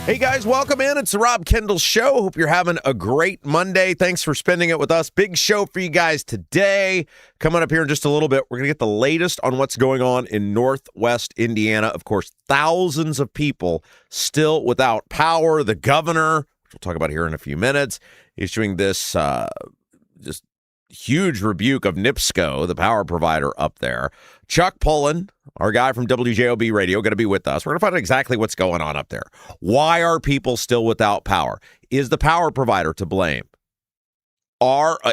Hey guys, welcome in. It's the Rob Kendall Show. Hope you're having a great Monday. Thanks for spending it with us. Big show for you guys today. Coming up here in just a little bit, we're going to get the latest on what's going on in Northwest Indiana. Of course, thousands of people still without power. The governor, which we'll talk about here in a few minutes, issuing this just huge rebuke of NIPSCO, the power provider up there. Chuck Pullen, our guy from WJOB Radio, going to be with us. We're going to find out exactly what's going on up there. Why are people still without power? Is the power provider to blame?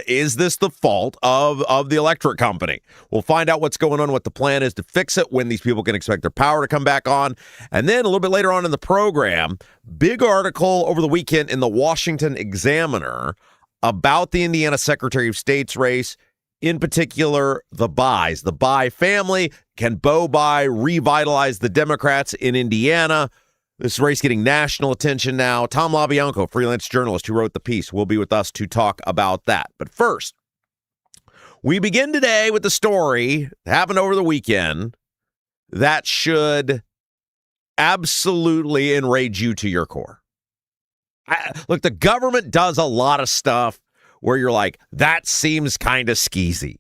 Is this the fault of the electric company? We'll find out what's going on, what the plan is to fix it, when these people can expect their power to come back on. And then a little bit later on in the program, big article over the weekend in the Washington Examiner about the Indiana Secretary of State's race, in particular, the Buys. The Buy family. Can Beau Buy revitalize the Democrats in Indiana? This race getting national attention now. Tom LaBianco, freelance journalist who wrote the piece, will be with us to talk about that. But first, we begin today with the story that happened over the weekend that should absolutely enrage you to your core. Look, the government does a lot of stuff where you're like, that seems kind of skeezy.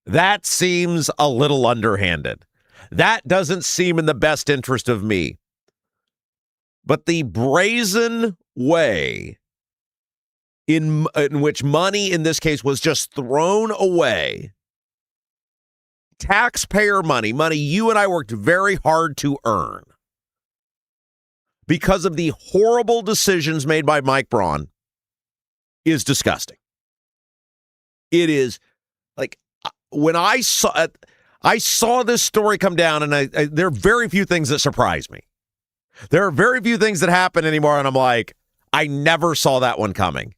That seems a little underhanded. That doesn't seem in the best interest of me. But the brazen way in which money in this case was just thrown away, taxpayer money you and I worked very hard to earn, because of the horrible decisions made by Mike Braun, is disgusting. It is like, when I saw this story come down, and there are very few things that surprise me. There are very few things that happen anymore, and I'm like, I never saw that one coming.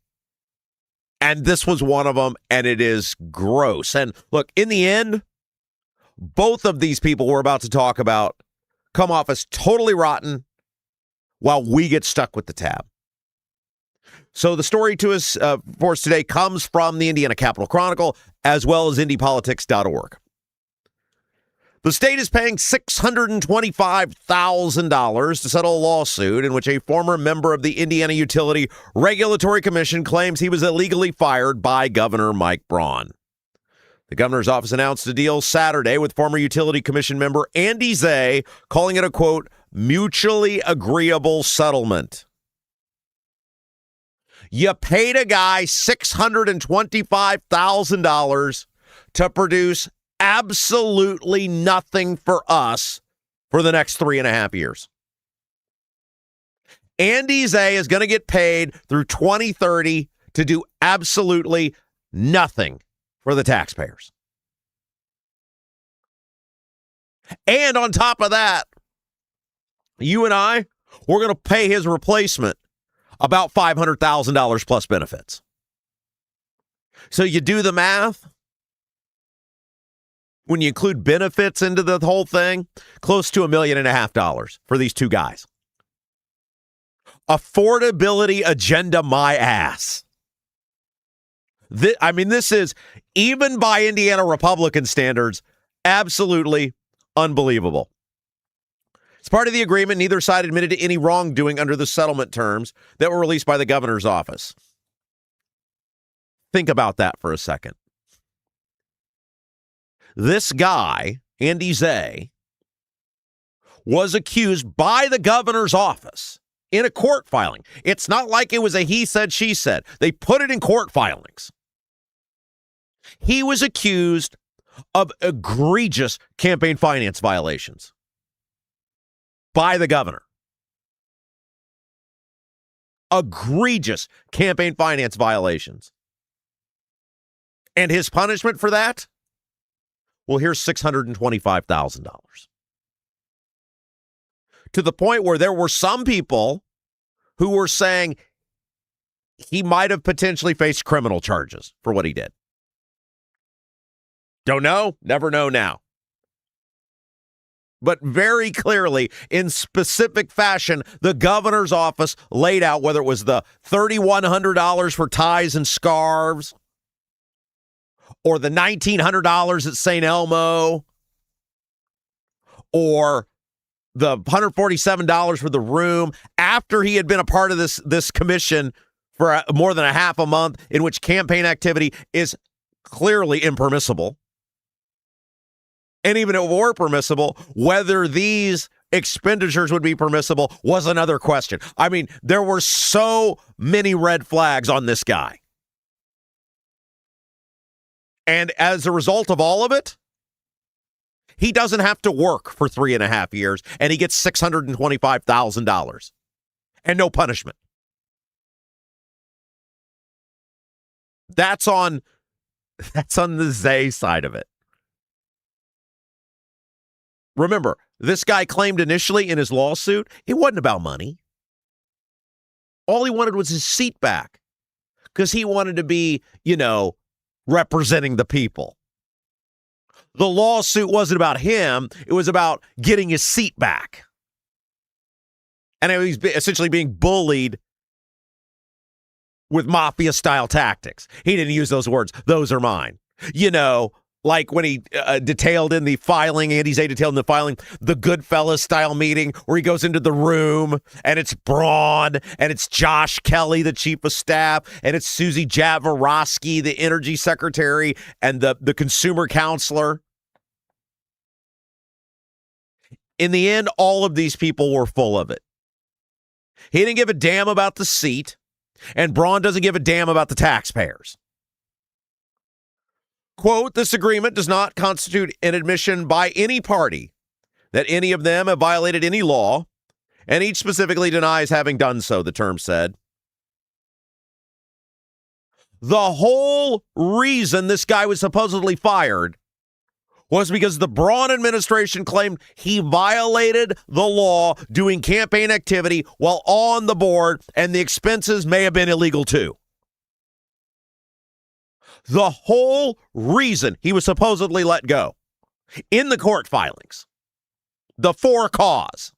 And this was one of them, and it is gross. And look, in the end, both of these people we're about to talk about come off as totally rotten, while we get stuck with the tab. So the story for us today comes from the Indiana Capital Chronicle, as well as IndyPolitics.org. The state is paying $625,000 to settle a lawsuit in which a former member of the Indiana Utility Regulatory Commission claims he was illegally fired by Governor Mike Braun. The governor's office announced a deal Saturday with former Utility Commission member Andy Zay, calling it a, quote, mutually agreeable settlement. You paid a guy $625,000 to produce absolutely nothing for us for the next 3.5 years. Andy Zay is going to get paid through 2030 to do absolutely nothing for the taxpayers. And on top of that, you and I, we're going to pay his replacement about $500,000 plus benefits. So you do the math. When you include benefits into the whole thing, close to $1.5 million for these two guys. Affordability agenda, my ass. This is, even by Indiana Republican standards, absolutely unbelievable. As part of the agreement, neither side admitted to any wrongdoing under the settlement terms that were released by the governor's office. Think about that for a second. This guy, Andy Zay, was accused by the governor's office in a court filing. It's not like it was a he said, she said. They put it in court filings. He was accused of egregious campaign finance violations by the governor. Egregious campaign finance violations. And his punishment for that? Well, here's $625,000. To the point where there were some people who were saying he might have potentially faced criminal charges for what he did. Don't know, never know now. But very clearly, in specific fashion, the governor's office laid out whether it was the $3,100 for ties and scarves or the $1,900 at St. Elmo or the $147 for the room after he had been a part of this commission for more than a half a month, in which campaign activity is clearly impermissible. And even if it were permissible, whether these expenditures would be permissible was another question. I mean, there were so many red flags on this guy. And as a result of all of it, he doesn't have to work for 3.5 years, and he gets $625,000 and no punishment. That's on the Zay side of it. Remember, this guy claimed initially in his lawsuit, it wasn't about money. All he wanted was his seat back because he wanted to be, representing the people. The lawsuit wasn't about him. It was about getting his seat back. And he's essentially being bullied with mafia-style tactics. He didn't use those words. Those are mine. Like when he detailed in the filing, Andy Zay detailed in the filing, the Goodfellas-style meeting where he goes into the room, and it's Braun, and it's Josh Kelly, the chief of staff, and it's Susie Javorowski, the energy secretary, and the consumer counselor. In the end, all of these people were full of it. He didn't give a damn about the seat, and Braun doesn't give a damn about the taxpayers. Quote, this agreement does not constitute an admission by any party that any of them have violated any law, and each specifically denies having done so, the term said. The whole reason this guy was supposedly fired was because the Braun administration claimed he violated the law doing campaign activity while on the board, and the expenses may have been illegal too. The whole reason he was supposedly let go in the court filings, the for cause.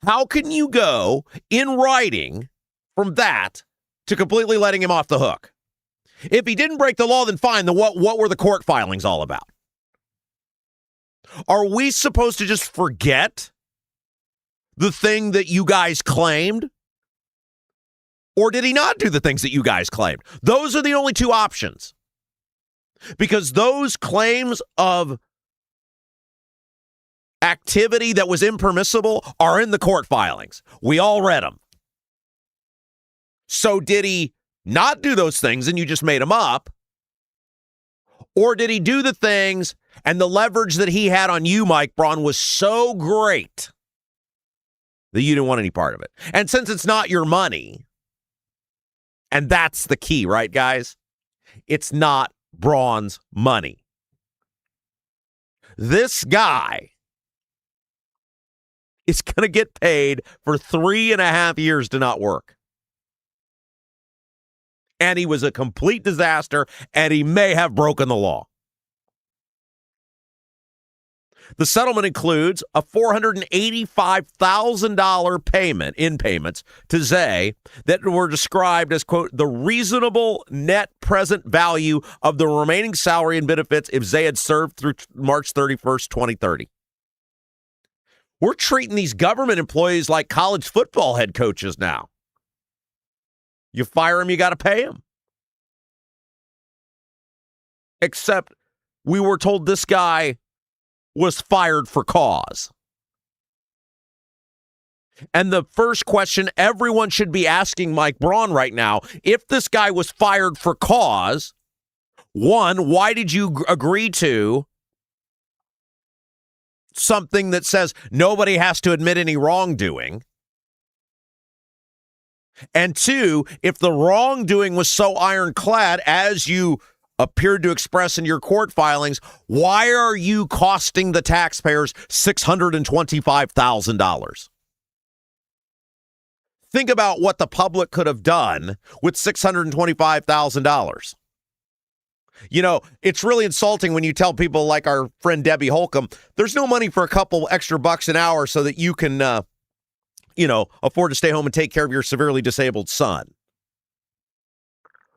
How can you go in writing from that to completely letting him off the hook? If he didn't break the law, then fine. Then what were the court filings all about? Are we supposed to just forget the thing that you guys claimed? Or did he not do the things that you guys claimed? Those are the only two options. Because those claims of activity that was impermissible are in the court filings. We all read them. So did he not do those things and you just made them up? Or did he do the things and the leverage that he had on you, Mike Braun, was so great that you didn't want any part of it? And since it's not your money, and that's the key, right, guys? It's not Braun's money. This guy is going to get paid for 3.5 years to not work. And he was a complete disaster, and he may have broken the law. The settlement includes a $485,000 payment in payments to Zay that were described as, quote, the reasonable net present value of the remaining salary and benefits if Zay had served through March 31st, 2030. We're treating these government employees like college football head coaches now. You fire him, you got to pay him. Except we were told this guy was fired for cause. And the first question everyone should be asking Mike Braun right now, if this guy was fired for cause, one, why did you agree to something that says nobody has to admit any wrongdoing? And two, if the wrongdoing was so ironclad as you appeared to express in your court filings, why are you costing the taxpayers $625,000? Think about what the public could have done with $625,000. You know, it's really insulting when you tell people like our friend Debbie Holcomb, there's no money for a couple extra bucks an hour so that you can afford to stay home and take care of your severely disabled son.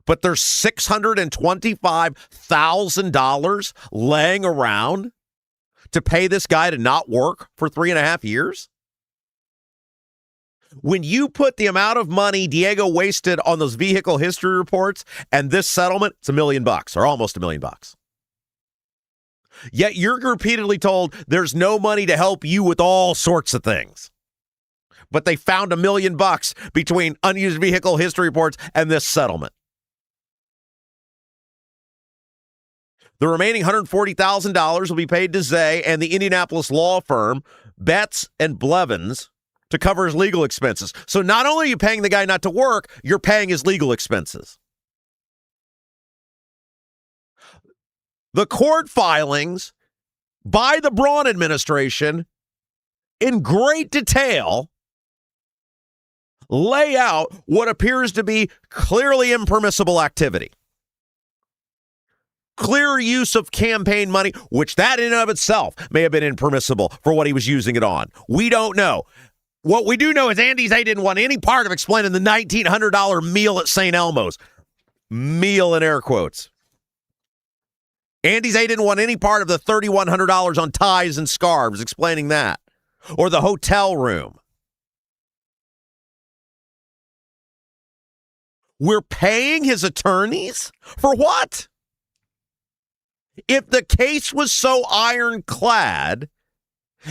But there's $625,000 laying around to pay this guy to not work for 3.5 years? When you put the amount of money Diego wasted on those vehicle history reports and this settlement, it's $1 million or almost $1 million. Yet you're repeatedly told there's no money to help you with all sorts of things. But they found $1 million between unused vehicle history reports and this settlement. The remaining $140,000 will be paid to Zay and the Indianapolis law firm Betts and Blevins to cover his legal expenses. So not only are you paying the guy not to work, you're paying his legal expenses. The court filings by the Braun administration in great detail lay out what appears to be clearly impermissible activity. Clear use of campaign money, which that in and of itself may have been impermissible for what he was using it on. We don't know. What we do know is Andy Zay didn't want any part of explaining the $1,900 meal at St. Elmo's. Meal in air quotes. Andy Zay didn't want any part of the $3,100 on ties and scarves, explaining that. Or the hotel room. We're paying his attorneys? For what? If the case was so ironclad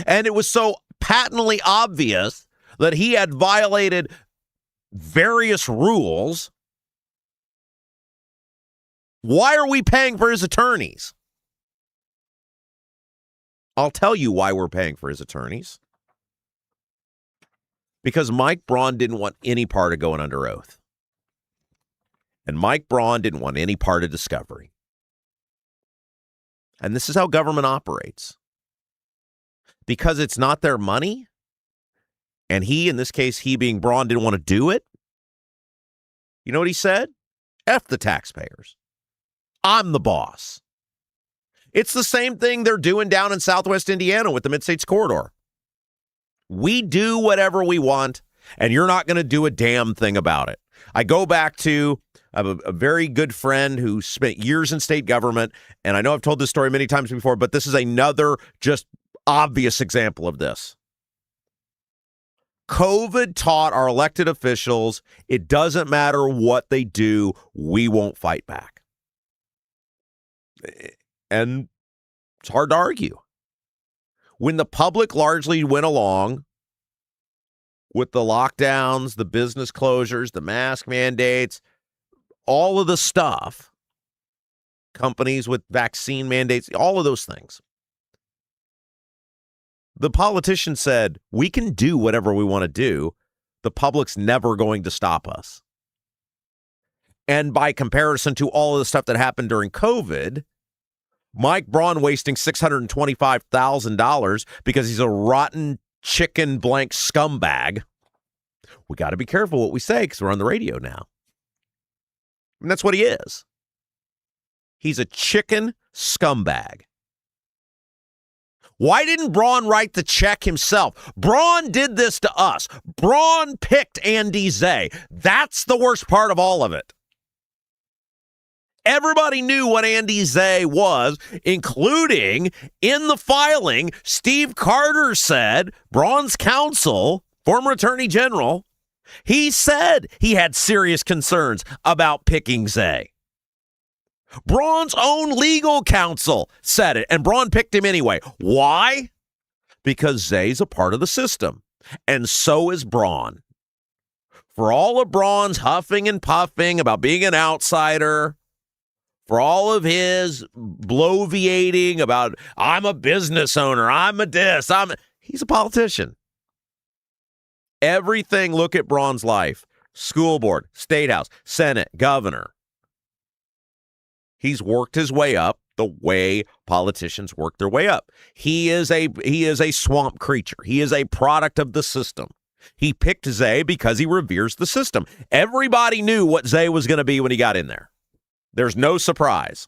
and it was so patently obvious that he had violated various rules, why are we paying for his attorneys? I'll tell you why we're paying for his attorneys. Because Mike Braun didn't want any part of going under oath. And Mike Braun didn't want any part of discovery. And this is how government operates. Because it's not their money, and he, in this case, he being Braun, didn't want to do it. You know what he said? F the taxpayers. I'm the boss. It's the same thing they're doing down in Southwest Indiana with the Mid-States Corridor. We do whatever we want, and you're not going to do a damn thing about it. I go back to I have a very good friend who spent years in state government, and I know I've told this story many times before, but this is another just obvious example of this. COVID taught our elected officials it doesn't matter what they do, we won't fight back. And it's hard to argue. When the public largely went along with the lockdowns, the business closures, the mask mandates, all of the stuff, companies with vaccine mandates, all of those things, the politician said, we can do whatever we want to do. The public's never going to stop us. And by comparison to all of the stuff that happened during COVID, Mike Braun wasting $625,000 because he's a rotten chicken blank scumbag. We got to be careful what we say because we're on the radio now. And that's what he is. He's a chicken scumbag. Why didn't Braun write the check himself? Braun did this to us. Braun picked Andy Zay. That's the worst part of all of it. Everybody knew what Andy Zay was, including in the filing, Steve Carter said, Braun's counsel, former attorney general, he said he had serious concerns about picking Zay. Braun's own legal counsel said it, and Braun picked him anyway. Why? Because Zay's a part of the system, and so is Braun. For all of Braun's huffing and puffing about being an outsider, for all of his bloviating about, I'm a business owner, I'm a this, he's a politician. Everything, look at Braun's life. School board, Statehouse, Senate, governor. He's worked his way up the way politicians work their way up. He is a swamp creature. He is a product of the system. He picked Zay because he reveres the system. Everybody knew what Zay was going to be when he got in there. There's no surprise.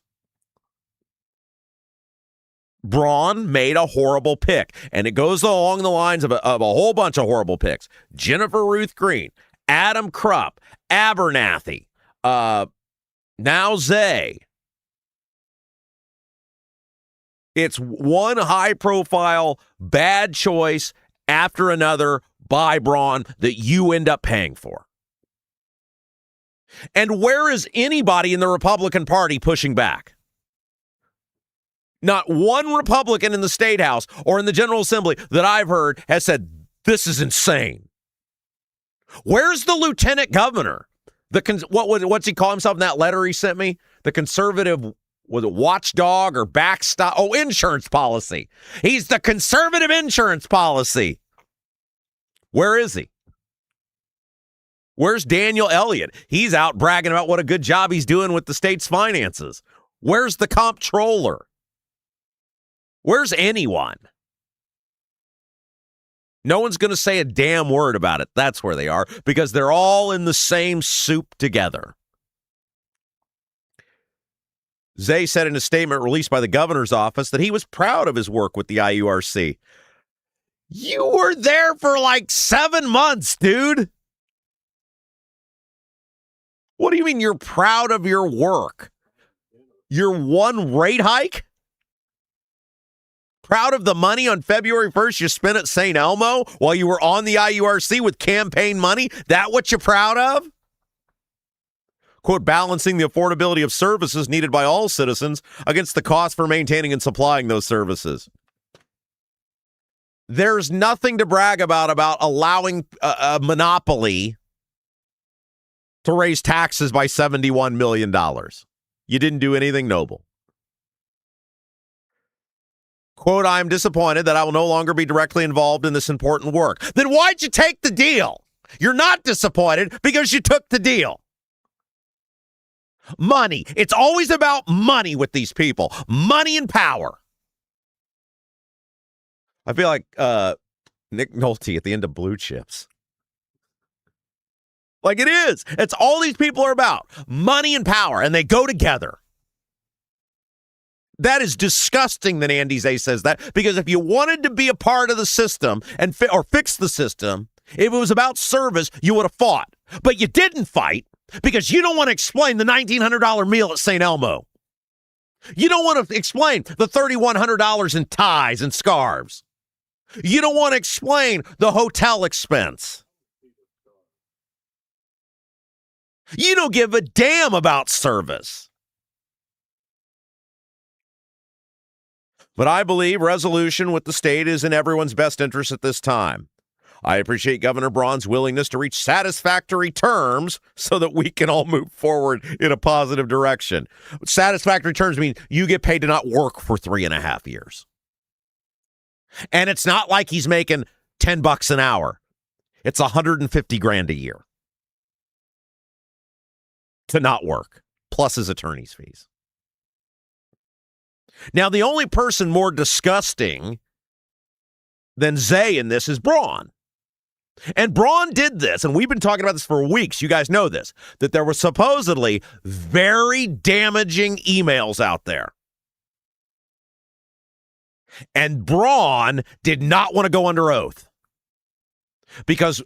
Braun made a horrible pick, and it goes along the lines of a whole bunch of horrible picks. Jennifer Ruth Green, Adam Krupp, Abernathy, now Zay. It's one high-profile bad choice after another by Braun that you end up paying for. And where is anybody in the Republican Party pushing back? Not one Republican in the State House or in the General Assembly that I've heard has said, this is insane. Where's the lieutenant governor? What's he call himself in that letter he sent me? The conservative, was it watchdog or backstop? Oh, insurance policy. He's the conservative insurance policy. Where is he? Where's Daniel Elliott? He's out bragging about what a good job he's doing with the state's finances. Where's the comptroller? Where's anyone? No one's going to say a damn word about it. That's where they are, because they're all in the same soup together. Zay said in a statement released by the governor's office that he was proud of his work with the IURC. You were there for like 7 months, dude. What do you mean you're proud of your work? Your one rate hike? Proud of the money on February 1st you spent at St. Elmo while you were on the IURC with campaign money? That what you're proud of? Quote, balancing the affordability of services needed by all citizens against the cost for maintaining and supplying those services. There's nothing to brag about allowing a monopoly to raise taxes by $71 million. You didn't do anything noble. Quote, I am disappointed that I will no longer be directly involved in this important work. Then why'd you take the deal? You're not disappointed because you took the deal. Money. It's always about money with these people. Money and power. I feel like Nick Nolte at the end of Blue Chips. Like it is. It's all these people are about. Money and power, and they go together. That is disgusting that Andy Zay says that, because if you wanted to be a part of the system or fix the system, if it was about service, you would have fought. But you didn't fight. Because you don't want to explain the $1,900 meal at St. Elmo. You don't want to explain the $3,100 in ties and scarves. You don't want to explain the hotel expense. You don't give a damn about service. But I believe resolution with the state is in everyone's best interest at this time. I appreciate Governor Braun's willingness to reach satisfactory terms so that we can all move forward in a positive direction. Satisfactory terms mean you get paid to not work for 3.5 years. And it's not like he's making $10 an hour. It's $150,000 a year to not work, plus his attorney's fees. Now, the only person more disgusting than Zay in this is Braun. And Braun did this, and we've been talking about this for weeks. You guys know this, that there were supposedly very damaging emails out there. And Braun did not want to go under oath. Because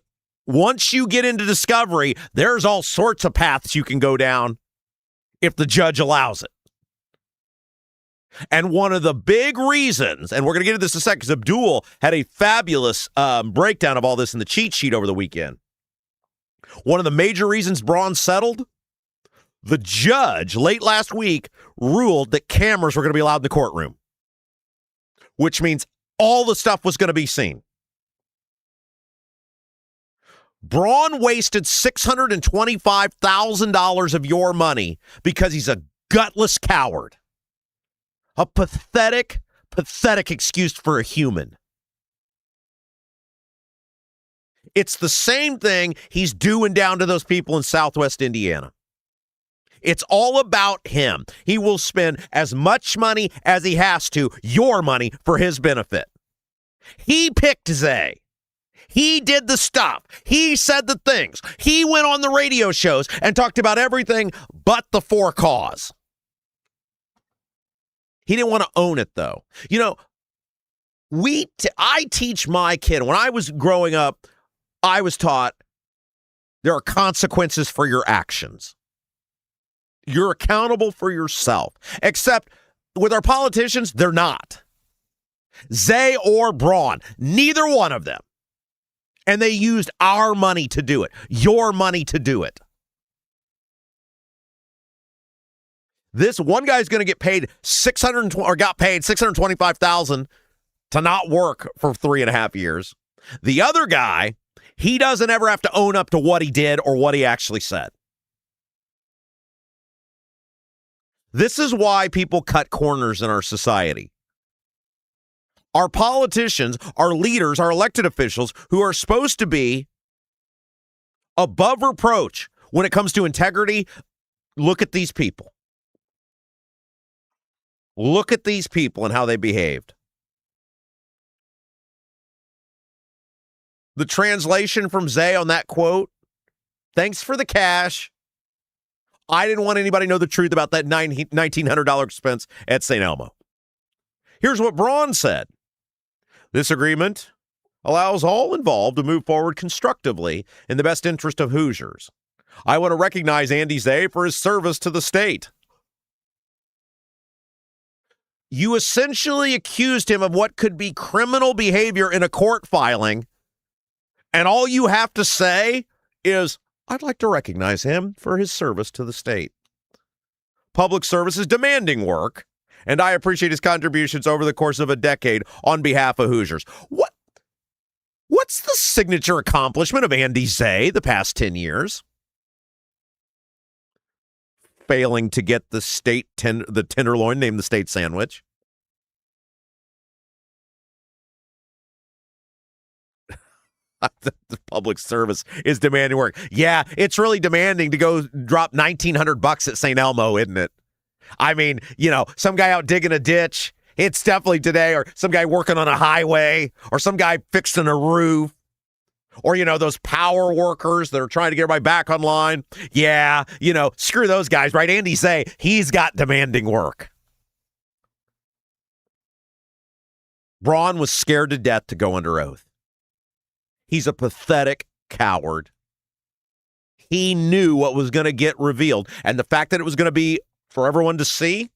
once you get into discovery, there's all sorts of paths you can go down if the judge allows it. And one of the big reasons, and we're going to get into this in a second, because Abdul had a fabulous breakdown of all this in the cheat sheet over the weekend. One of the major reasons Braun settled, the judge late last week ruled that cameras were going to be allowed in the courtroom, which means all the stuff was going to be seen. Braun wasted $625,000 of your money because he's a gutless coward. A pathetic excuse for a human. It's the same thing he's doing down to those people in Southwest Indiana. It's all about him. He will spend as much money as he has to, your money, for his benefit. He picked Zay. He did the stuff. He said the things. He went on the radio shows and talked about everything but the for cause. He didn't want to own it, though. You know, I teach my kid. When I was growing up, I was taught there are consequences for your actions. You're accountable for yourself. Except with our politicians, they're not. Zay or Braun, neither one of them. And they used our money to do it, your money to do it. This one guy's going to get paid got paid $625,000 to not work for 3.5 years. The other guy, he doesn't ever have to own up to what he did or what he actually said. This is why people cut corners in our society. Our politicians, our leaders, our elected officials who are supposed to be above reproach when it comes to integrity, look at these people. Look at these people and how they behaved. The translation from Zay on that quote, thanks for the cash. I didn't want anybody to know the truth about that $1,900 expense at St. Elmo. Here's what Braun said. This agreement allows all involved to move forward constructively in the best interest of Hoosiers. I want to recognize Andy Zay for his service to the state. You essentially accused him of what could be criminal behavior in a court filing, and all you have to say is, I'd like to recognize him for his service to the state. Public service is demanding work, and I appreciate his contributions over the course of a decade on behalf of Hoosiers. What's the signature accomplishment of Andy Zay the past 10 years? Failing to get the state the tenderloin named the state sandwich. The public service is demanding work. Yeah, it's really demanding to go drop $1,900 at St. Elmo, isn't it? I mean, some guy out digging a ditch. It's definitely today, or some guy working on a highway, or some guy fixing a roof. Or, those power workers that are trying to get everybody back online. Yeah, screw those guys, right? Andy Zay, he's got demanding work. Braun was scared to death to go under oath. He's a pathetic coward. He knew what was going to get revealed. And the fact that it was going to be for everyone to see,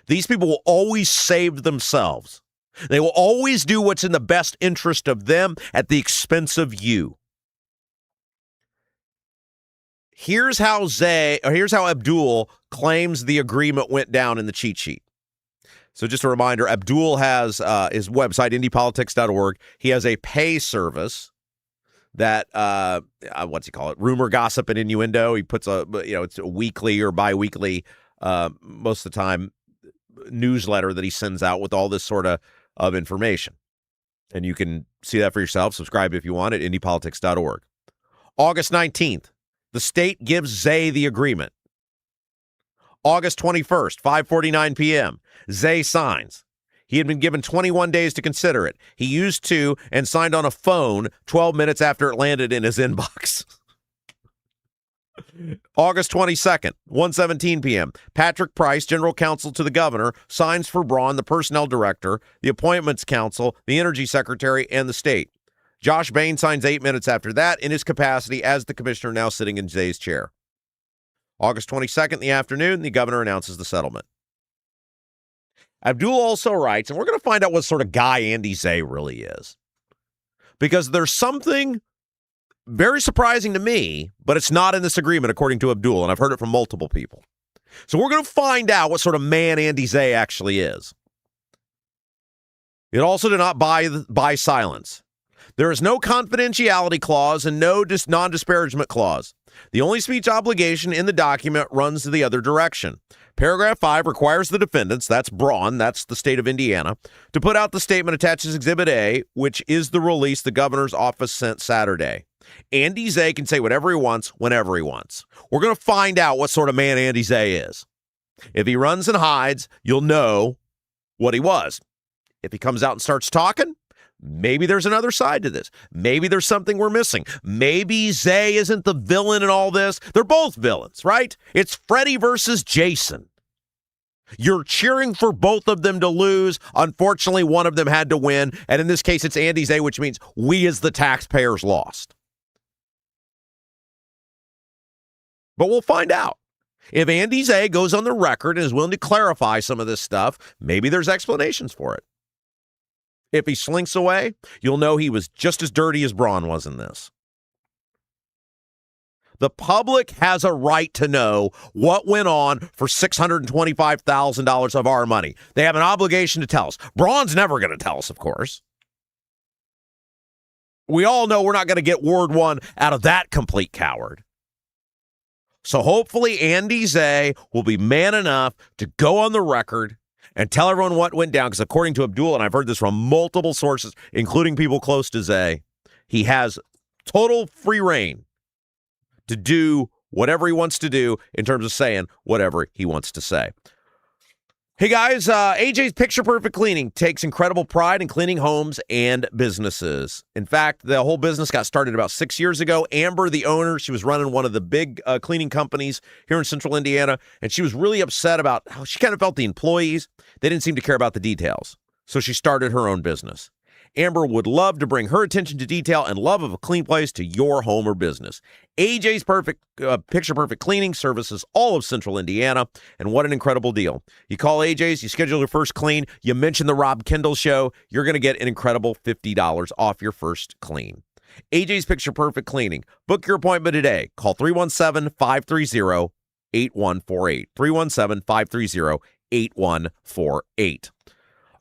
these people will always save themselves. They will always do what's in the best interest of them at the expense of you. Here's how Abdul claims the agreement went down in the cheat sheet. So just a reminder, Abdul has his website, indiepolitics.org. He has a pay service that, what's he call it? Rumor, gossip, and innuendo. He puts it's a weekly or bi-weekly, most of the time, newsletter that he sends out with all this sort of information. And you can see that for yourself. Subscribe if you want at indiepolitics.org. August 19th, the state gives Zay the agreement. August 21st, 5:49 p.m., Zay signs. He had been given 21 days to consider it. He used to and signed on a phone 12 minutes after it landed in his inbox. August 22nd, 1:17 p.m., Patrick Price, general counsel to the governor, signs for Braun, the personnel director, the appointments council, the energy secretary, and the state. Josh Bain signs 8 minutes after that in his capacity as the commissioner now sitting in Zay's chair. August 22nd in the afternoon, the governor announces the settlement. Abdul also writes, and we're going to find out what sort of guy Andy Zay really is. Because there's something very surprising to me, but it's not in this agreement, according to Abdul, and I've heard it from multiple people. So we're going to find out what sort of man Andy Zay actually is. It also did not buy silence. There is no confidentiality clause and no non-disparagement clause. The only speech obligation in the document runs the other direction. Paragraph 5 requires the defendants, that's Braun, that's the state of Indiana, to put out the statement attached as Exhibit A, which is the release the governor's office sent Saturday. Andy Zay can say whatever he wants, whenever he wants. We're going to find out what sort of man Andy Zay is. If he runs and hides, you'll know what he was. If he comes out and starts talking, maybe there's another side to this. Maybe there's something we're missing. Maybe Zay isn't the villain in all this. They're both villains, right? It's Freddy versus Jason. You're cheering for both of them to lose. Unfortunately, one of them had to win. And in this case, it's Andy Zay, which means we as the taxpayers lost. But we'll find out. If Andy Zay goes on the record and is willing to clarify some of this stuff, maybe there's explanations for it. If he slinks away, you'll know he was just as dirty as Braun was in this. The public has a right to know what went on for $625,000 of our money. They have an obligation to tell us. Braun's never going to tell us, of course. We all know we're not going to get word one out of that complete coward. So hopefully Andy Zay will be man enough to go on the record and tell everyone what went down, because according to Abdul, and I've heard this from multiple sources, including people close to Zay, he has total free reign to do whatever he wants to do in terms of saying whatever he wants to say. Hey guys, AJ's Picture Perfect Cleaning takes incredible pride in cleaning homes and businesses. In fact, the whole business got started about 6 years ago. Amber, the owner, she was running one of the big cleaning companies here in central Indiana, and she was really upset about how she kind of felt the employees, they didn't seem to care about the details. So she started her own business. Amber would love to bring her attention to detail and love of a clean place to your home or business. AJ's Picture Perfect Cleaning services all of central Indiana, and what an incredible deal. You call AJ's, you schedule your first clean, you mention the Rob Kendall Show, you're going to get an incredible $50 off your first clean. AJ's Picture Perfect Cleaning. Book your appointment today. Call 317-530-8148. 317-530-8148.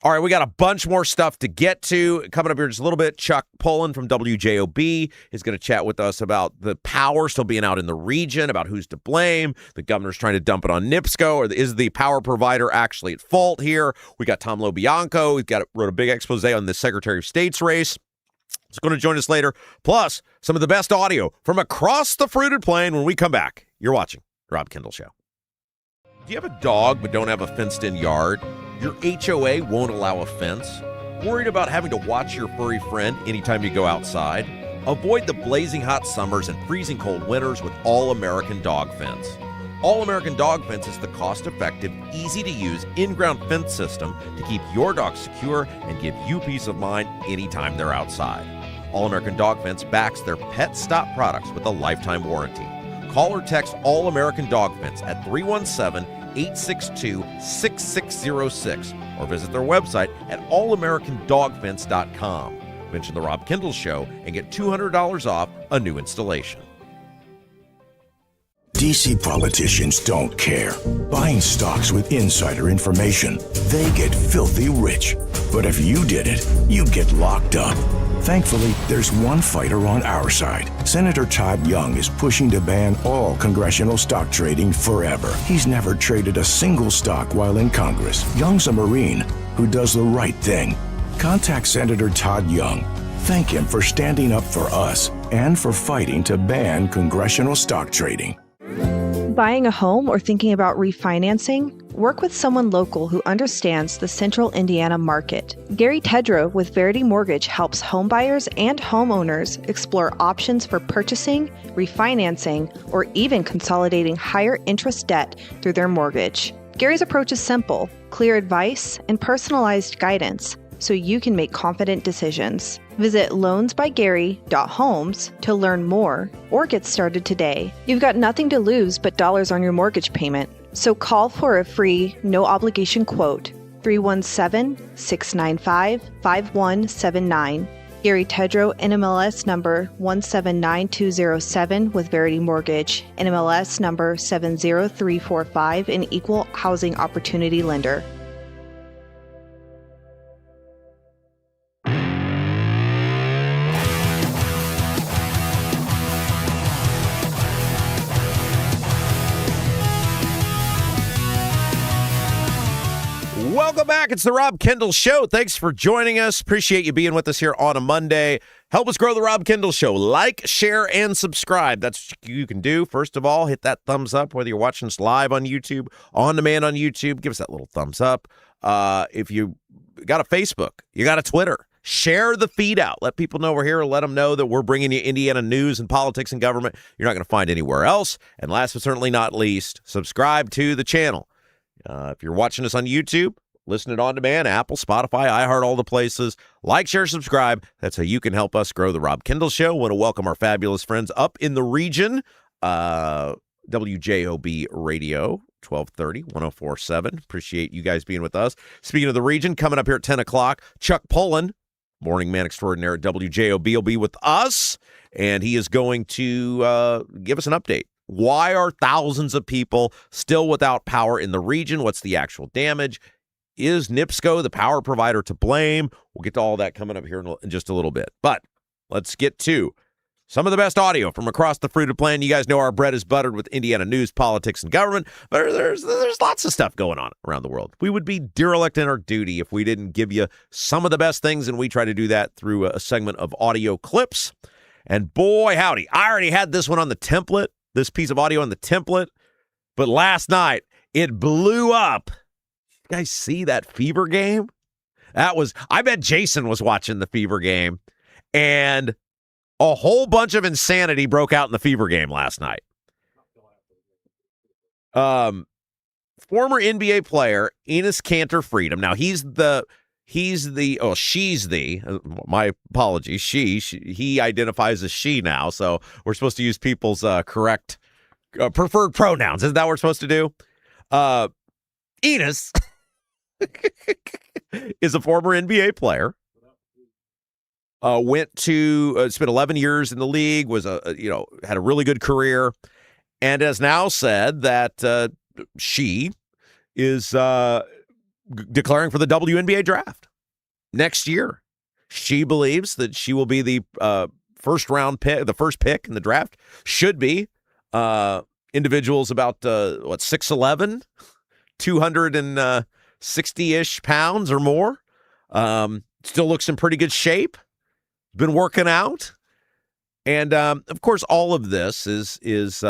All right, we got a bunch more stuff to get to. Coming up here in just a little bit, Chuck Pullen from WJOB is going to chat with us about the power still being out in the region, about who's to blame. The governor's trying to dump it on NIPSCO, or is the power provider actually at fault here? We got Tom LoBianco. We've wrote a big expose on the Secretary of State's race. He's going to join us later. Plus, some of the best audio from across the fruited plain when we come back. You're watching Rob Kendall Show. Do you have a dog but don't have a fenced-in yard? Your HOA won't allow a fence? Worried about having to watch your furry friend anytime you go outside? Avoid the blazing hot summers and freezing cold winters with All-American Dog Fence. All-American Dog Fence is the cost-effective, easy-to-use, in-ground fence system to keep your dog secure and give you peace of mind anytime they're outside. All American Dog Fence backs their Pet Stop products with a lifetime warranty. Call or text All American Dog Fence at 317-862-6606 or visit their website at allamericandogfence.com. Mention the Rob Kendall Show and get $200 off a new installation. DC politicians don't care. Buying stocks with insider information, they get filthy rich. But if you did it, you'd get locked up. Thankfully, there's one fighter on our side. Senator Todd Young is pushing to ban all congressional stock trading forever. He's never traded a single stock while in Congress. Young's a Marine who does the right thing. Contact Senator Todd Young. Thank him for standing up for us and for fighting to ban congressional stock trading. Buying a home or thinking about refinancing? Work with someone local who understands the central Indiana market. Gary Tedrow with Verity Mortgage helps homebuyers and homeowners explore options for purchasing, refinancing, or even consolidating higher interest debt through their mortgage. Gary's approach is simple, clear advice, and personalized guidance, so you can make confident decisions. Visit loansbygary.homes to learn more or get started today. You've got nothing to lose but dollars on your mortgage payment. So call for a free, no-obligation quote, 317-695-5179. Gary Tedrow, NMLS number 179207 with Verity Mortgage, NMLS number 70345, an equal housing opportunity lender. Welcome back. It's the Rob Kendall Show. Thanks for joining us. Appreciate you being with us here on a Monday. Help us grow the Rob Kendall Show. Like, share, and subscribe. That's what you can do. First of all, hit that thumbs up, whether you're watching us live on YouTube, on demand on YouTube. Give us that little thumbs up. If you got a Facebook, you got a Twitter, share the feed out. Let people know we're here. Let them know that we're bringing you Indiana news and politics and government you're not going to find anywhere else. And last but certainly not least, subscribe to the channel. If you're watching us on YouTube, listen it on demand, Apple, Spotify, iHeart, all the places. Like, share, subscribe. That's how you can help us grow the Rob Kendall Show. Want to welcome our fabulous friends up in the region. WJOB Radio, 1230, 1047. Appreciate you guys being with us. Speaking of the region, coming up here at 10 o'clock, Chuck Pullen, morning man extraordinaire at WJOB, will be with us, and he is going to give us an update. Why are thousands of people still without power in the region? What's the actual damage? Is NIPSCO the power provider to blame? We'll get to all that coming up here in just a little bit. But let's get to some of the best audio from across the fruited plain. You guys know our bread is buttered with Indiana news, politics, and government, but there's lots of stuff going on around the world. We would be derelict in our duty if we didn't give you some of the best things, and we try to do that through a segment of audio clips. And boy, howdy, I already had this one on the template, this piece of audio on the template, but last night it blew up. You guys see that Fever game? I bet Jason was watching the Fever game, and a whole bunch of insanity broke out in the Fever game last night. Former NBA player Enes Kanter Freedom. Now she's the, my apologies. He identifies as she now. So we're supposed to use people's correct preferred pronouns. Isn't that what we're supposed to do? Enes is a former NBA player. Went to spent 11 years in the league, was had a really good career, and has now said that she is declaring for the WNBA draft next year. She believes that she will be the first pick in the draft. Should be individuals about 6'11", 260-ish pounds or more. Still looks in pretty good shape. Been working out, and of course, all of this is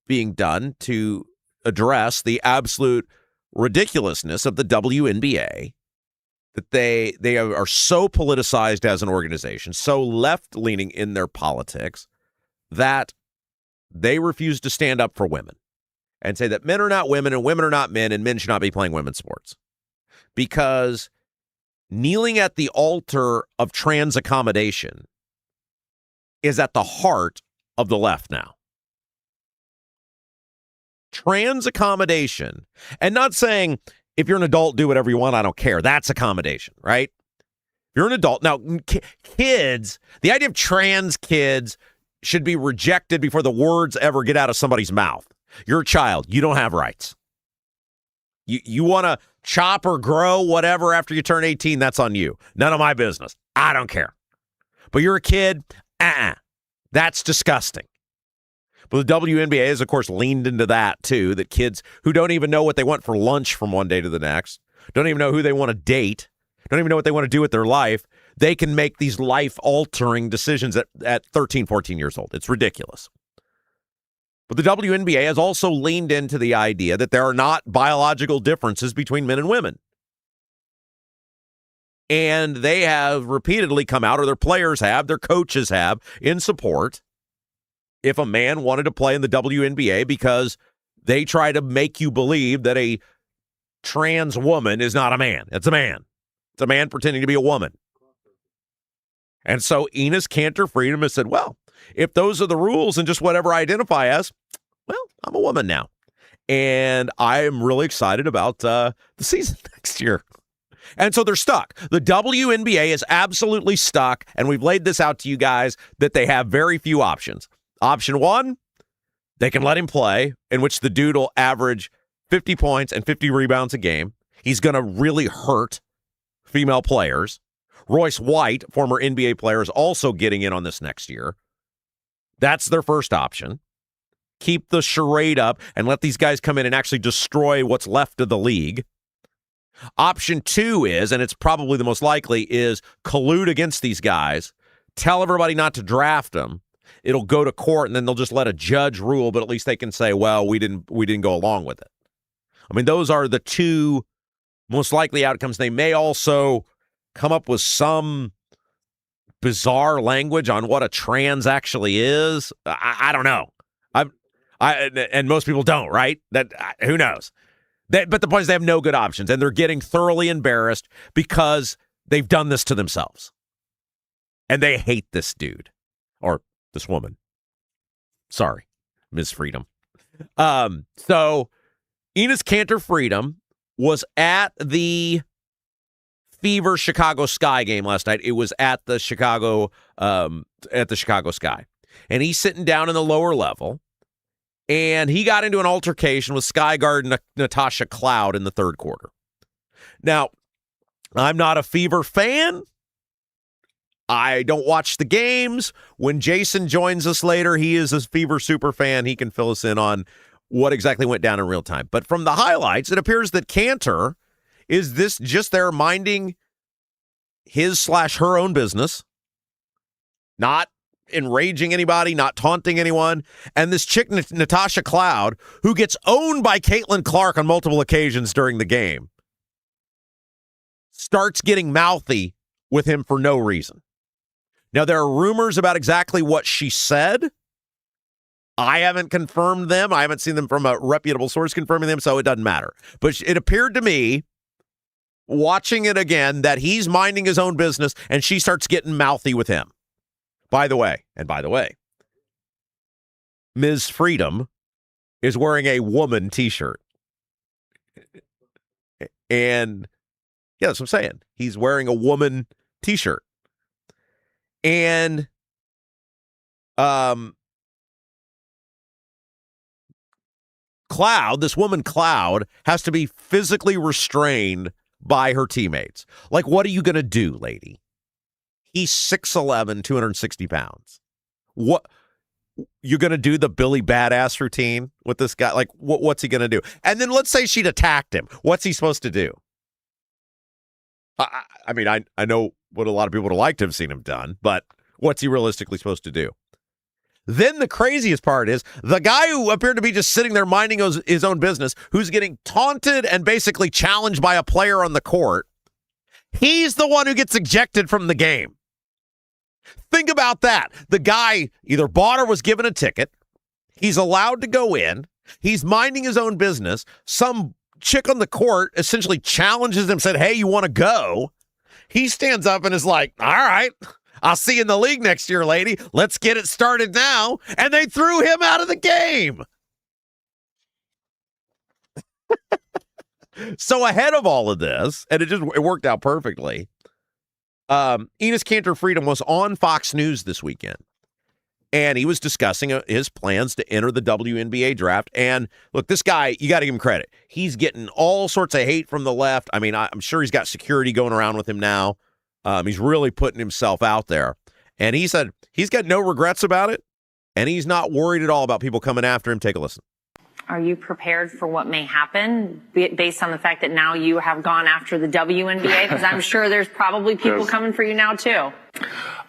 being done to address the absolute ridiculousness of the WNBA. That they are so politicized as an organization, so left-leaning in their politics, that they refuse to stand up for women and say that men are not women and women are not men and men should not be playing women's sports. Because kneeling at the altar of trans accommodation is at the heart of the left now. Trans accommodation, and not saying if you're an adult, do whatever you want, I don't care. That's accommodation, right? If you're an adult. Now, kids, the idea of trans kids should be rejected before the words ever get out of somebody's mouth. You're a child. You don't have rights. You want to chop or grow whatever after you turn 18, that's on you. None of my business. I don't care. But you're a kid, that's disgusting. But the WNBA has, of course, leaned into that, too, that kids who don't even know what they want for lunch from one day to the next, don't even know who they want to date, don't even know what they want to do with their life, they can make these life-altering decisions at 13, 14 years old. It's ridiculous. But the WNBA has also leaned into the idea that there are not biological differences between men and women. And they have repeatedly come out, or their players have, their coaches have, in support if a man wanted to play in the WNBA because they try to make you believe that a trans woman is not a man. It's a man. It's a man pretending to be a woman. And so Enes Kanter Freedom has said, well, if those are the rules and just whatever I identify as, well, I'm a woman now. And I am really excited about the season next year. And so they're stuck. The WNBA is absolutely stuck, and we've laid this out to you guys that they have very few options. Option one, they can let him play, in which the dude will average 50 points and 50 rebounds a game. He's going to really hurt female players. Royce White, former NBA player, is also getting in on this next year. That's their first option. Keep the charade up and let these guys come in and actually destroy what's left of the league. Option two is, and it's probably the most likely, is collude against these guys, tell everybody not to draft them. It'll go to court, and then they'll just let a judge rule, but at least they can say, well, we didn't go along with it. I mean, those are the two most likely outcomes. They may also come up with some bizarre language on what a trans actually is. I don't know. And most people don't, right? Who knows? But the point is they have no good options, and they're getting thoroughly embarrassed because they've done this to themselves. And they hate this dude or this woman. Sorry, Ms. Freedom. So Enes Kanter Freedom was at the Fever Chicago Sky game last night. It was at the Chicago Sky. And he's sitting down in the lower level. And he got into an altercation with Sky guard Natasha Cloud in the third quarter. Now, I'm not a Fever fan. I don't watch the games. When Jason joins us later, he is a Fever super fan. He can fill us in on what exactly went down in real time. But from the highlights, it appears that Kanter is this just there minding his/her own business, not enraging anybody, not taunting anyone. And this chick, Natasha Cloud, who gets owned by Caitlin Clark on multiple occasions during the game, starts getting mouthy with him for no reason. Now, there are rumors about exactly what she said. I haven't confirmed them. I haven't seen them from a reputable source confirming them, so it doesn't matter. But it appeared to me, watching it again, that he's minding his own business, and she starts getting mouthy with him. By the way, Ms. Freedom is wearing a woman t-shirt. And yeah, that's what I'm saying. He's wearing a woman t-shirt. And Cloud, this woman Cloud, has to be physically restrained by her teammates. Like, what are you going to do, lady? He's 6'11", 260 pounds. What, you're going to do the Billy Badass routine with this guy? Like, what's he going to do? And then let's say she'd attacked him. What's he supposed to do? I mean, I know what a lot of people would like to have seen him done, but what's he realistically supposed to do? Then the craziest part is the guy who appeared to be just sitting there minding his own business, who's getting taunted and basically challenged by a player on the court, he's the one who gets ejected from the game. Think about that. The guy either bought or was given a ticket. He's allowed to go in. He's minding his own business. Some chick on the court essentially challenges him, said, hey, you want to go? He stands up and is like, all right, I'll see you in the league next year, lady. Let's get it started now. And they threw him out of the game. So ahead of all of this, and it worked out perfectly, Enes Kanter Freedom was on Fox News this weekend, and he was discussing his plans to enter the WNBA draft. And look, this guy, you got to give him credit. He's getting all sorts of hate from the left. I mean, I'm sure he's got security going around with him now. He's really putting himself out there. And he said he's got no regrets about it, and he's not worried at all about people coming after him. Take a listen. Are you prepared for what may happen based on the fact that now you have gone after the WNBA? Because I'm sure there's probably people coming for you now, too.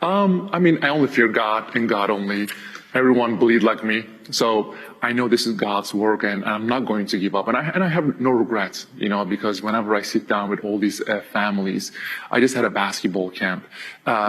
I mean, I only fear God and God only. Everyone bleed like me. So I know this is God's work, and I'm not going to give up. And I have no regrets, because whenever I sit down with all these families, I just had a basketball camp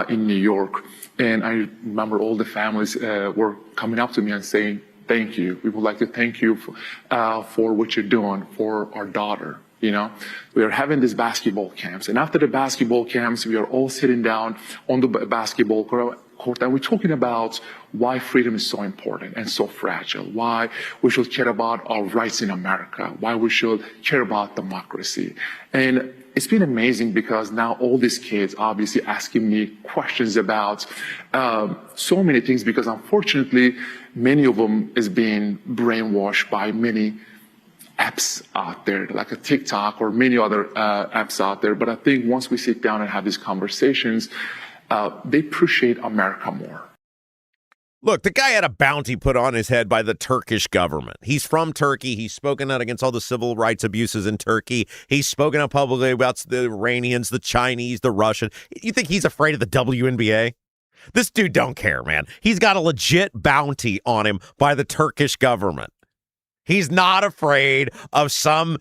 in New York. And I remember all the families were coming up to me and saying, thank you. We would like to thank you for what you're doing for our daughter. We are having these basketball camps. And after the basketball camps, we are all sitting down on the basketball court, and we're talking about why freedom is so important and so fragile, why we should care about our rights in America, why we should care about democracy. And it's been amazing because now all these kids obviously asking me questions about so many things, because unfortunately, many of them is being brainwashed by many apps out there, like a TikTok or many other apps out there. But I think once we sit down and have these conversations, they appreciate America more. Look, the guy had a bounty put on his head by the Turkish government. He's from Turkey. He's spoken out against all the civil rights abuses in Turkey. He's spoken out publicly about the Iranians, the Chinese, the Russian. You think he's afraid of the WNBA? This dude don't care, man. He's got a legit bounty on him by the Turkish government. He's not afraid of some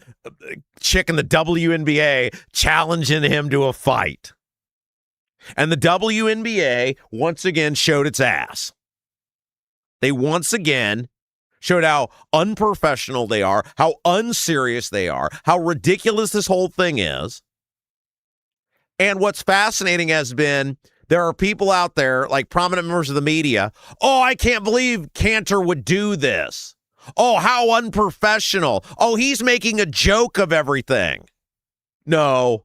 chick in the WNBA challenging him to a fight. And the WNBA once again showed its ass. They once again showed how unprofessional they are, how unserious they are, how ridiculous this whole thing is. And what's fascinating has been there are people out there, like prominent members of the media, oh, I can't believe Kanter would do this. Oh, how unprofessional. Oh, he's making a joke of everything. No.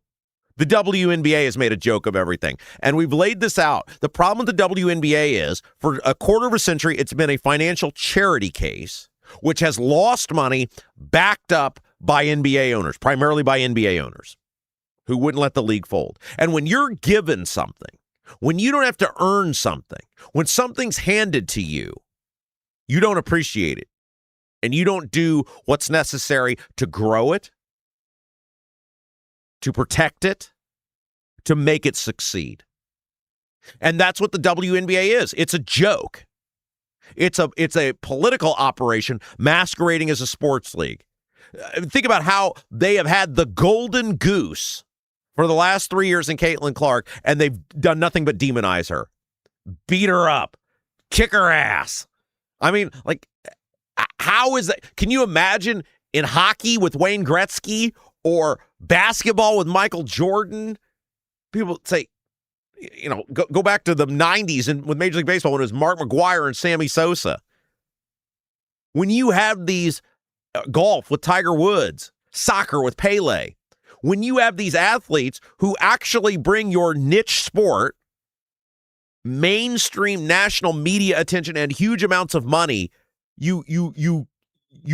The WNBA has made a joke of everything, and we've laid this out. The problem with the WNBA is, for a quarter of a century, it's been a financial charity case, which has lost money backed up by NBA owners, primarily by NBA owners, who wouldn't let the league fold. And when you're given something, when you don't have to earn something, when something's handed to you, you don't appreciate it, and you don't do what's necessary to grow it, to protect it, to make it succeed. And that's what the WNBA is. It's a joke. It's a political operation masquerading as a sports league. Think about how they have had the golden goose for the last 3 years in Caitlin Clark, and they've done nothing but demonize her, beat her up, kick her ass. I mean, like, how is that? Can you imagine in hockey with Wayne Gretzky or basketball with Michael Jordan? People say, go back to the 90s and with Major League Baseball when it was Mark McGwire and Sammy Sosa. When you have these golf with Tiger Woods, soccer with Pele, when you have these athletes who actually bring your niche sport mainstream national media attention and huge amounts of money, you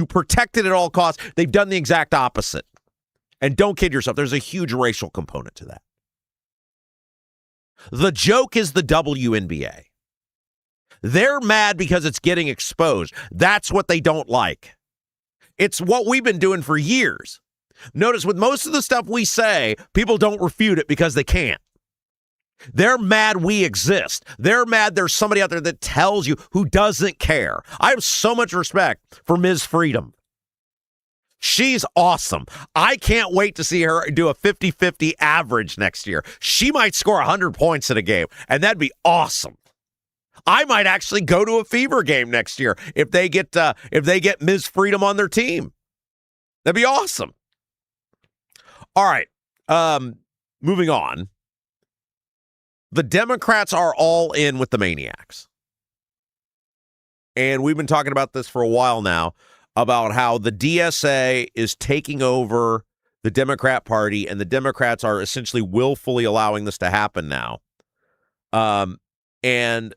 protect it at all costs. They've done the exact opposite. And don't kid yourself, there's a huge racial component to that. The joke is the WNBA. They're mad because it's getting exposed. That's what they don't like. It's what we've been doing for years. Notice with most of the stuff we say, people don't refute it because they can't. They're mad we exist. They're mad there's somebody out there that tells you who doesn't care. I have so much respect for Ms. Freedom. She's awesome. I can't wait to see her do a 50-50 average next year. She might score 100 points in a game, and that'd be awesome. I might actually go to a Fever game next year if they get Ms. Freedom on their team. That'd be awesome. All right, moving on. The Democrats are all in with the maniacs. And we've been talking about this for a while now, about how the DSA is taking over the Democrat Party, and the Democrats are essentially willfully allowing this to happen now. And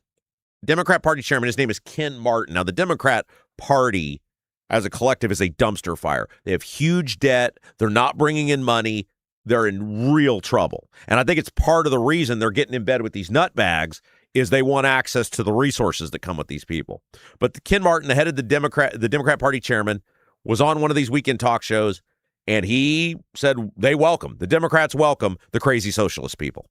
Democrat Party chairman, his name is Ken Martin. Now, the Democrat Party as a collective is a dumpster fire. They have huge debt. They're not bringing in money. They're in real trouble. And I think it's part of the reason they're getting in bed with these nutbags is they want access to the resources that come with these people. But Ken Martin, the head of the Democrat Party chairman, was on one of these weekend talk shows, and he said the Democrats welcome the crazy socialist people.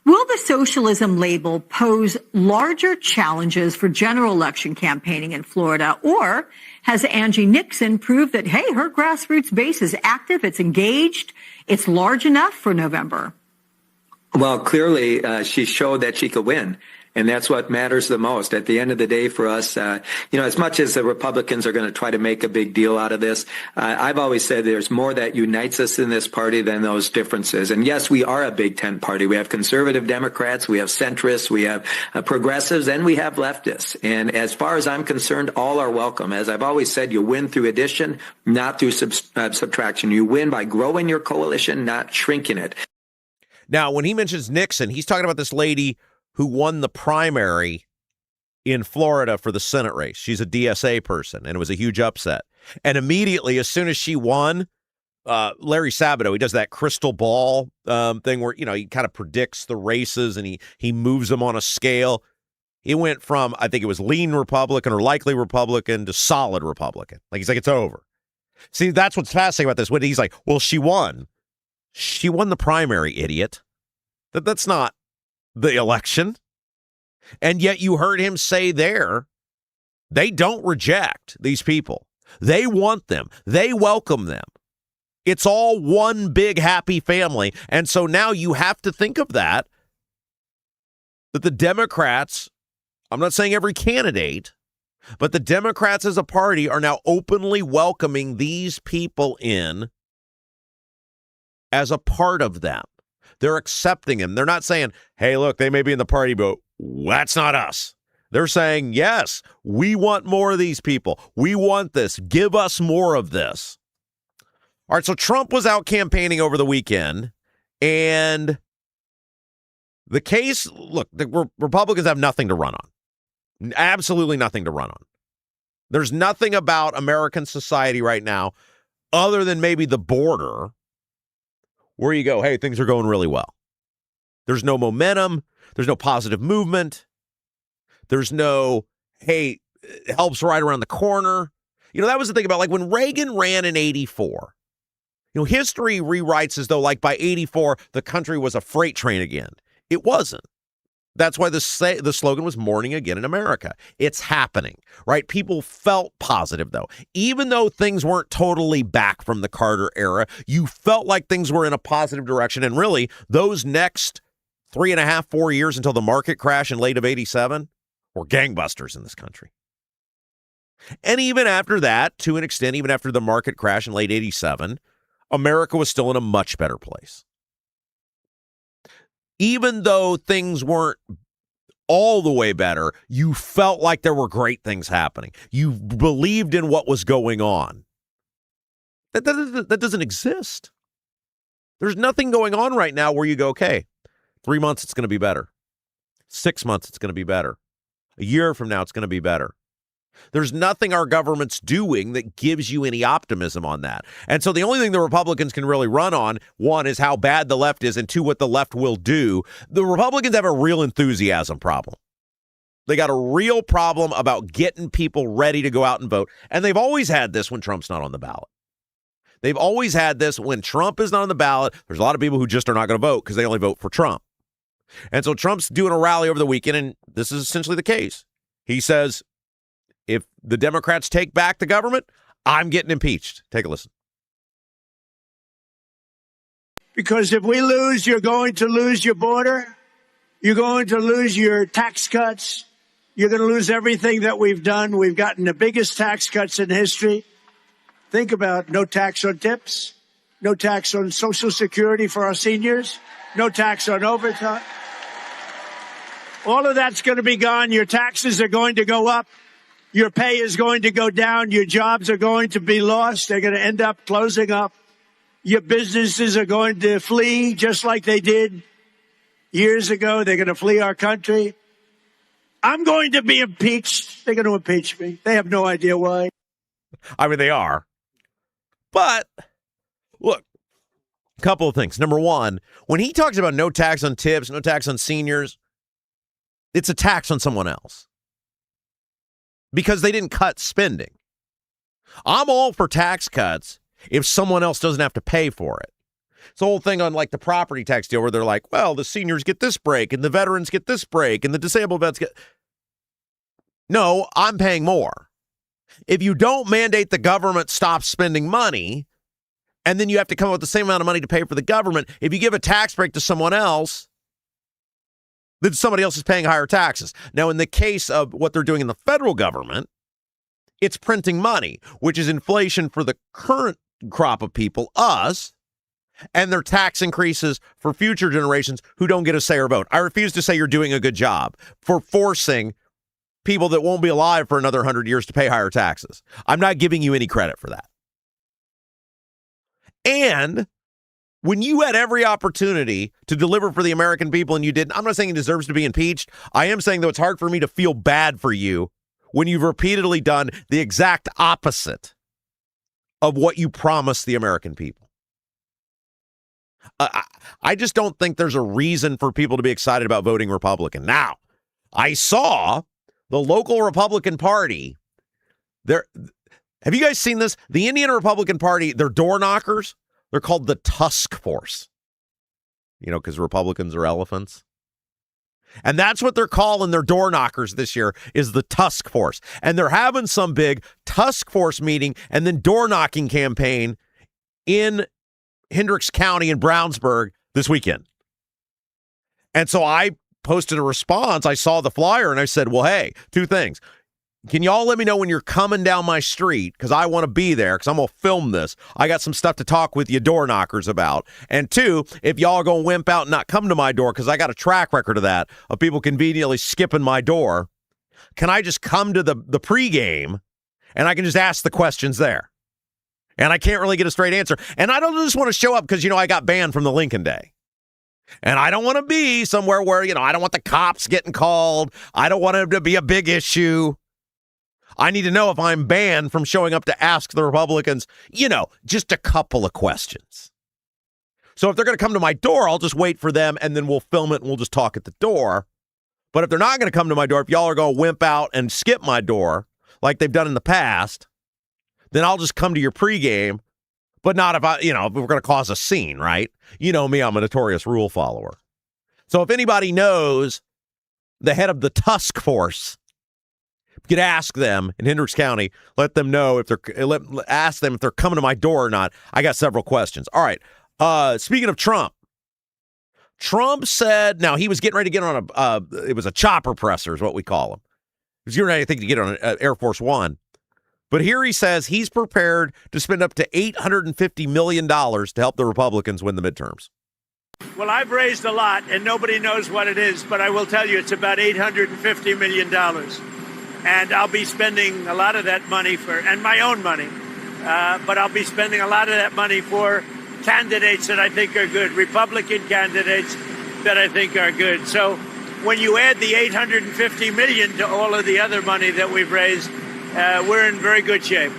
Will the socialism label pose larger challenges for general election campaigning in Florida, or has Angie Nixon proved that, hey, her grassroots base is active, it's engaged, it's large enough for November? Well, clearly, she showed that she could win. And that's what matters the most. At the end of the day for us, as much as the Republicans are going to try to make a big deal out of this, I've always said there's more that unites us in this party than those differences. And yes, we are a big tent party. We have conservative Democrats, we have centrists, we have progressives, and we have leftists. And as far as I'm concerned, all are welcome. As I've always said, you win through addition, not through subtraction. You win by growing your coalition, not shrinking it. Now, when he mentions Nixon, he's talking about this lady who won the primary in Florida for the Senate race. She's a DSA person, and it was a huge upset. And immediately, as soon as she won, Larry Sabato, he does that crystal ball thing where, he kind of predicts the races and he moves them on a scale. He went from, I think it was lean Republican or likely Republican to solid Republican. He's like, it's over. See, that's what's fascinating about this. When he's like, well, she won. She won the primary, idiot. That's not the election. And yet you heard him say there, they don't reject these people. They want them. They welcome them. It's all one big happy family. And so now you have to think of that the Democrats, I'm not saying every candidate, but the Democrats as a party are now openly welcoming these people in as a part of them. They're accepting him. They're not saying, hey, look, they may be in the party, but that's not us. They're saying, yes, we want more of these people. We want this. Give us more of this. All right, so Trump was out campaigning over the weekend, and the case, look, the Republicans have nothing to run on. Absolutely nothing to run on. There's nothing about American society right now other than maybe the border where you go, hey, things are going really well. There's no momentum. There's no positive movement. There's no, hey, help's right around the corner. That was the thing about when Reagan ran in 84. History rewrites as though by 84, the country was a freight train again. It wasn't. That's why the slogan was Morning Again in America. It's happening, right? People felt positive, though. Even though things weren't totally back from the Carter era, you felt like things were in a positive direction. And really, those next 3.5, 4 years until the market crash in late of 87 were gangbusters in this country. And even after that, to an extent, even after the market crash in late 87, America was still in a much better place. Even though things weren't all the way better, you felt like there were great things happening. You believed in what was going on. That doesn't exist. There's nothing going on right now where you go, okay, 3 months, it's going to be better. 6 months, it's going to be better. A year from now, it's going to be better. There's nothing our government's doing that gives you any optimism on that. And so the only thing the Republicans can really run on, one, is how bad the left is, and two, what the left will do. The Republicans have a real enthusiasm problem. They got a real problem about getting people ready to go out and vote. And they've always had this when Trump's not on the ballot. They've always had this when Trump is not on the ballot. There's a lot of people who just are not going to vote because they only vote for Trump. And so Trump's doing a rally over the weekend, and this is essentially the case. He says, if the Democrats take back the government, I'm getting impeached. Take a listen. Because if we lose, you're going to lose your border. You're going to lose your tax cuts. You're going to lose everything that we've done. We've gotten the biggest tax cuts in history. Think about no tax on tips, no tax on Social Security for our seniors, no tax on overtime. All of that's going to be gone. Your taxes are going to go up. Your pay is going to go down. Your jobs are going to be lost. They're going to end up closing up. Your businesses are going to flee just like they did years ago. They're going to flee our country. I'm going to be impeached. They're going to impeach me. They have no idea why. I mean, they are. But look, a couple of things. Number one, when he talks about no tax on tips, no tax on seniors, it's a tax on someone else because they didn't cut spending. I'm all for tax cuts if someone else doesn't have to pay for it. It's the whole thing on like the property tax deal where they're like, well, the seniors get this break and the veterans get this break and the disabled vets get. No, I'm paying more. If you don't mandate the government stop spending money and then you have to come up with the same amount of money to pay for the government, if you give a tax break to someone else, then somebody else is paying higher taxes. Now, in the case of what they're doing in the federal government, it's printing money, which is inflation for the current crop of people, us, and their tax increases for future generations who don't get a say or vote. I refuse to say you're doing a good job for forcing people that won't be alive for another 100 years to pay higher taxes. I'm not giving you any credit for that. And when you had every opportunity to deliver for the American people and you didn't, I'm not saying he deserves to be impeached. I am saying, though, it's hard for me to feel bad for you when you've repeatedly done the exact opposite of what you promised the American people. I just don't think there's a reason for people to be excited about voting Republican. Now, I saw the local Republican Party. Have you guys seen this? The Indiana Republican Party, they're door knockers. They're called the Tusk Force. You know, because Republicans are elephants. And that's what they're calling their door knockers this year, is the Tusk Force. And they're having some big Tusk Force meeting and then door knocking campaign in Hendricks County in Brownsburg this weekend. And so I posted a response. I saw the flyer and I said, well, hey, two things. Can y'all let me know when you're coming down my street? Because I want to be there because I'm going to film this. I got some stuff to talk with you door knockers about. And two, if y'all are going to wimp out and not come to my door, because I got a track record of that, of people conveniently skipping my door, can I just come to the pregame and I can just ask the questions there? And I can't really get a straight answer. And I don't just want to show up because, you know, I got banned from the Lincoln Day. And I don't want to be somewhere where, you know, I don't want the cops getting called. I don't want it to be a big issue. I need to know if I'm banned from showing up to ask the Republicans, you know, just a couple of questions. So if they're going to come to my door, I'll just wait for them and then we'll film it and we'll just talk at the door. But if they're not going to come to my door, if y'all are going to wimp out and skip my door like they've done in the past, then I'll just come to your pregame, but not if if we're going to cause a scene, right? You know me, I'm a notorious rule follower. So if anybody knows the head of the Tusk Force, you could ask them in Hendricks County, ask them if they're coming to my door or not. I got several questions. All right. Speaking of Trump said, now he was getting ready to get on it was a chopper presser is what we call him. He was getting ready, I think, to get on Air Force One. But here he says he's prepared to spend up to $850 million to help the Republicans win the midterms. Well, I've raised a lot, and nobody knows what it is, but I will tell you it's about $850 million. And I'll be spending a lot of that money and my own money, but I'll be spending a lot of that money for candidates that I think are good, Republican candidates that I think are good. So when you add the $850 million to all of the other money that we've raised, we're in very good shape.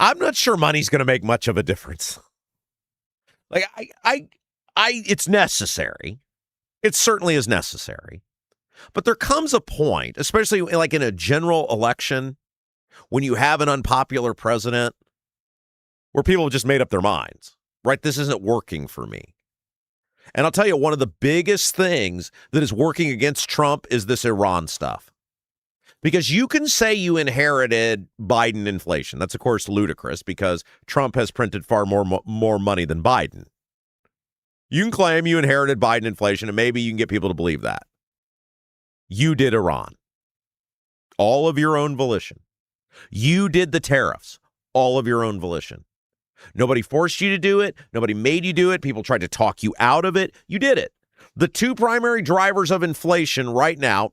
I'm not sure money's going to make much of a difference. Like it's necessary. It certainly is necessary. But there comes a point, especially like in a general election, when you have an unpopular president, where people have just made up their minds, right? This isn't working for me. And I'll tell you, one of the biggest things that is working against Trump is this Iran stuff. Because you can say you inherited Biden inflation. That's, of course, ludicrous because Trump has printed far more money than Biden. You can claim you inherited Biden inflation, and maybe you can get people to believe that. You did Iran. All of your own volition. You did the tariffs. All of your own volition. Nobody forced you to do it. Nobody made you do it. People tried to talk you out of it. You did it. The two primary drivers of inflation right now,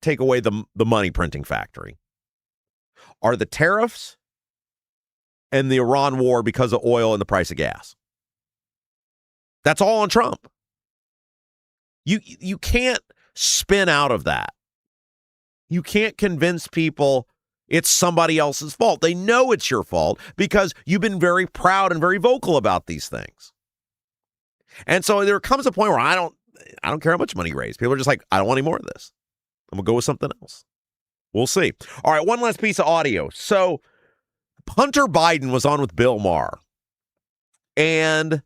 take away the money printing factory, are the tariffs and the Iran war because of oil and the price of gas. That's all on Trump. You can't spin out of that. You can't convince people it's somebody else's fault. They know it's your fault because you've been very proud and very vocal about these things. And so there comes a point where I don't care how much money you raise. People are just like, I don't want any more of this. I'm going to go with something else. We'll see. All right, one last piece of audio. So Hunter Biden was on with Bill Maher, and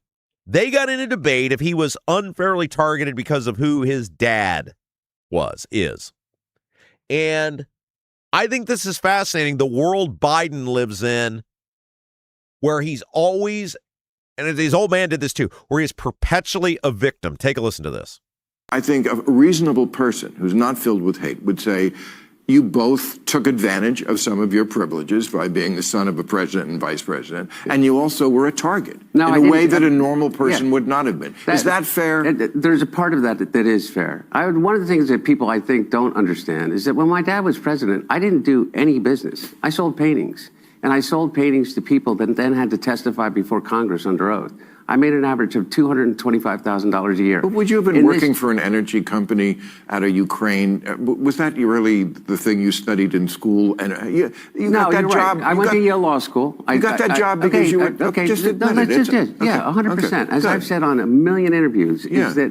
they got in a debate if he was unfairly targeted because of who his dad is. And I think this is fascinating. The world Biden lives in, where he's always, and his old man did this too, where he's perpetually a victim. Take a listen to this. I think a reasonable person who's not filled with hate would say, you both took advantage of some of your privileges by being the son of a president and vice president, and you also were a target in a way that a normal person would not have been. Is that fair? There's a part of that is fair. One of the things that people, I think, don't understand is that when my dad was president, I didn't do any business. I sold paintings, and I sold paintings to people that then had to testify before Congress under oath. I made an average of $225,000 a year. But would you have been working for an energy company out of Ukraine? Was that really the thing you studied in school? And you got that job. Right. I went to Yale Law School. You got that job because you were just admitted it. Yeah, 100%. As I've said on a million interviews, is that,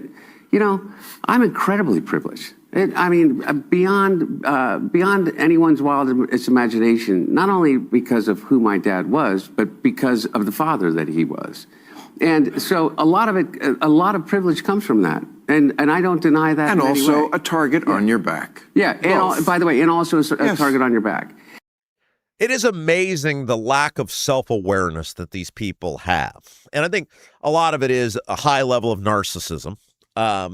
I'm incredibly privileged. Beyond anyone's wildest imagination, not only because of who my dad was, but because of the father that he was. And so a lot of privilege comes from that. And I don't deny that. And also a target on your back. Yeah. And by the way, and also a target on your back. It is amazing the lack of self-awareness that these people have. And I think a lot of it is a high level of narcissism. But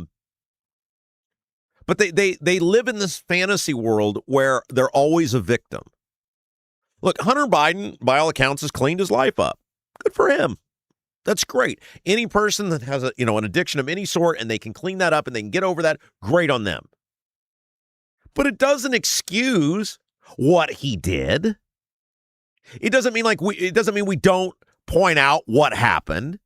they live in this fantasy world where they're always a victim. Look, Hunter Biden, by all accounts, has cleaned his life up. Good for him. That's great. Any person that has an addiction of any sort and they can clean that up and they can get over that, great on them. But it doesn't excuse what he did. It doesn't mean we don't point out what happened.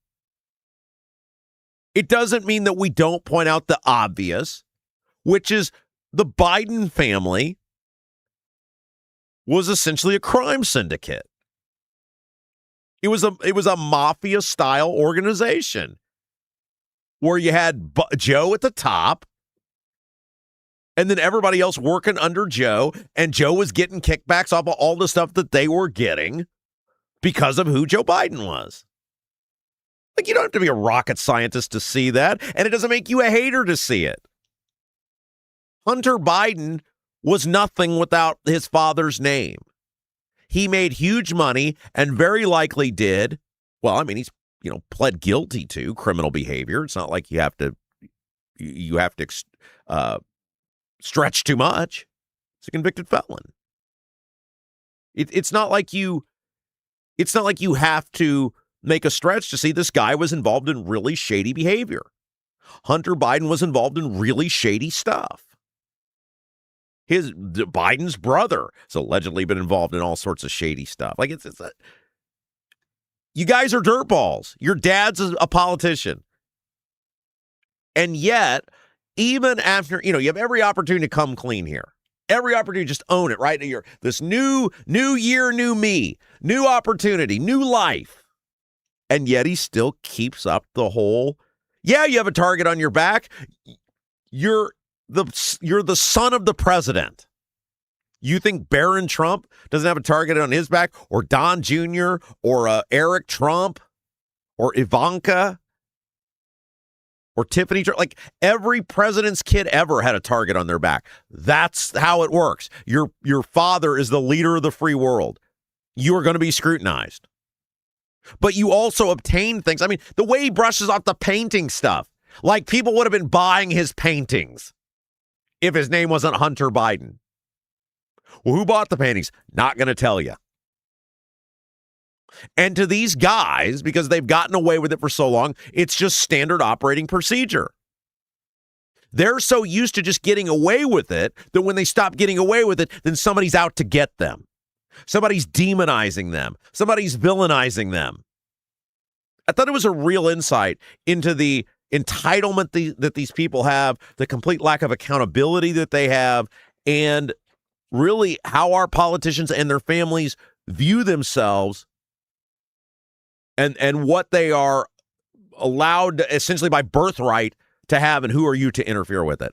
It doesn't mean that we don't point out the obvious, which is the Biden family was essentially a crime syndicate. It was a mafia-style organization where you had Joe at the top and then everybody else working under Joe, and Joe was getting kickbacks off of all the stuff that they were getting because of who Joe Biden was. Like, you don't have to be a rocket scientist to see that, and it doesn't make you a hater to see it. Hunter Biden was nothing without his father's name. He made huge money and very likely did. Well, I mean, he's, pled guilty to criminal behavior. It's not like you have to stretch too much. He's a convicted felon. It's not like you have to make a stretch to see this guy was involved in really shady behavior. Hunter Biden was involved in really shady stuff. Biden's brother has allegedly been involved in all sorts of shady stuff. Like you guys are dirtballs. Your dad's a politician. And yet, even after, you have every opportunity to come clean here. Every opportunity, just own it, right? You're this new year, new me, new opportunity, new life. And yet he still keeps up the whole, you have a target on your back. You're the son of the president. You think Barron Trump doesn't have a target on his back, or Don Jr., or Eric Trump, or Ivanka, or Tiffany? Like, every president's kid ever had a target on their back. That's how it works. Your father is the leader of the free world. You are going to be scrutinized. But you also obtain things. I mean, the way he brushes off the painting stuff, like people would have been buying his paintings if his name wasn't Hunter Biden. Well, who bought the paintings? Not going to tell you. And to these guys, because they've gotten away with it for so long, it's just standard operating procedure. They're so used to just getting away with it that when they stop getting away with it, then somebody's out to get them. Somebody's demonizing them. Somebody's villainizing them. I thought it was a real insight into the entitlement that these people have, the complete lack of accountability that they have, and really how our politicians and their families view themselves and what they are allowed essentially by birthright to have, and who are you to interfere with it.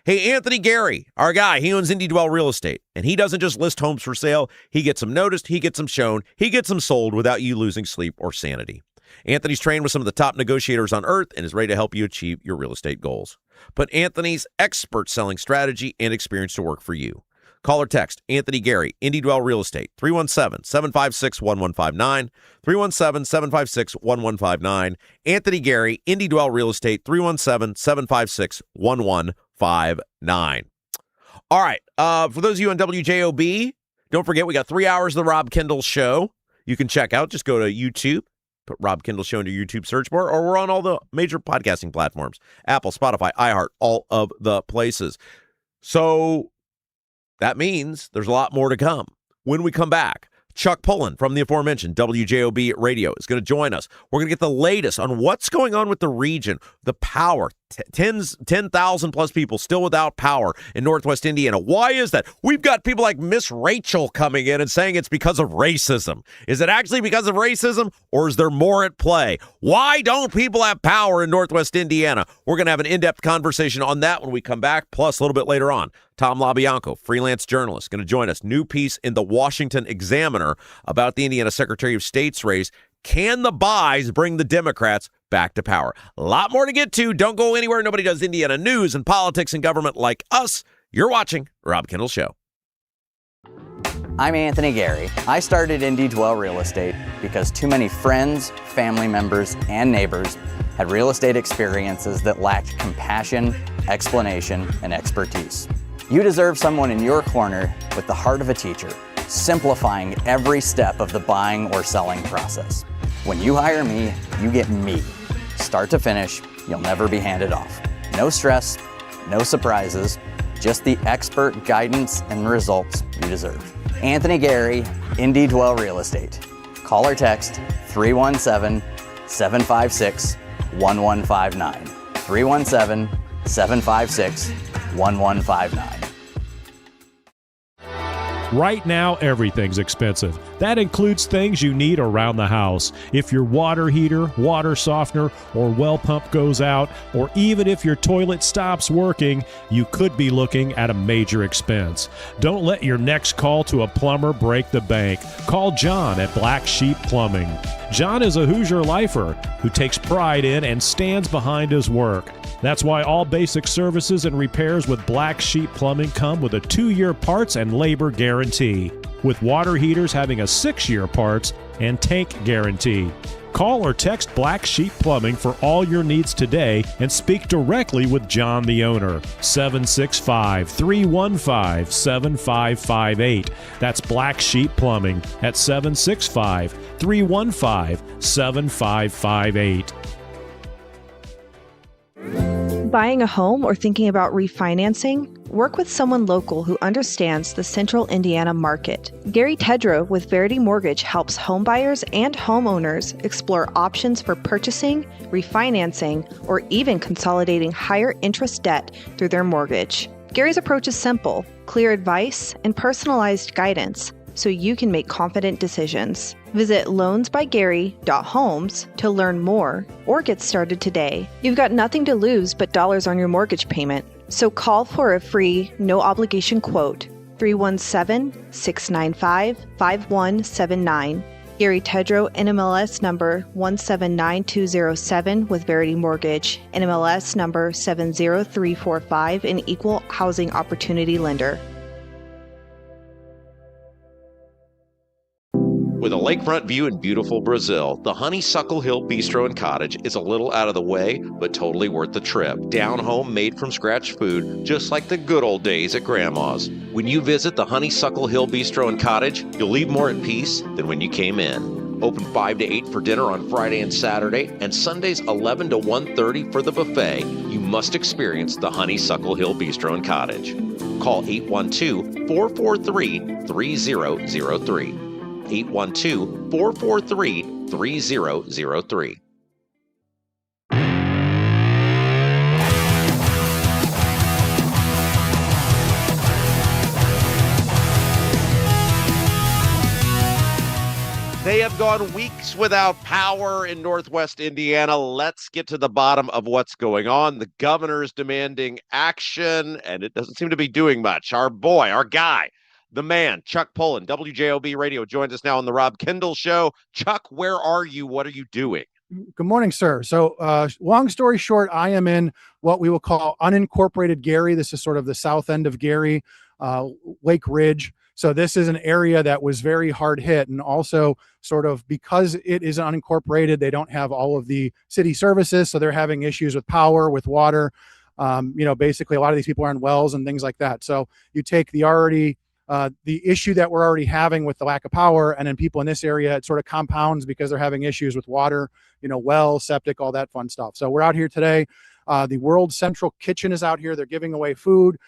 Hey, Anthony Gary, our guy, he owns Indy Dwell Real Estate, and he doesn't just list homes for sale. He gets them noticed, he gets them shown, he gets them sold without you losing sleep or sanity. Anthony's trained with some of the top negotiators on earth and is ready to help you achieve your real estate goals. Put Anthony's expert selling strategy and experience to work for you. Call or text Anthony Gary, Indy Dwell Real Estate, 317-756-1159, 317-756-1159. Anthony Gary, Indy Dwell Real Estate, 317-756-1159. All right, for those of you on WJOB, don't forget we got 3 hours of the Rob Kendall Show. You can check out, just go to YouTube, put Rob Kendall Show into your YouTube search bar, or we're on all the major podcasting platforms, Apple, Spotify, iHeart, all of the places. So that means there's a lot more to come. When we come back, Chuck Pullen from the aforementioned WJOB Radio is going to join us. We're going to get the latest on what's going on with the region, the power, 10,000 plus people still without power in Northwest Indiana. Why is that? We've got people like Miss Rachel coming in and saying it's because of racism. Is it actually because of racism, or is there more at play? Why don't people have power in Northwest Indiana? We're going to have an in-depth conversation on that when we come back, plus a little bit later on. Tom LaBianco, freelance journalist, going to join us. New piece in the Washington Examiner about the Indiana Secretary of State's race. Can the buys bring the Democrats back to power? A lot more to get to. Don't go anywhere. Nobody does Indiana news and politics and government like us. You're watching Rob Kendall Show. I'm Anthony Gary. I started Indy Dwell Real Estate because too many friends, family members, and neighbors had real estate experiences that lacked compassion, explanation, and expertise. You deserve someone in your corner with the heart of a teacher, simplifying every step of the buying or selling process. When you hire me, you get me. Start to finish, you'll never be handed off. No stress, no surprises, just the expert guidance and results you deserve. Anthony Gary, Indy Dwell Real Estate. Call or text 317-756-1159. 317-756-1159. Right now, everything's expensive. That includes things you need around the house. If your water heater, water softener, or well pump goes out, or even if your toilet stops working, you could be looking at a major expense. Don't let your next call to a plumber break the bank. Call John at Black Sheep Plumbing. John is a Hoosier lifer who takes pride in and stands behind his work. That's why all basic services and repairs with Black Sheep Plumbing come with a 2-year parts and labor guarantee, with water heaters having a 6-year parts and tank guarantee. Call or text Black Sheep Plumbing for all your needs today and speak directly with John, the owner. 765-315-7558. That's Black Sheep Plumbing at 765-315-7558. Buying a home or thinking about refinancing? Work with someone local who understands the central Indiana market. Gary Tedrow with Verity Mortgage helps homebuyers and homeowners explore options for purchasing, refinancing, or even consolidating higher interest debt through their mortgage. Gary's approach is simple, clear advice, and personalized guidance, so you can make confident decisions. Visit loansbygary.homes to learn more or get started today. You've got nothing to lose but dollars on your mortgage payment. So call for a free, no-obligation quote, 317-695-5179. Gary Tedrow, NMLS number 179207 with Verity Mortgage, NMLS number 70345, an equal housing opportunity lender. With a lakefront view in beautiful Brazil, the Honeysuckle Hill Bistro and Cottage is a little out of the way, but totally worth the trip. Down home, made from scratch food, just like the good old days at Grandma's. When you visit the Honeysuckle Hill Bistro and Cottage, you'll leave more at peace than when you came in. Open 5 to 8 for dinner on Friday and Saturday, and Sundays 11 to 1:30 for the buffet. You must experience the Honeysuckle Hill Bistro and Cottage. Call 812-443-3003. 812-443-3003. They have gone weeks without power in Northwest Indiana. Let's get to the bottom of what's going on. The governor is demanding action, and it doesn't seem to be doing much. Our boy, our guy, the man, Chuck Pullen, WJOB Radio, joins us now on the Rob Kendall Show. Chuck, where are you? What are you doing? Good morning, sir. So long story short, I am in what we will call unincorporated Gary. This is sort of the south end of Gary, Lake Ridge. So this is an area that was very hard hit, and also sort of because it is unincorporated, they don't have all of the city services. So they're having issues with power, with water. Basically a lot of these people are on wells and things like that. So you take the issue that we're already having with the lack of power, and then people in this area, it sort of compounds because they're having issues with water, wells, septic, all that fun stuff. So we're out here today. The World Central Kitchen is out here. They're giving away food.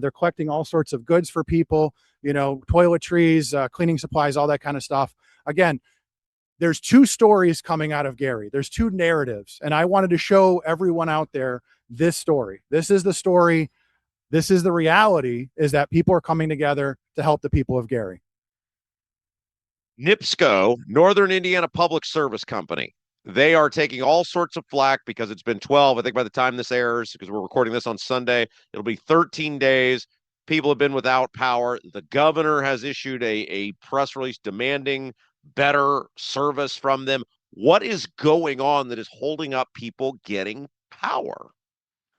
They're collecting all sorts of goods for people, toiletries, cleaning supplies, all that kind of stuff. Again, there's two stories coming out of Gary. There's two narratives, and I wanted to show everyone out there this story. This is the story. This is the reality, is that people are coming together to help the people of Gary. NIPSCO, Northern Indiana Public Service Company. They are taking all sorts of flack because it's been 12. I think by the time this airs, because we're recording this on Sunday, it'll be 13 days. People have been without power. The governor has issued a press release demanding better service from them. What is going on that is holding up people getting power?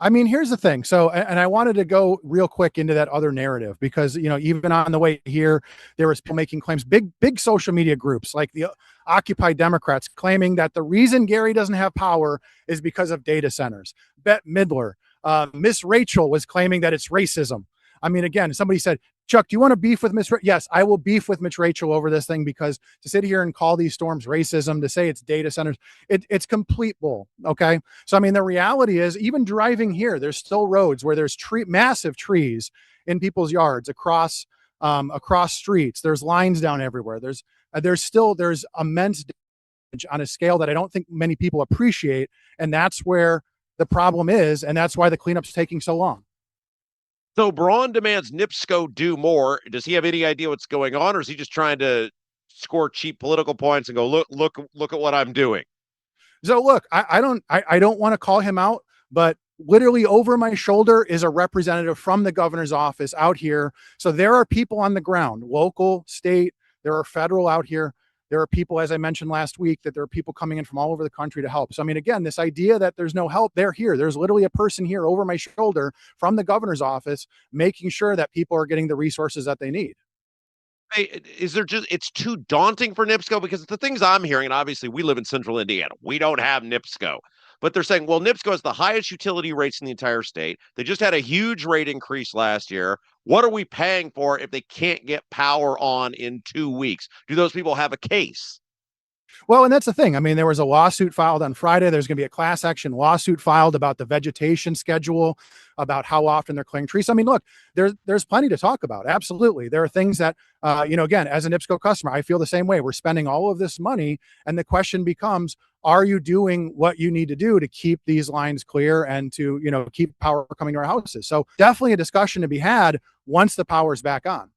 I mean, here's the thing. So, and I wanted to go real quick into that other narrative because, even on the way here, there was people making claims, big social media groups like the Occupy Democrats claiming that the reason Gary doesn't have power is because of data centers. Bette Midler, Miss Rachel was claiming that it's racism. I mean, again, somebody said, Chuck, do you want to beef with Miss? Yes, I will beef with Mitch Rachel over this thing, because to sit here and call these storms racism, to say it's data centers, it's complete bull. Okay. So, I mean, the reality is, even driving here, there's still roads where there's massive trees in people's yards across streets. There's lines down everywhere. There's immense damage on a scale that I don't think many people appreciate. And that's where the problem is. And that's why the cleanup's taking so long. So Braun demands NIPSCO do more. Does he have any idea what's going on, or is he just trying to score cheap political points and go, look at what I'm doing? So look, I don't want to call him out, but literally over my shoulder is a representative from the governor's office out here. So there are people on the ground, local, state, there are federal out here. There are people, as I mentioned last week, that there are people coming in from all over the country to help. So, I mean, again, this idea that there's no help, they're here. There's literally a person here over my shoulder from the governor's office, making sure that people are getting the resources that they need. Hey, it's too daunting for NIPSCO? Because the things I'm hearing, and obviously we live in central Indiana, we don't have NIPSCO. But they're saying, well, NIPSCO has the highest utility rates in the entire state. They just had a huge rate increase last year. What are we paying for if they can't get power on in 2 weeks? Do those people have a case? Well, and that's the thing. I mean, there was a lawsuit filed on Friday. There's going to be a class action lawsuit filed about the vegetation schedule, about how often they're clearing trees. I mean, look, there's plenty to talk about. Absolutely. There are things that, again, as a NIPSCO customer, I feel the same way. We're spending all of this money, and the question becomes, are you doing what you need to do to keep these lines clear and to, keep power coming to our houses? So definitely a discussion to be had once the power is back on.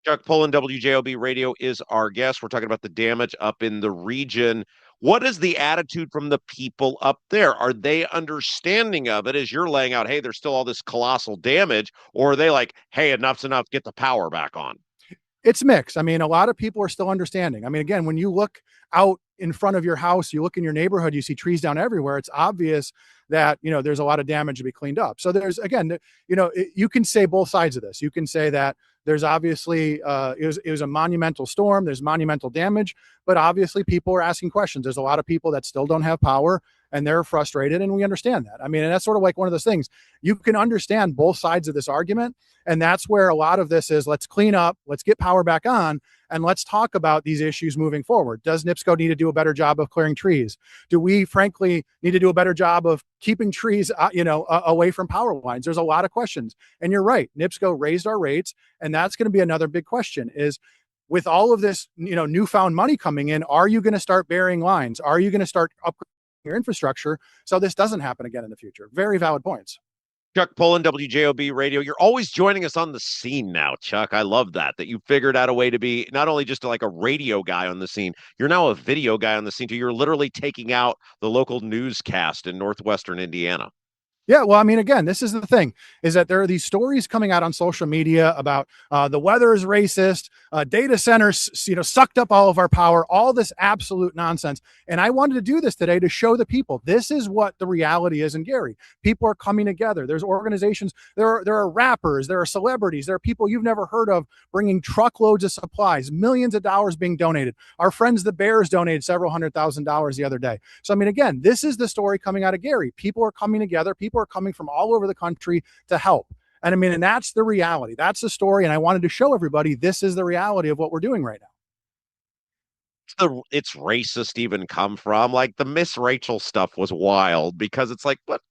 Chuck Pullen, WJOB Radio, is our guest. We're talking about the damage up in the region. What is the attitude from the people up there? Are they understanding of it as you're laying out, hey, there's still all this colossal damage? Or are they like, hey, enough's enough, get the power back on? It's mixed. I mean, a lot of people are still understanding. I mean, again, when you look out in front of your house, you look in your neighborhood, you see trees down everywhere. It's obvious that, there's a lot of damage to be cleaned up. So there's, again, you can say both sides of this. You can say that there's obviously, it was a monumental storm. There's monumental damage, but obviously people are asking questions. There's a lot of people that still don't have power. and they're frustrated, and we understand that. I mean, and that's sort of like one of those things. You can understand both sides of this argument, and that's where a lot of this is. Let's clean up, let's get power back on, and let's talk about these issues moving forward. Does NIPSCO need to do a better job of clearing trees? Do we, frankly, need to do a better job of keeping trees, away from power lines? There's a lot of questions, and you're right. NIPSCO raised our rates, and that's going to be another big question. Is with all of this, newfound money coming in, are you going to start burying lines? Are you going to start upgrading your infrastructure so this doesn't happen again in the future? Very valid points. Chuck Pullen, WJOB Radio. You're always joining us on the scene now, Chuck. I love that you figured out a way to be not only just like a radio guy on the scene, you're now a video guy on the scene too. You're literally taking out the local newscast in northwestern Indiana. Yeah, well, I mean, again, this is the thing, is that there are these stories coming out on social media about the weather is racist, data centers, sucked up all of our power, all this absolute nonsense. And I wanted to do this today to show the people this is what the reality is in Gary. People are coming together. There's organizations. There are rappers. There are celebrities. There are people you've never heard of bringing truckloads of supplies, millions of dollars being donated. Our friends, the Bears, donated several $100,000 the other day. So, I mean, again, this is the story coming out of Gary. People are coming together. People are coming from all over the country to help. And I mean, and that's the reality. That's the story. And I wanted to show everybody this is the reality of what we're doing right now. It's racist even come from? Like the Miss Rachel stuff was wild because it's like, what?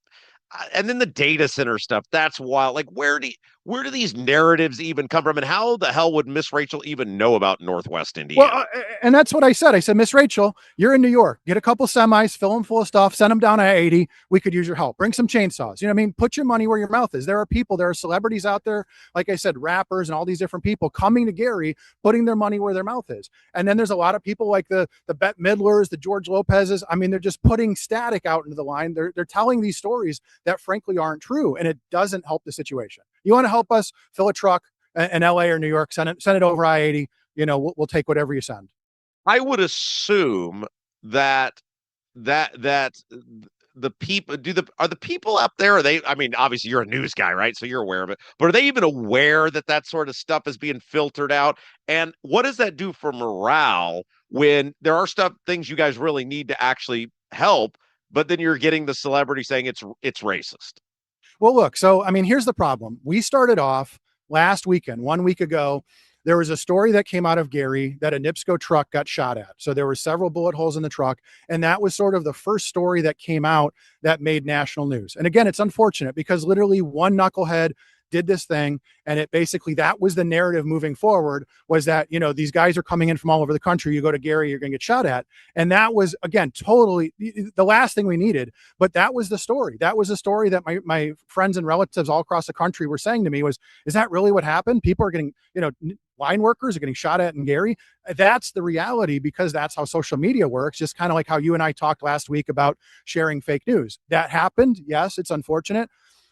And then the data center stuff, that's wild. Like, where do these narratives even come from? And how the hell would Miss Rachel even know about Northwest Indiana? Well, and that's what I said. I said, Miss Rachel, you're in New York. Get a couple semis, fill them full of stuff, send them down I-80. We could use your help. Bring some chainsaws. You know what I mean? Put your money where your mouth is. There are celebrities out there, like I said, rappers and all these different people coming to Gary, putting their money where their mouth is. And then there's a lot of people like the Bette Midlers, the George Lopez's. I mean, they're just putting static out into the line. They're telling these stories that frankly aren't true, and it doesn't help the situation. You want to help us, fill a truck in LA or New York, send it over I-80. We'll take whatever you send. I would assume that the people are the people up there, are they, I mean, obviously you're a news guy, right? So you're aware of it, but are they even aware that sort of stuff is being filtered out? And what does that do for morale when there are things you guys really need to actually help, but then you're getting the celebrity saying it's racist? Well, look, so, I mean, here's the problem. We started off last weekend, 1 week ago. There was a story that came out of Gary that a NIPSCO truck got shot at. So there were several bullet holes in the truck. And that was sort of the first story that came out that made national news. And again, it's unfortunate because literally one knucklehead did this thing. And it basically, that was the narrative moving forward, was that, these guys are coming in from all over the country. You go to Gary, you're going to get shot at. And that was, again, totally the last thing we needed. But that was the story. That was the story that my friends and relatives all across the country were saying to me was, is that really what happened? People are getting, line workers are getting shot at in Gary. That's the reality, because that's how social media works. Just kind of like how you and I talked last week about sharing fake news. That happened. Yes, it's unfortunate.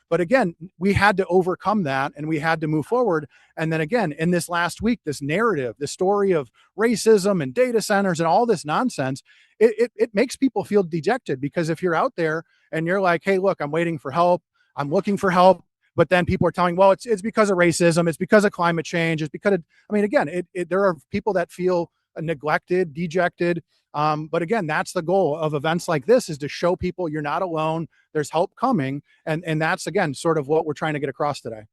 But again, we had to overcome that and we had to move forward. And then again, in this last week, this narrative, the story of racism and data centers and all this nonsense, it makes people feel dejected, because if you're out there and you're like, hey, look, I'm waiting for help, I'm looking for help, but then people are telling, well, it's because of racism, it's because of climate change, it's because of, I mean, again, there are people that feel neglected, dejected. But again, that's the goal of events like this, is to show people you're not alone. There's help coming. And that's, again, sort of what we're trying to get across today.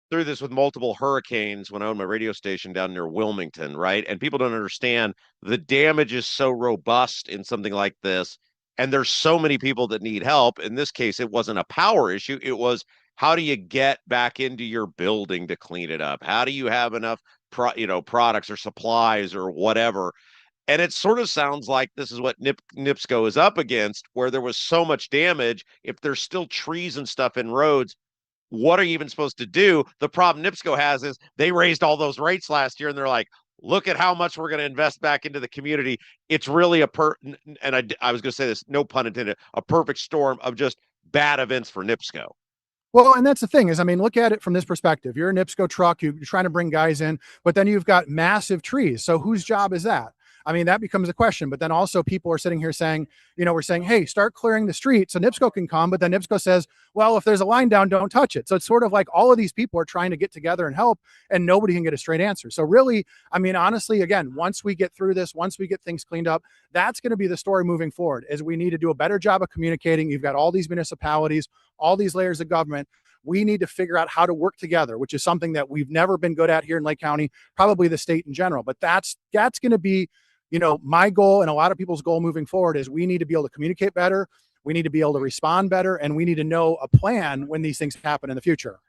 Through this with multiple hurricanes when I owned my radio station down near Wilmington, right? And people don't understand the damage is so robust in something like this. And there's so many people that need help. In this case, it wasn't a power issue. It was, how do you get back into your building to clean it up? How do you have enough products or supplies or whatever? And it sort of sounds like this is what NIPSCO is up against, where there was so much damage. If there's still trees and stuff in roads, what are you even supposed to do? The problem NIPSCO has is they raised all those rates last year, and they're like, look at how much we're going to invest back into the community. It's really and I was going to say this, no pun intended, a perfect storm of just bad events for NIPSCO. Well, and that's the thing is, I mean, look at it from this perspective. You're a NIPSCO truck, you're trying to bring guys in, but then you've got massive trees. So whose job is that? I mean, that becomes a question. But then also people are sitting here saying, we're saying, hey, start clearing the street so NIPSCO can come. But then NIPSCO says, well, if there's a line down, don't touch it. So it's sort of like all of these people are trying to get together and help, and nobody can get a straight answer. So really, I mean, honestly, again, once we get through this, once we get things cleaned up, that's going to be the story moving forward, is we need to do a better job of communicating. You've got all these municipalities, all these layers of government. We need to figure out how to work together, which is something that we've never been good at here in Lake County, probably the state in general. But that's going to be, my goal and a lot of people's goal moving forward, is we need to be able to communicate better. We need to be able to respond better, and we need to know a plan when these things happen in the future.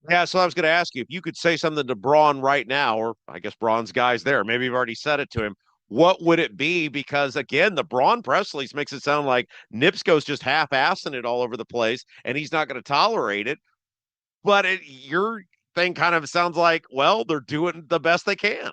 Yeah, so I was going to ask you, if you could say something to Braun right now, or I guess Braun's guy's there, maybe you've already said it to him, what would it be? Because again, the Braun press release makes it sound like NIPSCO's just half-assing it all over the place, and he's not going to tolerate it. But your thing kind of sounds like, well, they're doing the best they can.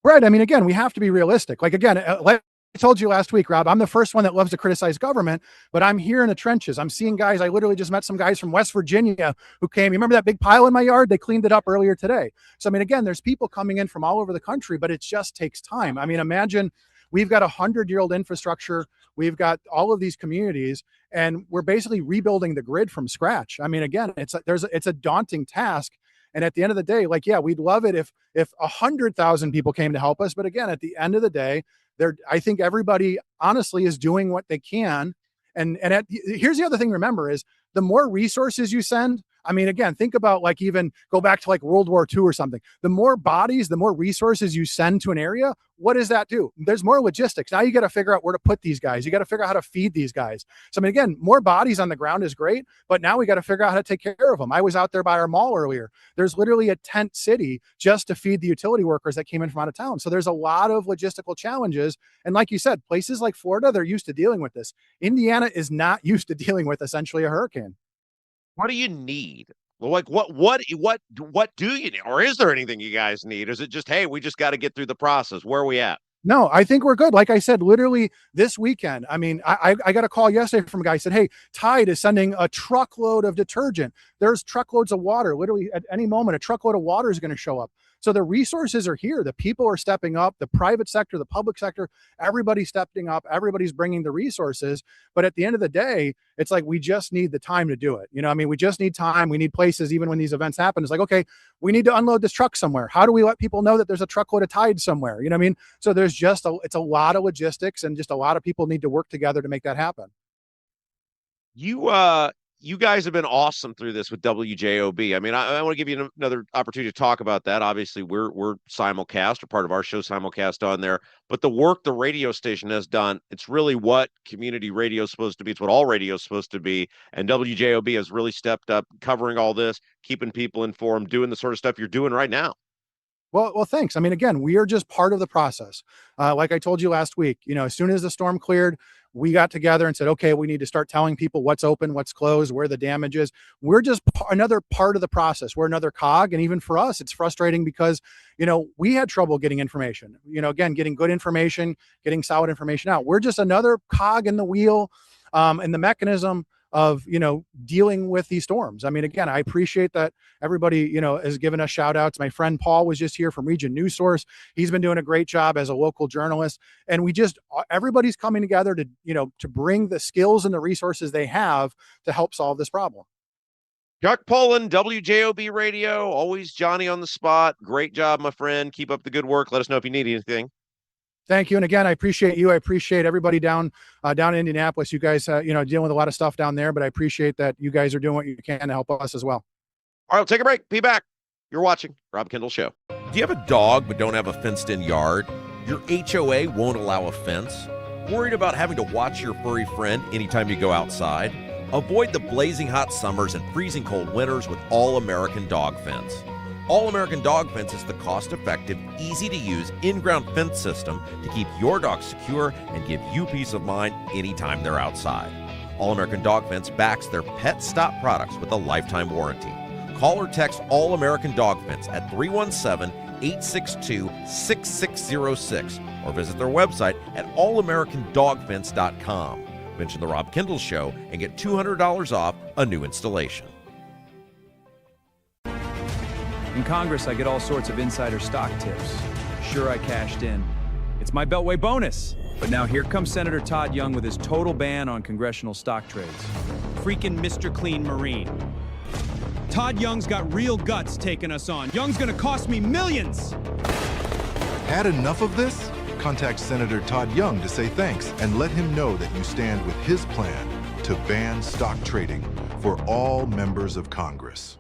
Right. I mean, again, we have to be realistic. Like, again, like I told you last week, Rob, I'm the first one that loves to criticize government, but I'm here in the trenches. I'm seeing guys. I literally just met some guys from West Virginia who came. You remember that big pile in my yard? They cleaned it up earlier today. So, I mean, again, there's people coming in from all over the country, but it just takes time. I mean, imagine we've got 100-year-old infrastructure. We've got all of these communities, and we're basically rebuilding the grid from scratch. I mean, again, it's a daunting task. And at the end of the day, like, yeah, we'd love it if 100,000 people came to help us. But again, at the end of the day, I think everybody honestly is doing what they can. And here's the other thing to remember is the more resources you send, I mean, again, think about like even go back to like World War II or something. The more bodies, the more resources you send to an area, what does that do? There's more logistics. Now you got to figure out where to put these guys. You got to figure out how to feed these guys. So, I mean, again, more bodies on the ground is great, but now we got to figure out how to take care of them. I was out there by our mall earlier. There's literally a tent city just to feed the utility workers that came in from out of town. So there's a lot of logistical challenges. And like you said, places like Florida, they're used to dealing with this. Indiana is not used to dealing with essentially a hurricane. What do you need? Well, like what do you need? Or is there anything you guys need? Is it just, hey, we just got to get through the process? Where are we at? No, I think we're good. Like I said, literally this weekend, I mean, I got a call yesterday from a guy who said, hey, Tide is sending a truckload of detergent. There's truckloads of water. Literally at any moment, a truckload of water is going to show up. So the resources are here. The people are stepping up, the private sector, the public sector, everybody's stepping up. Everybody's bringing the resources. But at the end of the day, it's like, we just need the time to do it. I mean, we just need time. We need places, even when these events happen. It's like, okay, we need to unload this truck somewhere. How do we let people know that there's a truckload of Tide somewhere? You know what I mean? So there's just it's a lot of logistics, and just a lot of people need to work together to make that happen. You guys have been awesome through this with WJOB. I mean, I want to give you another opportunity to talk about that. Obviously, we're simulcast, or part of our show simulcast on there. But the work the radio station has done, it's really what community radio is supposed to be. It's what all radio is supposed to be. And WJOB has really stepped up, covering all this, keeping people informed, doing the sort of stuff you're doing right now. Well, thanks. I mean, again, we are just part of the process. Like I told you last week, as soon as the storm cleared, we got together and said, okay, we need to start telling people what's open, what's closed, where the damage is. We're just another part of the process. We're another cog. And even for us, it's frustrating because, we had trouble getting information, again, getting good information, getting solid information out. We're just another cog in the wheel, and the mechanism of, dealing with these storms. I mean, again, I appreciate that everybody, has given us shout outs. My friend Paul was just here from Region News Source. He's been doing a great job as a local journalist. And everybody's coming together to, to bring the skills and the resources they have to help solve this problem. Chuck Pullen, WJOB Radio, always Johnny on the spot. Great job, my friend. Keep up the good work. Let us know if you need anything. Thank you. And again, I appreciate you. I appreciate everybody down in Indianapolis. You guys, dealing with a lot of stuff down there, but I appreciate that you guys are doing what you can to help us as well. All right, we'll take a break. Be back. You're watching Rob Kendall Show. Do you have a dog but don't have a fenced-in yard? Your HOA won't allow a fence? Worried about having to watch your furry friend anytime you go outside? Avoid the blazing hot summers and freezing cold winters with All-American Dog Fence. All-American Dog Fence is the cost-effective, easy-to-use, in-ground fence system to keep your dog secure and give you peace of mind anytime they're outside. All-American Dog Fence backs their Pet Stop products with a lifetime warranty. Call or text All-American Dog Fence at 317-862-6606 or visit their website at allamericandogfence.com. Mention the Rob Kendall Show and get $200 off a new installation. In Congress, I get all sorts of insider stock tips. Sure, I cashed in. It's my Beltway bonus. But now here comes Senator Todd Young with his total ban on congressional stock trades. Freaking Mr. Clean Marine. Todd Young's got real guts taking us on. Young's gonna cost me millions. Had enough of this? Contact Senator Todd Young to say thanks and let him know that you stand with his plan to ban stock trading for all members of Congress.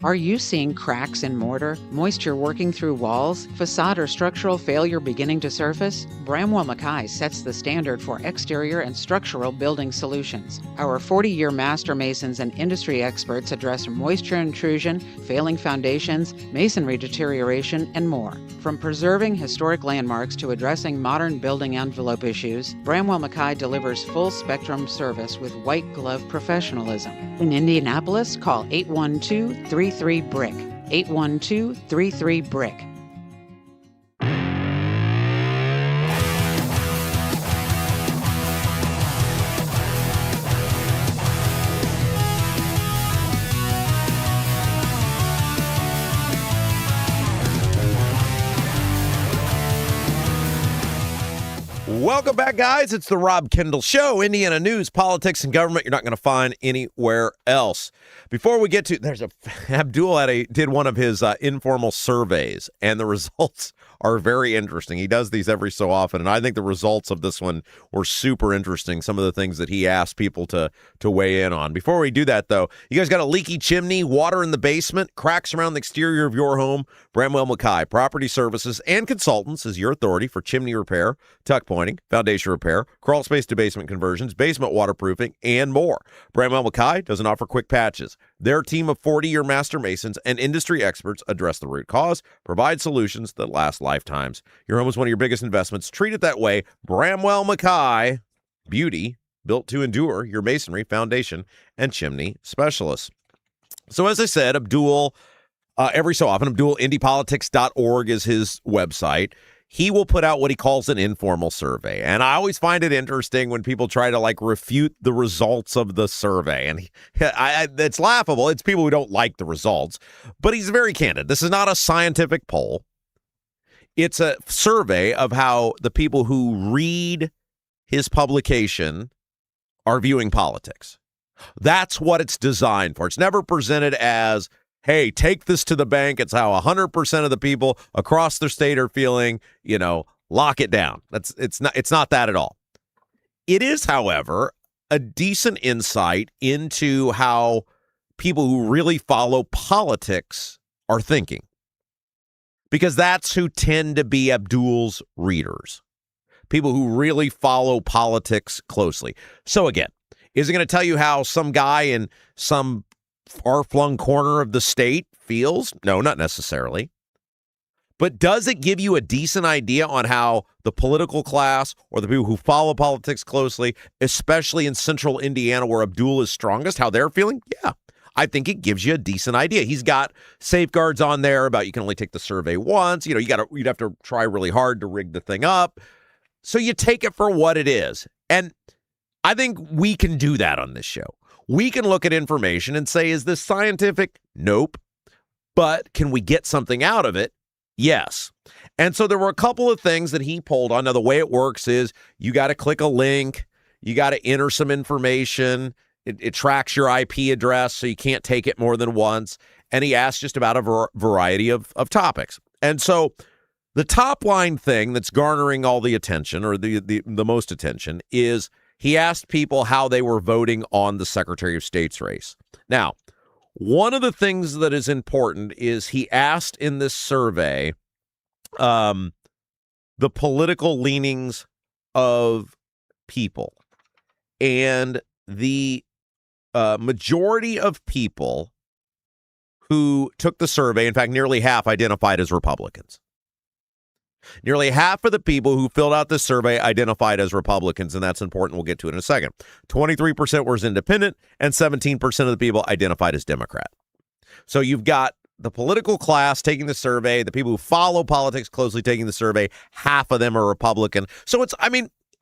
Are you seeing cracks in mortar, moisture working through walls, facade or structural failure beginning to surface? Bramwell Mackay sets the standard for exterior and structural building solutions. Our 40-year master masons and industry experts address moisture intrusion, failing foundations, masonry deterioration, and more. From preserving historic landmarks to addressing modern building envelope issues, Bramwell Mackay delivers full-spectrum service with white-glove professionalism. In Indianapolis, call 812-33-BRICK. 812-33-BRICK. Welcome back, guys. It's the Rob Kendall Show. Indiana news, politics, and government you're not going to find anywhere else. Before we get to, Abdul did one of his informal surveys, and the results are very interesting. He does these every so often, and I think the results of this one were super interesting, some of the things that he asked people to weigh in on. Before we do that, though, you guys got a leaky chimney, water in the basement, cracks around the exterior of your home? Bramwell Mackay Property Services and Consultants is your authority for chimney repair, tuck pointing, foundation repair, crawl space to basement conversions, basement waterproofing, and more. Bramwell Mackay doesn't offer quick patches. Their team of 40-year master masons and industry experts address the root cause, provide solutions that last lifetimes. Your home is one of your biggest investments. Treat it that way. Bramwell Mackay, beauty built to endure, your masonry, foundation, and chimney specialists. So as I said, Abdul, every so often, AbdulIndyPolitics.org is his website. He will put out what he calls an informal survey. And I always find it interesting when people try to refute the results of the survey. And it's laughable. It's people who don't like the results. But he's very candid. This is not a scientific poll. It's a survey of how the people who read his publication are viewing politics. That's what it's designed for. It's never presented as, hey, take this to the bank. It's how 100% of the people across the state are feeling, lock it down. It's not that at all. It is, however, a decent insight into how people who really follow politics are thinking. Because that's who tend to be Abdul's readers. People who really follow politics closely. So again, is it going to tell you how some guy in some far-flung corner of the state feels? No, not necessarily. But does it give you a decent idea on how the political class or the people who follow politics closely, especially in central Indiana where Abdul is strongest, how they're feeling? Yeah, I think it gives you a decent idea. He's got safeguards on there about you can only take the survey once. You'd have to try really hard to rig the thing up. So you take it for what it is. And I think we can do that on this show. We can look at information and say, is this scientific? Nope. But can we get something out of it? Yes. And so there were a couple of things that he polled on. Now, the way it works is you got to click a link. You got to enter some information. It tracks your IP address, so you can't take it more than once. And he asked just about a variety of topics. And so the top line thing that's garnering all the attention, or the most attention, is he asked people how they were voting on the Secretary of State's race. Now, one of the things that is important is he asked in this survey the political leanings of people. And the majority of people who took the survey, in fact, nearly half identified as Republicans. Nearly half of the people who filled out this survey identified as Republicans, and that's important. We'll get to it in a second. 23% were independent, and 17% of the people identified as Democrat. So you've got the political class taking the survey, the people who follow politics closely taking the survey, half of them are Republican. So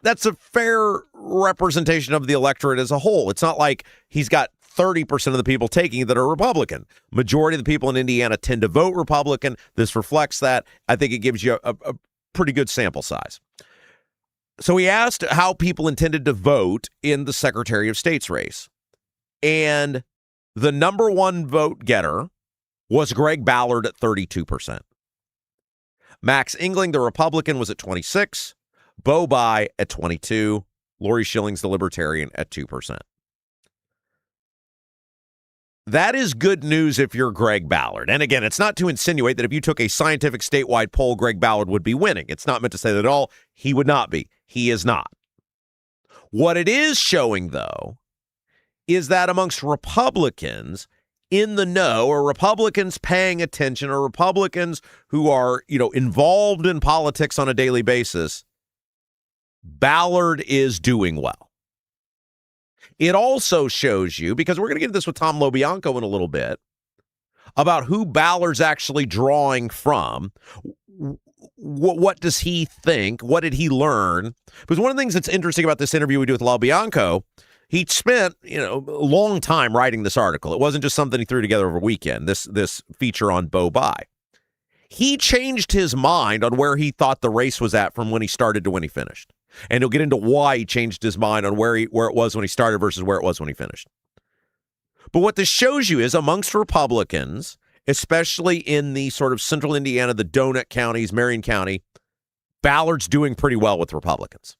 that's a fair representation of the electorate as a whole. It's not like he's got 30% of the people taking it that are Republican. Majority of the people in Indiana tend to vote Republican. This reflects that. I think it gives you pretty good sample size. So he asked how people intended to vote in the Secretary of State's race. And the number one vote getter was Greg Ballard at 32%. Max Engling, the Republican, was at 26%. Bo Bai at 22%. Lori Schillings, the Libertarian, at 2%. That is good news if you're Greg Ballard. And again, it's not to insinuate that if you took a scientific statewide poll, Greg Ballard would be winning. It's not meant to say that at all. He would not be. He is not. What it is showing, though, is that amongst Republicans in the know, or Republicans paying attention, or Republicans who are, involved in politics on a daily basis, Ballard is doing well. It also shows you, because we're going to get into this with Tom LoBianco in a little bit, about who Ballard's actually drawing from. What does he think? What did he learn? Because one of the things that's interesting about this interview we do with LoBianco, he spent, a long time writing this article. It wasn't just something he threw together over a weekend, this feature on Bo Bai. He changed his mind on where he thought the race was at from when he started to when he finished. And he'll get into why he changed his mind on where it was when he started versus where it was when he finished. But what this shows you is amongst Republicans, especially in the sort of central Indiana, the donut counties, Marion County, Ballard's doing pretty well with Republicans.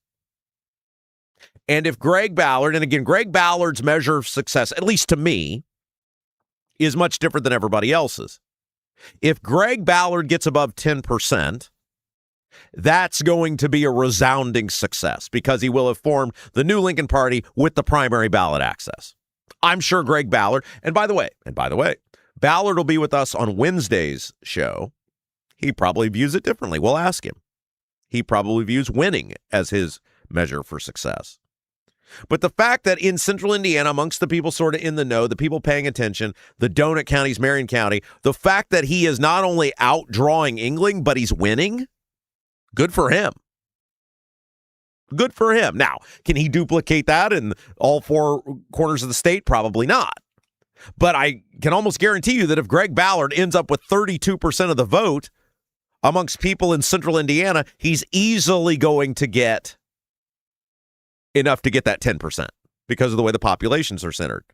And if Greg Ballard, and again, Greg Ballard's measure of success, at least to me, is much different than everybody else's. If Greg Ballard gets above 10%, that's going to be a resounding success because he will have formed the new Lincoln Party with the primary ballot access. I'm sure Greg Ballard, and by the way, Ballard will be with us on Wednesday's show. He probably views it differently. We'll ask him. He probably views winning as his measure for success. But the fact that in central Indiana, amongst the people sort of in the know, the people paying attention, the donut counties, Marion County, the fact that he is not only outdrawing Engling, but he's winning, good for him. Good for him. Now, can he duplicate that in all four corners of the state? Probably not. But I can almost guarantee you that if Greg Ballard ends up with 32% of the vote amongst people in central Indiana, he's easily going to get enough to get that 10% because of the way the populations are centered.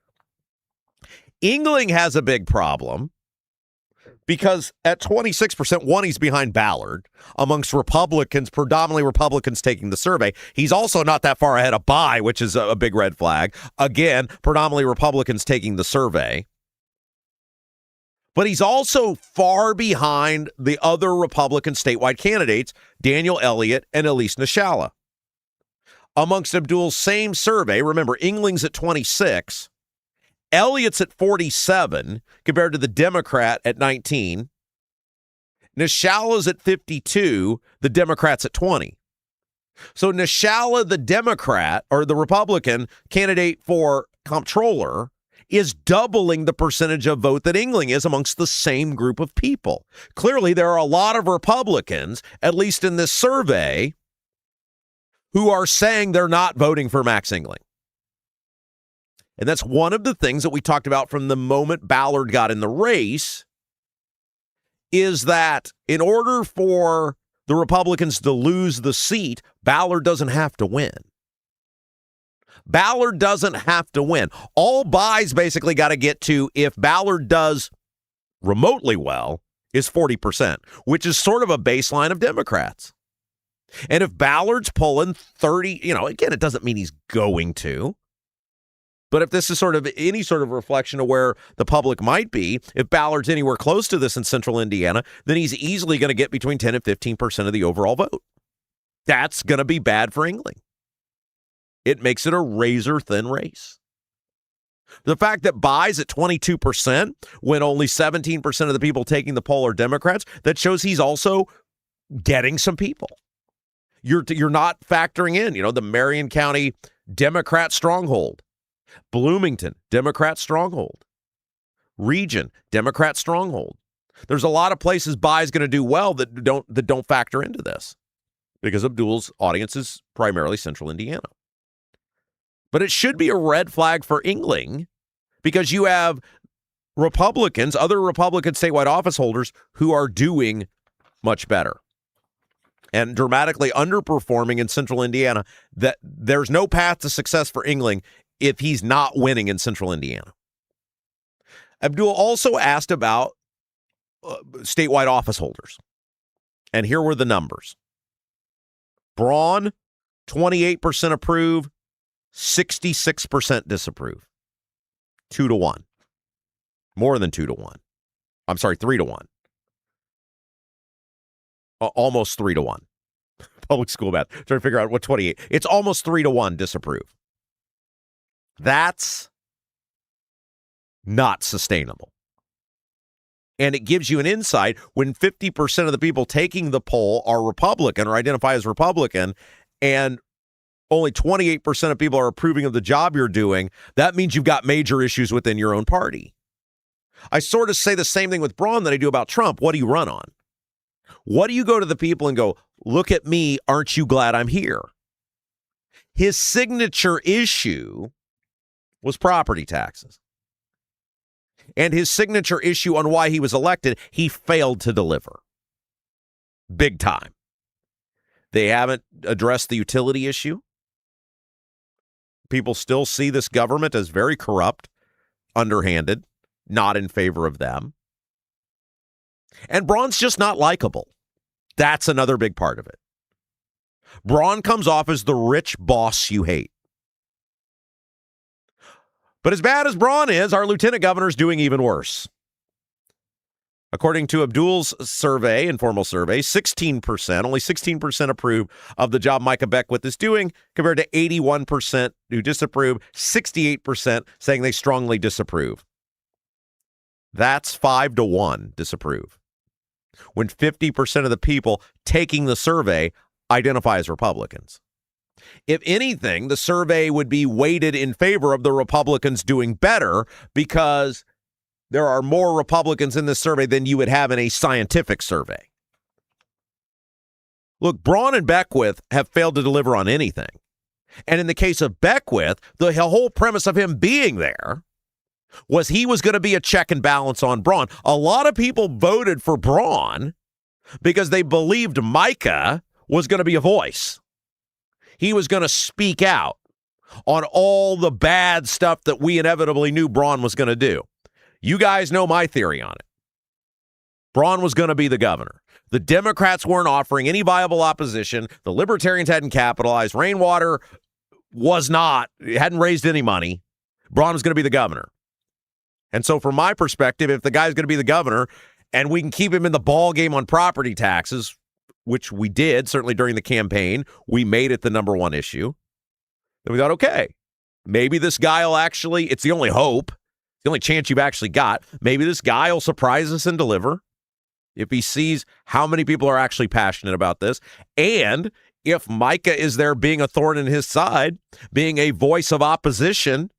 Engling has a big problem because at 26%, one, he's behind Ballard amongst Republicans, predominantly Republicans taking the survey. He's also not that far ahead of Bai, which is a big red flag. Again, predominantly Republicans taking the survey. But he's also far behind the other Republican statewide candidates, Daniel Elliott and Elise Nishala. Amongst Abdul's same survey, remember, Engling's at 26, Elliott's at 47 compared to the Democrat at 19. Nishala's at 52, the Democrat's at 20. So Nishala, the Democrat, or the Republican candidate for comptroller, is doubling the percentage of vote that Engling is amongst the same group of people. Clearly, there are a lot of Republicans, at least in this survey, who are saying they're not voting for Max Engling. And that's one of the things that we talked about from the moment Ballard got in the race, is that in order for the Republicans to lose the seat, Ballard doesn't have to win. Ballard doesn't have to win. All Bai's basically got to get to, if Ballard does remotely well, is 40%, which is sort of a baseline of Democrats. And if Ballard's pulling 30, again, it doesn't mean he's going to. But if this is sort of any sort of reflection of where the public might be, if Ballard's anywhere close to this in central Indiana, then he's easily going to get between 10 and 15% of the overall vote. That's going to be bad for Engling. It makes it a razor-thin race. The fact that Bai's at 22% when only 17% of the people taking the poll are Democrats, that shows he's also getting some people. You're not factoring in, the Marion County Democrat stronghold. Bloomington, Democrat stronghold. Region, Democrat stronghold. There's a lot of places Bai's going to do well that don't factor into this because Abdul's audience is primarily central Indiana. But it should be a red flag for Engling because you have Republicans, other Republican statewide office holders who are doing much better. and dramatically underperforming in Central Indiana, that there's no path to success for England if he's not winning in Central Indiana. Abdul also asked about statewide office holders. And here were the numbers. Braun, 28% approve, 66% disapprove. 2-1. More than 2-1. I'm sorry, 3-1. Almost 3-1. Public school math. Trying to figure out what 28. It's almost 3-1 disapprove. That's not sustainable. And it gives you an insight when 50% of the people taking the poll are Republican or identify as Republican, and only 28% of people are approving of the job you're doing. That means you've got major issues within your own party. I sort of say the same thing with Braun that I do about Trump. What do you run on? What do you go to the people and go, look at me, aren't you glad I'm here? His signature issue was property taxes. And his signature issue on why he was elected, he failed to deliver. Big time. They haven't addressed the utility issue. People still see this government as very corrupt, underhanded, not in favor of them. And Braun's just not likable. That's another big part of it. Braun comes off as the rich boss you hate. But as bad as Braun is, our lieutenant governor is doing even worse. According to Abdul's survey, informal survey, only 16% approve of the job Micah Beckwith is doing, compared to 81% who disapprove, 68% saying they strongly disapprove. That's 5-1 disapprove. When 50% of the people taking the survey identify as Republicans. If anything, the survey would be weighted in favor of the Republicans doing better because there are more Republicans in this survey than you would have in a scientific survey. Look, Braun and Beckwith have failed to deliver on anything. And in the case of Beckwith, the whole premise of him being there was he was going to be a check and balance on Braun. A lot of people voted for Braun because they believed Micah was going to be a voice. He was going to speak out on all the bad stuff that we inevitably knew Braun was going to do. You guys know my theory on it. Braun was going to be the governor. The Democrats weren't offering any viable opposition. The Libertarians hadn't capitalized. Rainwater hadn't raised any money. Braun was going to be the governor. And so from my perspective, if the guy's going to be the governor and we can keep him in the ball game on property taxes, which we did, certainly during the campaign, we made it the number one issue. Then we thought, okay, maybe this guy will actually, it's the only hope, the only chance you've actually got. Maybe this guy will surprise us and deliver if he sees how many people are actually passionate about this. And if Micah is there being a thorn in his side, being a voice of opposition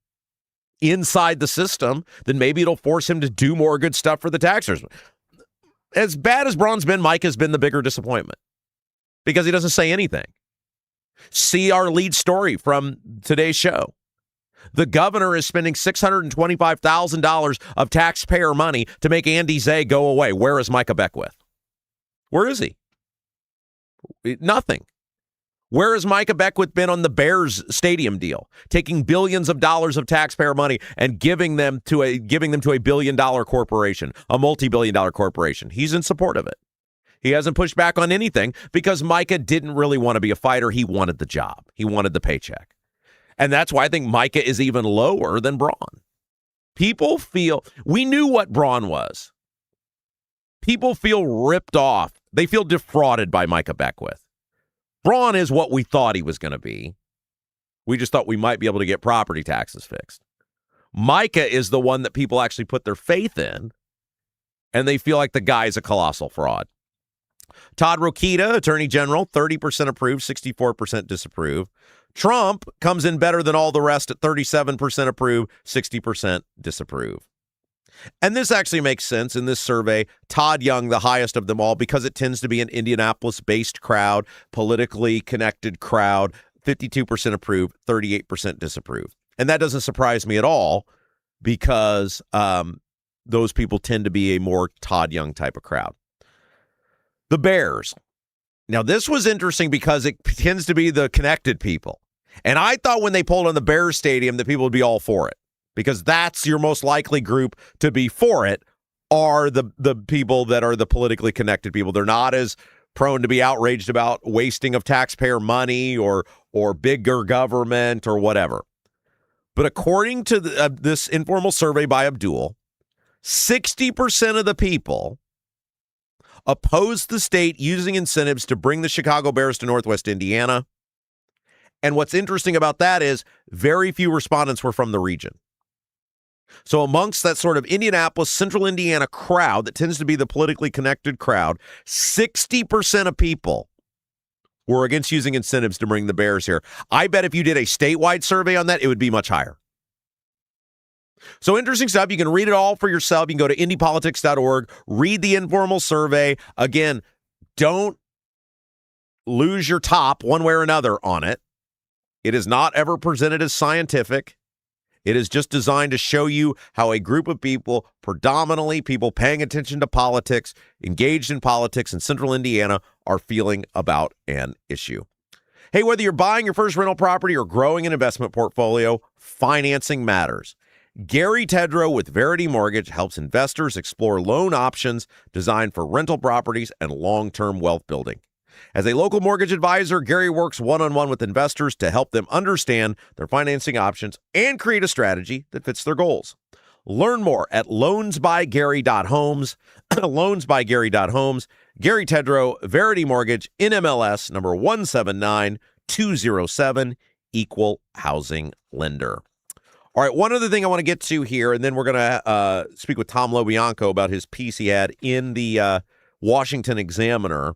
inside the system, then maybe it'll force him to do more good stuff for the taxers. As bad as Braun's been, Mike has been the bigger disappointment because he doesn't say anything. See our lead story from today's show. The governor is spending $625,000 of taxpayer money to make Andy Zay go away. Where is Micah Beckwith? Where is he? Nothing. Where has Micah Beckwith been on the Bears stadium deal, taking billions of dollars of taxpayer money and giving them to a billion-dollar corporation, a multi-billion-dollar corporation? He's in support of it. He hasn't pushed back on anything because Micah didn't really want to be a fighter. He wanted the job. He wanted the paycheck. And that's why I think Micah is even lower than Braun. People feel, we knew what Braun was. People feel ripped off. They feel defrauded by Micah Beckwith. Braun is what we thought he was going to be. We just thought we might be able to get property taxes fixed. Micah is the one that people actually put their faith in, and they feel like the guy's a colossal fraud. Todd Rokita, Attorney General, 30% approve, 64% disapprove. Trump comes in better than all the rest at 37% approve, 60% disapprove. And this actually makes sense in this survey. Todd Young, the highest of them all, because it tends to be an Indianapolis-based crowd, politically connected crowd, 52% approve, 38% disapprove. And that doesn't surprise me at all because those people tend to be a more Todd Young type of crowd. The Bears. Now, this was interesting because it tends to be the connected people. And I thought when they pulled on the Bears Stadium that people would be all for it, because that's your most likely group to be for it, are the people that are the politically connected people. They're not as prone to be outraged about wasting of taxpayer money or bigger government or whatever. But according to this informal survey by Abdul, 60% of the people oppose the state using incentives to bring the Chicago Bears to Northwest Indiana. And what's interesting about that is very few respondents were from the region. So amongst that sort of Indianapolis, central Indiana crowd that tends to be the politically connected crowd, 60% of people were against using incentives to bring the Bears here. I bet if you did a statewide survey on that, it would be much higher. So interesting stuff. You can read it all for yourself. You can go to indypolitics.org, read the informal survey. Again, don't lose your top one way or another on it. It is not ever presented as scientific. It is just designed to show you how a group of people, predominantly people paying attention to politics, engaged in politics in central Indiana, are feeling about an issue. Hey, whether you're buying your first rental property or growing an investment portfolio, financing matters. Gary Tedrow with Verity Mortgage helps investors explore loan options designed for rental properties and long-term wealth building. As a local mortgage advisor, Gary works one-on-one with investors to help them understand their financing options and create a strategy that fits their goals. Learn more at loansbygary.homes, loansbygary.homes. Gary Tedrow, Verity Mortgage, NMLS number 179207, equal housing lender. All right, one other thing I want to get to here, and then we're going to speak with Tom Lobianco about his piece he had in the Washington Examiner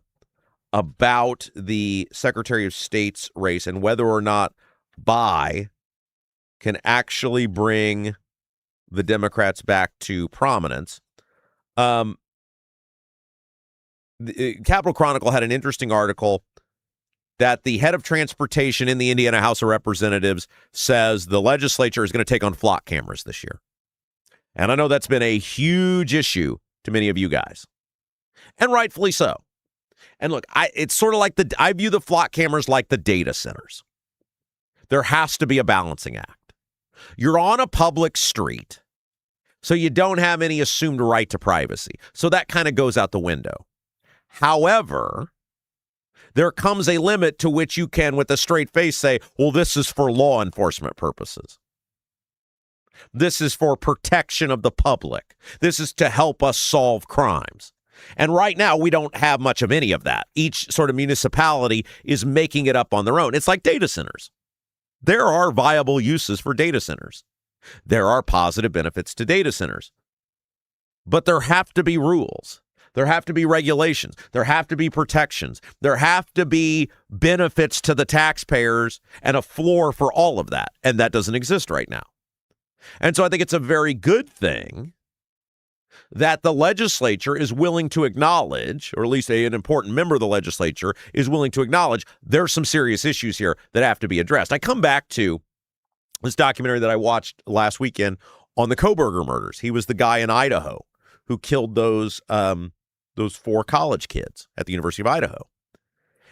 about the Secretary of State's race and whether or not Bai can actually bring the Democrats back to prominence. The Capitol Chronicle had an interesting article that the head of transportation in the Indiana House of Representatives says the legislature is going to take on flock cameras this year. And I know that's been a huge issue to many of you guys, and rightfully so. And look, it's sort of like I view the flock cameras like the data centers. There has to be a balancing act. You're on a public street, so you don't have any assumed right to privacy. So that kind of goes out the window. However, there comes a limit to which you can, with a straight face, say, well, this is for law enforcement purposes. This is for protection of the public. This is to help us solve crimes. And right now, we don't have much of any of that. Each sort of municipality is making it up on their own. It's like data centers. There are viable uses for data centers. There are positive benefits to data centers. But there have to be rules. There have to be regulations. There have to be protections. There have to be benefits to the taxpayers and a floor for all of that. And that doesn't exist right now. And so I think it's a very good thing that the legislature is willing to acknowledge, or at least an important member of the legislature is willing to acknowledge there's some serious issues here that have to be addressed. I come back to this documentary that I watched last weekend on the Koberger murders. He was the guy in Idaho who killed those 4 college kids at the University of Idaho.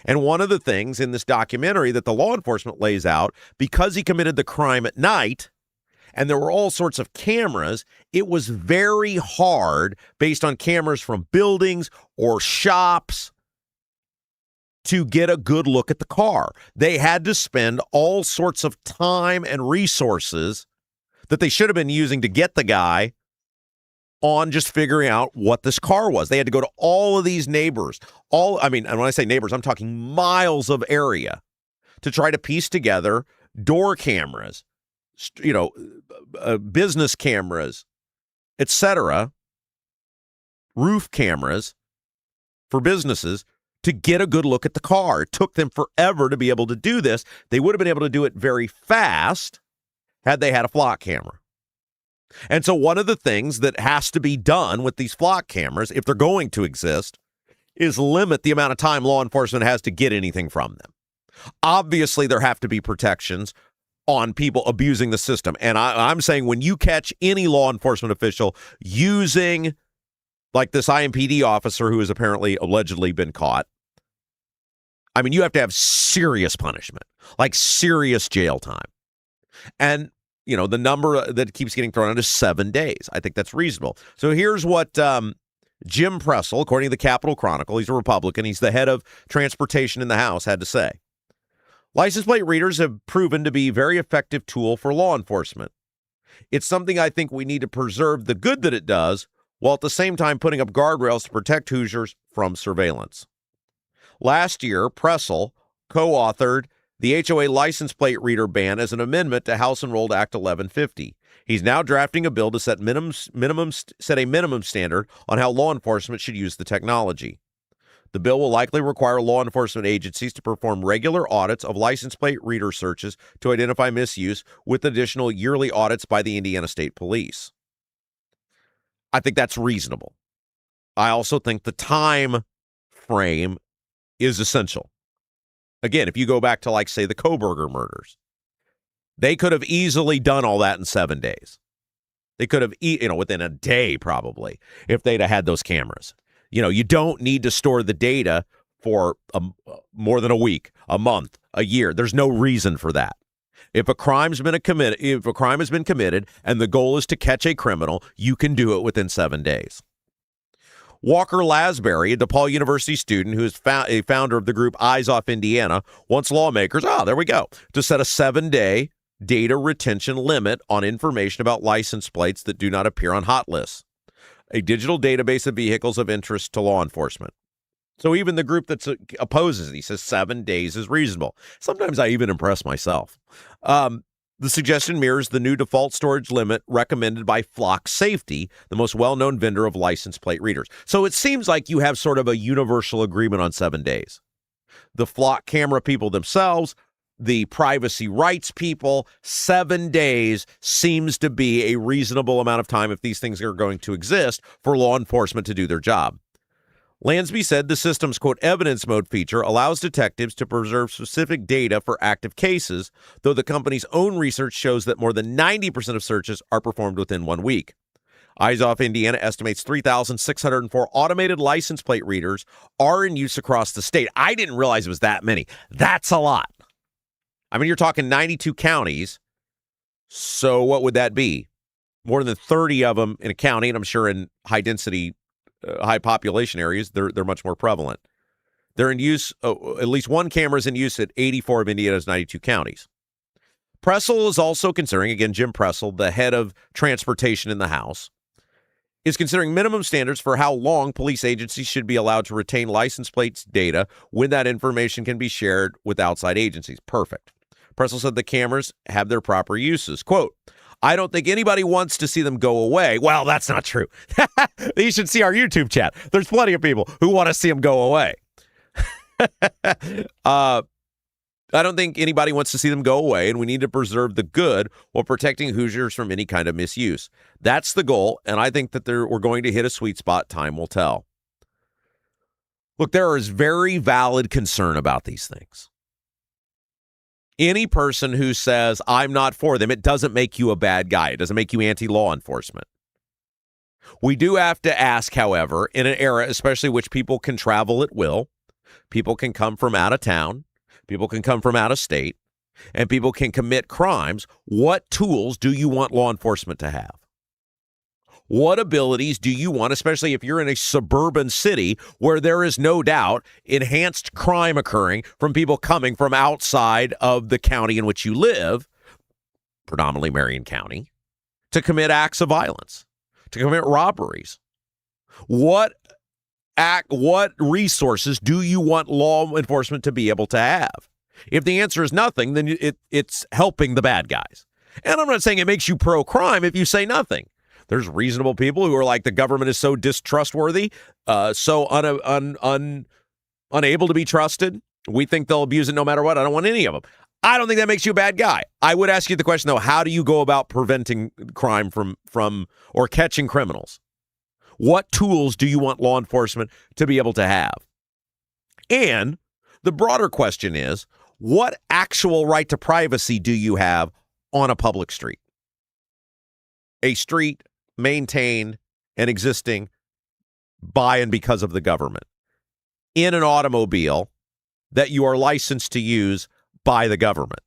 And one of the things in this documentary that the law enforcement lays out, because he committed the crime at night, and there were all sorts of cameras, it was very hard, based on cameras from buildings or shops, to get a good look at the car. They had to spend all sorts of time and resources that they should have been using to get the guy on just figuring out what this car was. They had to go to all of these neighbors, and when I say neighbors, I'm talking miles of area, to try to piece together door cameras, business cameras, etc., roof cameras for businesses, to get a good look at the car. It took them forever to be able to do this. They would have been able to do it very fast had they had a flock camera. And so one of the things that has to be done with these flock cameras, if they're going to exist, is limit the amount of time law enforcement has to get anything from them. Obviously, there have to be protections on people abusing the system. And I'm saying when you catch any law enforcement official using, like this IMPD officer who has apparently allegedly been caught, I mean, you have to have serious punishment, like serious jail time. And, you know, the number that keeps getting thrown out is 7 days. I think that's reasonable. So here's what Jim Pressel, according to the Capitol Chronicle, he's a Republican, he's the head of transportation in the House, had to say. License plate readers have proven to be a very effective tool for law enforcement. It's something I think we need to preserve the good that it does, while at the same time putting up guardrails to protect Hoosiers from surveillance. Last year, Pressel co-authored the HOA license plate reader ban as an amendment to House Enrolled Act 1150. He's now drafting a bill to set a minimum standard on how law enforcement should use the technology. The bill will likely require law enforcement agencies to perform regular audits of license plate reader searches to identify misuse, with additional yearly audits by the Indiana State Police. I think that's reasonable. I also think the time frame is essential. Again, if you go back to, like, say, the Koberger murders, they could have easily done all that in 7 days. They could have, within a day probably, if they'd have had those cameras. You know, you don't need to store the data for more than a week, a month, a year. There's no reason for that. If a crime has been committed and the goal is to catch a criminal, you can do it within 7 days. Walker Lasbury, a DePaul University student who is a founder of the group Eyes Off Indiana, wants lawmakers, to set a 7-day data retention limit on information about license plates that do not appear on hot lists, a digital database of vehicles of interest to law enforcement. So even the group that opposes it, he says 7 days is reasonable. Sometimes I even impress myself. The suggestion mirrors the new default storage limit recommended by Flock Safety, the most well-known vendor of license plate readers. So it seems like you have sort of a universal agreement on 7 days. The Flock camera people themselves, the privacy rights people, 7 days seems to be a reasonable amount of time if these things are going to exist for law enforcement to do their job. Lansby said the system's, quote, evidence mode feature allows detectives to preserve specific data for active cases, though the company's own research shows that more than 90% of searches are performed within 1 week. Eyes Off Indiana estimates 3,604 automated license plate readers are in use across the state. I didn't realize it was that many. That's a lot. I mean, you're talking 92 counties. So what would that be? More than 30 of them in a county, and I'm sure in high-density high population areas, they're much more prevalent. They're in use, at least one camera is in use at 84 of Indiana's 92 counties. Pressel is also considering, again, Jim Pressel, the head of transportation in the House, is considering minimum standards for how long police agencies should be allowed to retain license plates data when that information can be shared with outside agencies. Perfect. Pressel said the cameras have their proper uses. Quote, I don't think anybody wants to see them go away. Well, that's not true. You should see our YouTube chat. There's plenty of people who want to see them go away. I don't think anybody wants to see them go away, and we need to preserve the good while protecting Hoosiers from any kind of misuse. That's the goal, and I think that we're going to hit a sweet spot. Time will tell. Look, there is very valid concern about these things. Any person who says, I'm not for them, it doesn't make you a bad guy. It doesn't make you anti-law enforcement. We do have to ask, however, in an era, especially which people can travel at will, people can come from out of town, people can come from out of state, and people can commit crimes, what tools do you want law enforcement to have? What abilities do you want, especially if you're in a suburban city where there is no doubt enhanced crime occurring from people coming from outside of the county in which you live, predominantly Marion County, to commit acts of violence, to commit robberies? What resources do you want law enforcement to be able to have? If the answer is nothing, then it's helping the bad guys. And I'm not saying it makes you pro-crime if you say nothing. There's reasonable people who are like, the government is so distrustworthy, so unable to be trusted. We think they'll abuse it no matter what. I don't want any of them. I don't think that makes you a bad guy. I would ask you the question, though, how do you go about preventing crime from or catching criminals? What tools do you want law enforcement to be able to have? And the broader question is, what actual right to privacy do you have on a public street? A street maintained and existing by and because of the government. In an automobile that you are licensed to use by the government.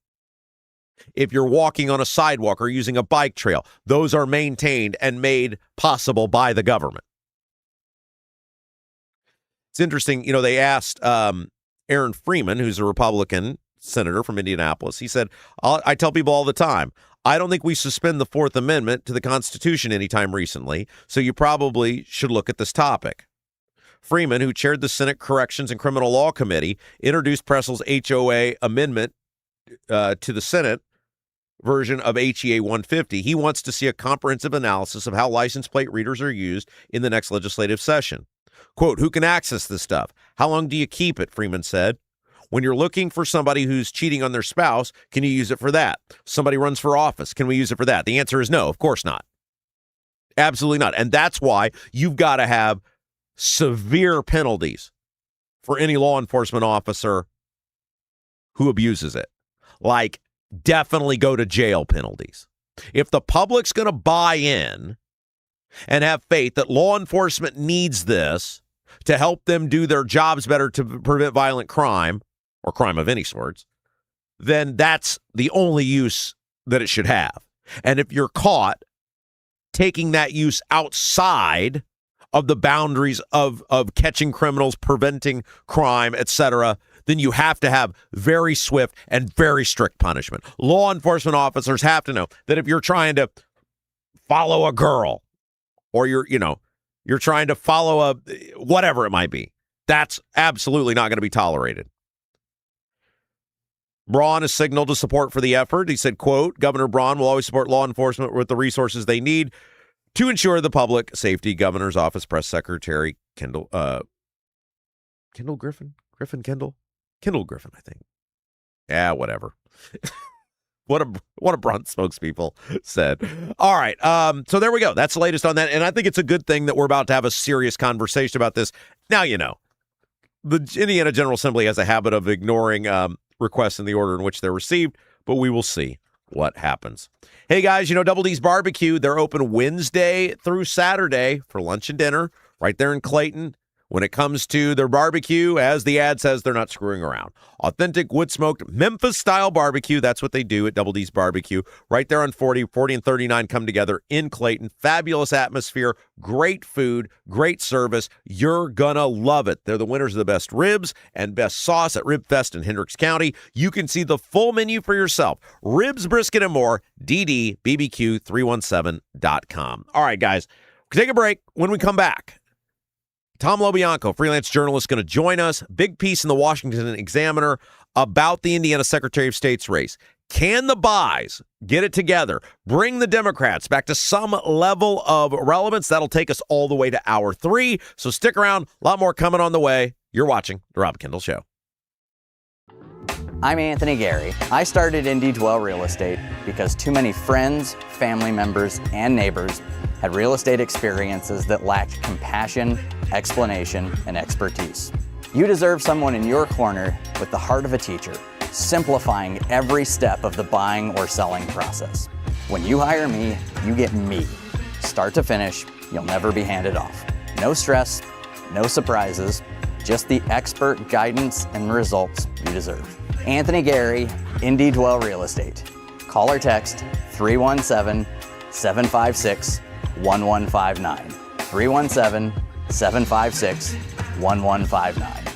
If you're walking on a sidewalk or using a bike trail, those are maintained and made possible by the government. It's interesting, they asked Aaron Freeman, who's a Republican senator from Indianapolis. He said, I tell people all the time, I don't think we suspend the Fourth Amendment to the Constitution anytime recently, so you probably should look at this topic. Freeman, who chaired the Senate Corrections and Criminal Law Committee, introduced Pressel's HOA amendment to the Senate version of HEA 150. He wants to see a comprehensive analysis of how license plate readers are used in the next legislative session. Quote, who can access this stuff? How long do you keep it? Freeman said. When you're looking for somebody who's cheating on their spouse, can you use it for that? Somebody runs for office. Can we use it for that? The answer is no, of course not. Absolutely not. And that's why you've got to have severe penalties for any law enforcement officer who abuses it. Like, definitely go to jail penalties. If the public's going to buy in and have faith that law enforcement needs this to help them do their jobs better to prevent violent crime or crime of any sorts, then that's the only use that it should have. And if you're caught taking that use outside of the boundaries of catching criminals, preventing crime, etc., then you have to have very swift and very strict punishment. Law enforcement officers have to know that if you're trying to follow a girl or you're trying to follow a whatever it might be, that's absolutely not going to be tolerated. Braun has signaled his support for the effort. He said, quote, Governor Braun will always support law enforcement with the resources they need to ensure the public safety. Governor's office press secretary Kendall Griffin, I think. Yeah, whatever. What a Braun spokespeople said. All right. So there we go. That's the latest on that. And I think it's a good thing that we're about to have a serious conversation about this. Now, the Indiana General Assembly has a habit of ignoring requests in the order in which they're received, but we will see what happens. Hey, guys, Double D's Barbecue, they're open Wednesday through Saturday for lunch and dinner right there in Clayton. When it comes to their barbecue, as the ad says, they're not screwing around. Authentic wood-smoked Memphis-style barbecue. That's what they do at Double D's Barbecue. Right there on 40 and 39 come together in Clayton. Fabulous atmosphere, great food, great service. You're gonna love it. They're the winners of the best ribs and best sauce at Rib Fest in Hendricks County. You can see the full menu for yourself. Ribs, brisket, and more. DDBBQ317.com. All right, guys, we'll take a break. When we come back, Tom LoBianco, freelance journalist, going to join us. Big piece in the Washington Examiner about the Indiana Secretary of State's race. Can the buys get it together? Bring the Democrats back to some level of relevance. That'll take us all the way to hour 3. So stick around. A lot more coming on the way. You're watching The Rob Kendall Show. I'm Anthony Gary. I started Indy Dwell Real Estate because too many friends, family members, and neighbors had real estate experiences that lacked compassion, explanation, and expertise. You deserve someone in your corner with the heart of a teacher, simplifying every step of the buying or selling process. When you hire me, you get me. Start to finish, you'll never be handed off. No stress, no surprises, just the expert guidance and results you deserve. Anthony Gary, Indy Dwell Real Estate. Call or text 317-756-1159. 317-756-1159.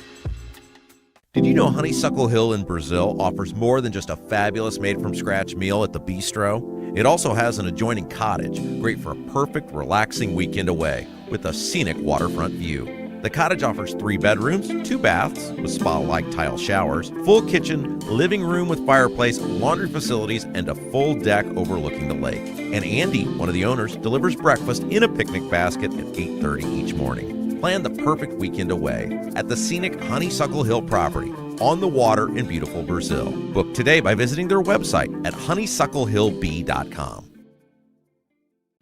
Did you know Honeysuckle Hill in Brazil offers more than just a fabulous made-from-scratch meal at the bistro? It also has an adjoining cottage, great for a perfect, relaxing weekend away with a scenic waterfront view. The cottage offers 3 bedrooms, 2 baths with spa-like tile showers, full kitchen, living room with fireplace, laundry facilities, and a full deck overlooking the lake. And Andy, one of the owners, delivers breakfast in a picnic basket at 8:30 each morning. Plan the perfect weekend away at the scenic Honeysuckle Hill property on the water in beautiful Brazil. Book today by visiting their website at honeysucklehillb.com.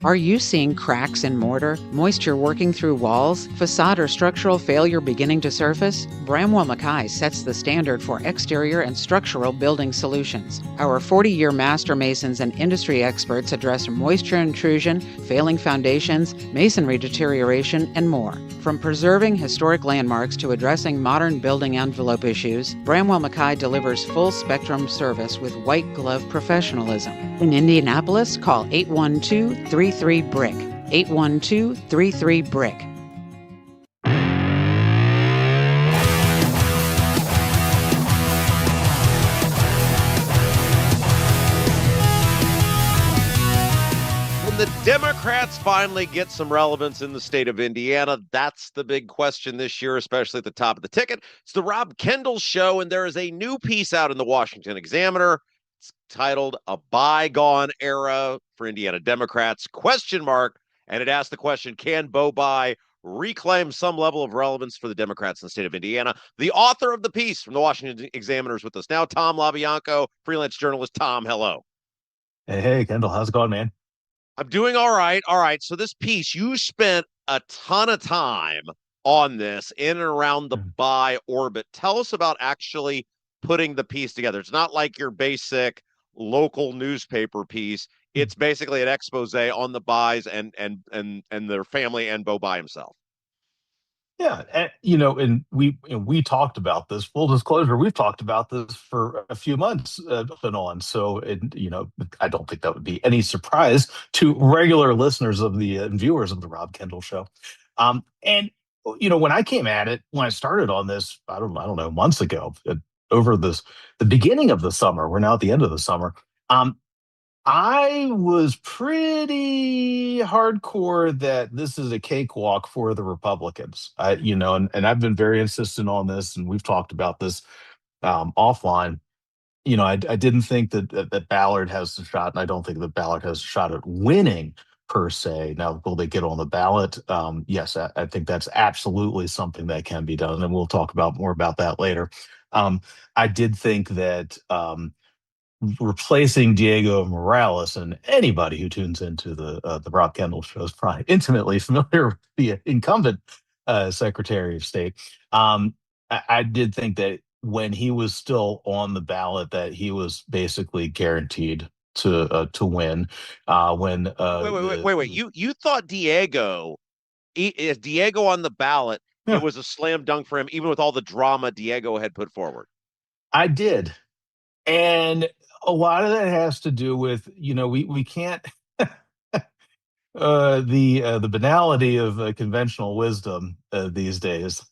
Are you seeing cracks in mortar, moisture working through walls, facade or structural failure beginning to surface? Bramwell Mackay sets the standard for exterior and structural building solutions. Our 40-year master masons and industry experts address moisture intrusion, failing foundations, masonry deterioration, and more. From preserving historic landmarks to addressing modern building envelope issues, Bramwell Mackay delivers full spectrum service with white glove professionalism. In Indianapolis, call 812-33-BRICK. 812-33-BRICK. The Democrats finally get some relevance in the state of Indiana. That's the big question this year, especially at the top of the ticket. It's the Rob Kendall Show, and there is a new piece out in the Washington Examiner. It's titled "A Bygone Era for Indiana Democrats?" ? And it asks the question, can Bo Bai reclaim some level of relevance for the Democrats in the state of Indiana? The author of the piece from the Washington Examiner is with us now, Tom LaBianco, freelance journalist. Tom, hello. Hey, Kendall, how's it going, man? I'm doing all right. All right. So this piece, you spent a ton of time on this in and around the Bai orbit. Tell us about actually putting the piece together. It's not like your basic local newspaper piece. It's basically an expose on the Bais and their family and Bo Bai himself. Yeah, and we talked about this. Full disclosure, we've talked about this for a few months and on. So, I don't think that would be any surprise to regular listeners of the and viewers of the Rob Kendall Show. When I came at it, when I started on this, I don't know, months ago, over the beginning of the summer. We're now at the end of the summer. I was pretty hardcore that this is a cakewalk for the Republicans. And I've been very insistent on this, and we've talked about this offline. I didn't think that Ballard has a shot, and I don't think that Ballard has a shot at winning per se. Now, will they get on the ballot? Yes, I think that's absolutely something that can be done, and we'll talk more about that later. I did think that replacing Diego Morales, and anybody who tunes into the Rob Kendall Show is probably intimately familiar with the incumbent Secretary of State. I did think that when he was still on the ballot, that he was basically guaranteed to win. Wait. You thought Diego, if Diego on the ballot, it was a slam dunk for him, even with all the drama Diego had put forward. I did. And a lot of that has to do with, we can't the banality of conventional wisdom these days.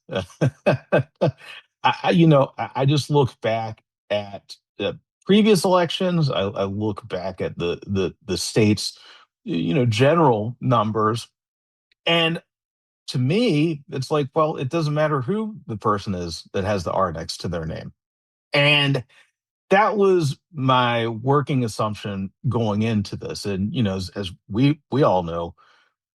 I just look back at previous elections. I look back at the state's general numbers, and to me, it's like, well, it doesn't matter who the person is that has the R next to their name, and that was my working assumption going into this. And, as we all know,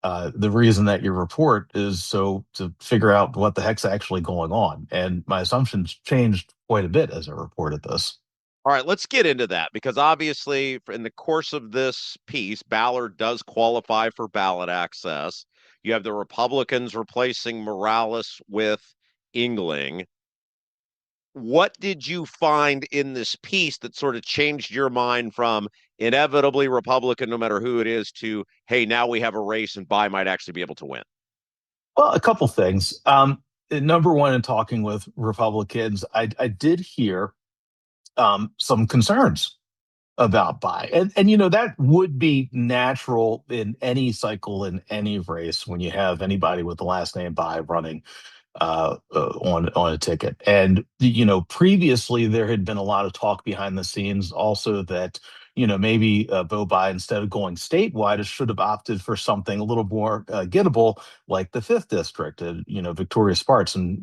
the reason that you report is so to figure out what the heck's actually going on. And my assumptions changed quite a bit as I reported this. All right, let's get into that, because obviously in the course of this piece, Ballard does qualify for ballot access. You have the Republicans replacing Morales with Engling. What did you find in this piece that sort of changed your mind from inevitably Republican, no matter who it is, to, hey, now we have a race and Bai might actually be able to win? Well, a couple things. Number one, in talking with Republicans, I did hear some concerns about Bai. And that would be natural in any cycle, in any race, when you have anybody with the last name Bai running on a ticket. And previously there had been a lot of talk behind the scenes also that maybe Bo Bai, instead of going statewide, should have opted for something a little more gettable, like the 5th district, Victoria Sparks. And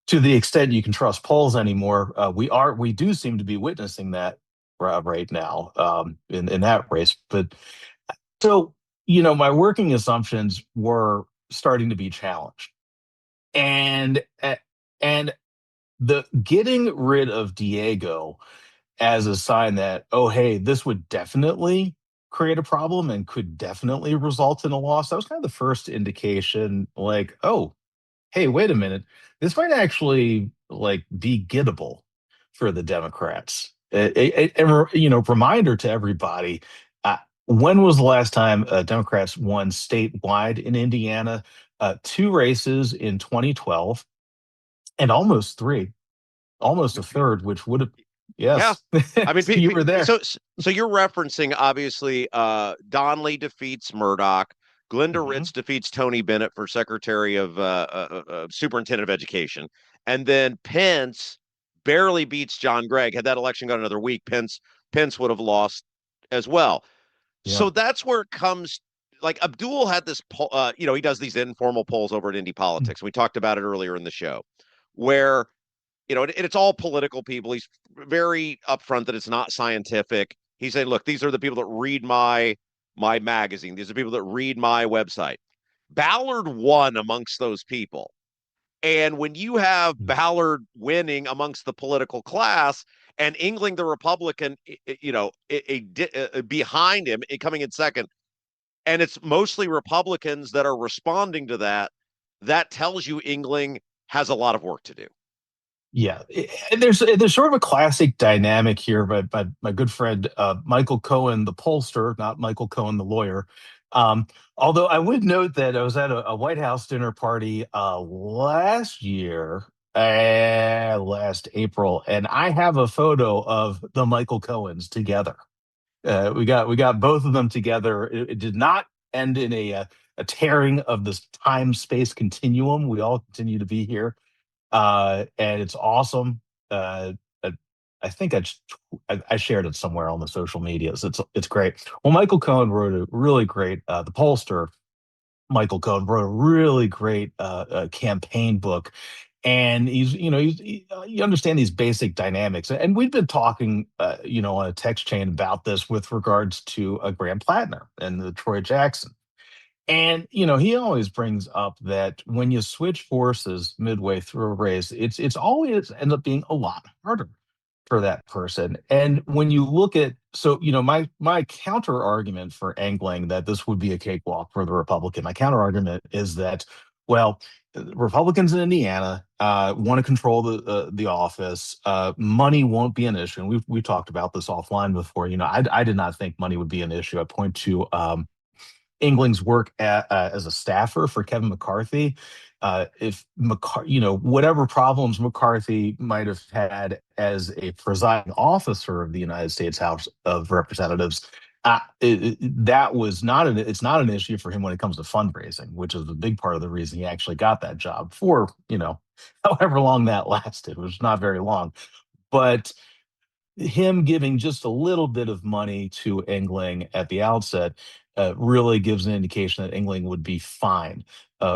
to the extent you can trust polls anymore, we do seem to be witnessing that right now in that race. But so my working assumptions were starting to be challenged. And the getting rid of Diego as a sign that, oh, hey, this would definitely create a problem and could definitely result in a loss. That was kind of the first indication, like, oh, hey, wait a minute, this might actually like be gettable for the Democrats. Reminder to everybody: when was the last time Democrats won statewide in Indiana? 2 races in 2012, and almost three, almost a third, which would have. Yeah. Yes, I mean, so you were there. So you're referencing obviously Donnelly defeats Murdoch, Glenda Ritz defeats Tony Bennett for Secretary of Superintendent of Education, and then Pence barely beats John Gregg. Had that election gone another week, Pence would have lost as well. So that's where it comes. Like Abdul had this poll, he does these informal polls over at Indy Politics. We talked about it earlier in the show, where it's all political people. He's very upfront that it's not scientific. He's saying, look, these are the people that read my magazine. These are people that read my website. Ballard won amongst those people. And when you have Ballard winning amongst the political class and Engling, the Republican, behind him, coming in second, and it's mostly Republicans that are responding to that, that tells you Engling has a lot of work to do. Yeah, there's sort of a classic dynamic here, but my good friend Michael Cohen, the pollster, not Michael Cohen, the lawyer. Although I would note that I was at a White House dinner party last year, last April, and I have a photo of the Michael Cohens together. We got both of them together. It did not end in a tearing of this time-space continuum. We all continue to be here. And it's awesome. I think I shared it somewhere on the social medias. It's great. Well, Michael Cohen wrote a really great. The pollster Michael Cohen wrote a really great campaign book, and you understand these basic dynamics. And we've been talking, on a text chain about this with regards to Graham Plattner and the Troy Jackson. And he always brings up that when you switch forces midway through a race, it's always end up being a lot harder for that person. And when you look at my counter argument for angling that this would be a cakewalk for the Republican, my counter argument is that, well, Republicans in Indiana want to control the office. Money won't be an issue, and we talked about this offline before. I did not think money would be an issue. I point to Engling's work as a staffer for Kevin McCarthy. Whatever problems McCarthy might have had as a presiding officer of the United States House of Representatives, that was not it's not an issue for him when it comes to fundraising, which is a big part of the reason he actually got that job for, however long that lasted, which was not very long. But him giving just a little bit of money to Engling at the outset really gives an indication that Engling would be fine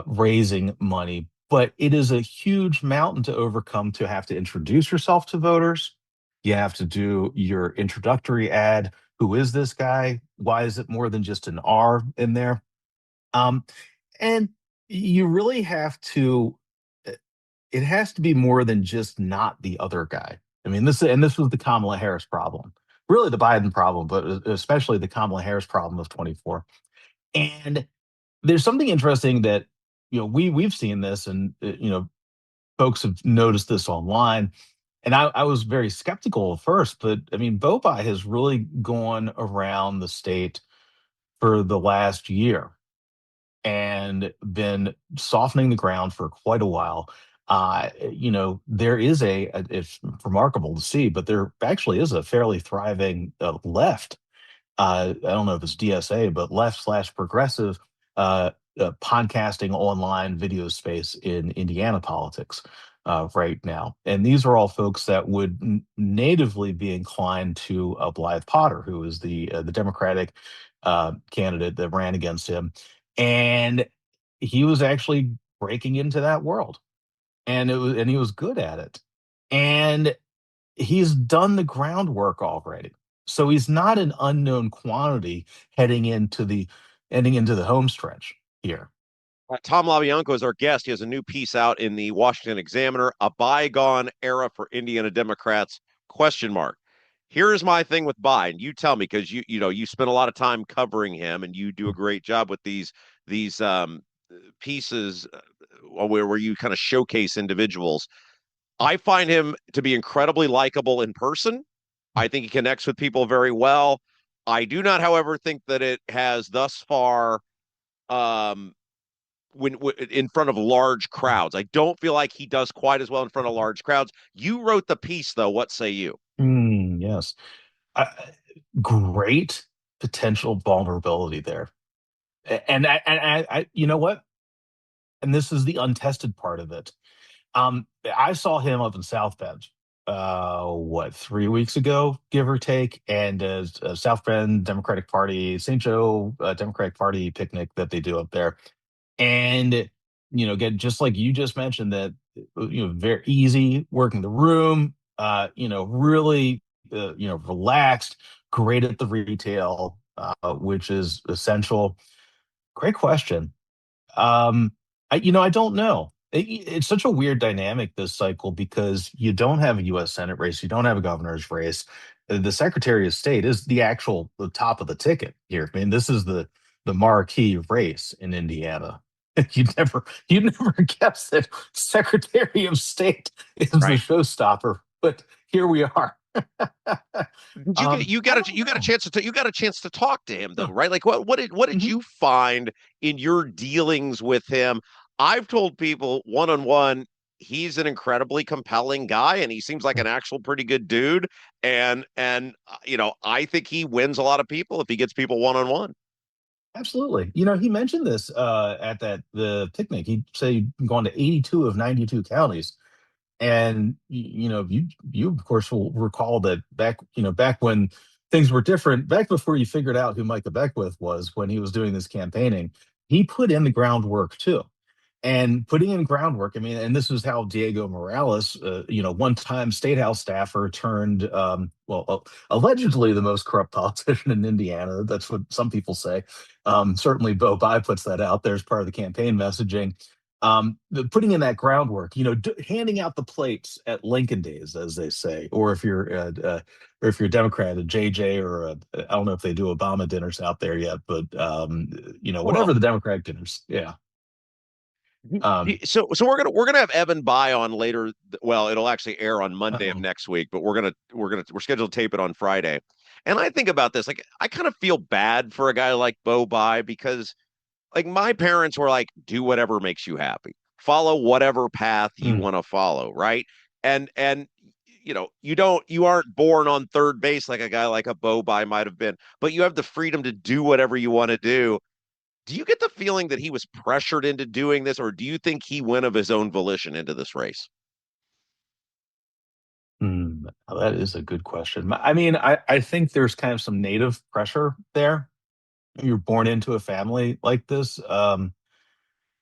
raising money. But it is a huge mountain to overcome to have to introduce yourself to voters. You have to do your introductory ad. Who is this guy? Why is it more than just an R in there? And you really have to, it has to be more than just not the other guy. I mean, this was the Kamala Harris problem, really the Biden problem, but especially the Kamala Harris problem of 24. And there's something interesting that, we've seen this, and, folks have noticed this online. And I was very skeptical at first, but I mean, Bobai has really gone around the state for the last year and been softening the ground for quite a while. There is it's remarkable to see, but there actually is a fairly thriving left. I don't know if it's DSA, but left/progressive podcasting online video space in Indiana politics right now. And these are all folks that would natively be inclined to Blythe Potter, who is the Democratic candidate that ran against him. And he was actually breaking into that world. And he was good at it. And he's done the groundwork already. So he's not an unknown quantity heading into the home stretch here. Tom LaBianco is our guest. He has a new piece out in the Washington Examiner, A Bygone Era for Indiana Democrats, ? Here's my thing with Biden. You tell me, because you spend a lot of time covering him, and you do a great job with these pieces where you kind of showcase individuals. I find him to be incredibly likable in person. I think he connects with people very well. I do not, however, think that it has thus far um, when in front of large crowds. I don't feel like he does quite as well in front of large crowds. You wrote the piece, though. What say you? Yes. Uh, Great potential vulnerability there. You know what? And this is the untested part of it. I saw him up in South Bend, 3 weeks ago, give or take, and South Bend Democratic Party, St. Joe Democratic Party picnic that they do up there. And, again, just like you just mentioned, that, very easy working the room, really, relaxed, great at the retail, which is essential. Great question. I don't know. It's such a weird dynamic this cycle because you don't have a U.S. Senate race, you don't have a governor's race. The Secretary of State is the top of the ticket here. I mean, this is the marquee race in Indiana. You'd never guess that Secretary of State is the showstopper, but here we are. You got a chance to talk to him, though, right? Like, what did you find in your dealings with him? I've told people one-on-one, he's an incredibly compelling guy, and he seems like an actual pretty good dude. And I think he wins a lot of people if he gets people one-on-one. Absolutely. He mentioned this at the picnic. He said he'd gone to 82 of 92 counties. And you of course will recall that back when things were different, back before you figured out who Micah Beckwith was, when he was doing this campaigning, he put in the groundwork too. And putting in groundwork, I mean, and this is how Diego Morales, one-time Statehouse staffer turned, allegedly the most corrupt politician in Indiana. That's what some people say. Certainly, Bo Bai puts that out there as part of the campaign messaging. Putting in that groundwork, handing out the plates at Lincoln Days, as they say, or if you're a Democrat, a JJ, or I don't know if they do Obama dinners out there yet, but whatever the Democratic dinners, yeah. So we're gonna have Evan Bai on later. Well, it'll actually air on Monday of next week, but we're scheduled to tape it on Friday. And I think about this, like, I kind of feel bad for a guy like Bo Bai because, like, my parents were like, do whatever makes you happy, follow whatever path you want to follow, right? And you aren't born on third base like a guy like a Bo Bai might have been, but you have the freedom to do whatever you want to do. Do you get the feeling that he was pressured into doing this, or do you think he went of his own volition into this race? That is a good question. I mean, I think there's kind of some native pressure there. You're born into a family like this. I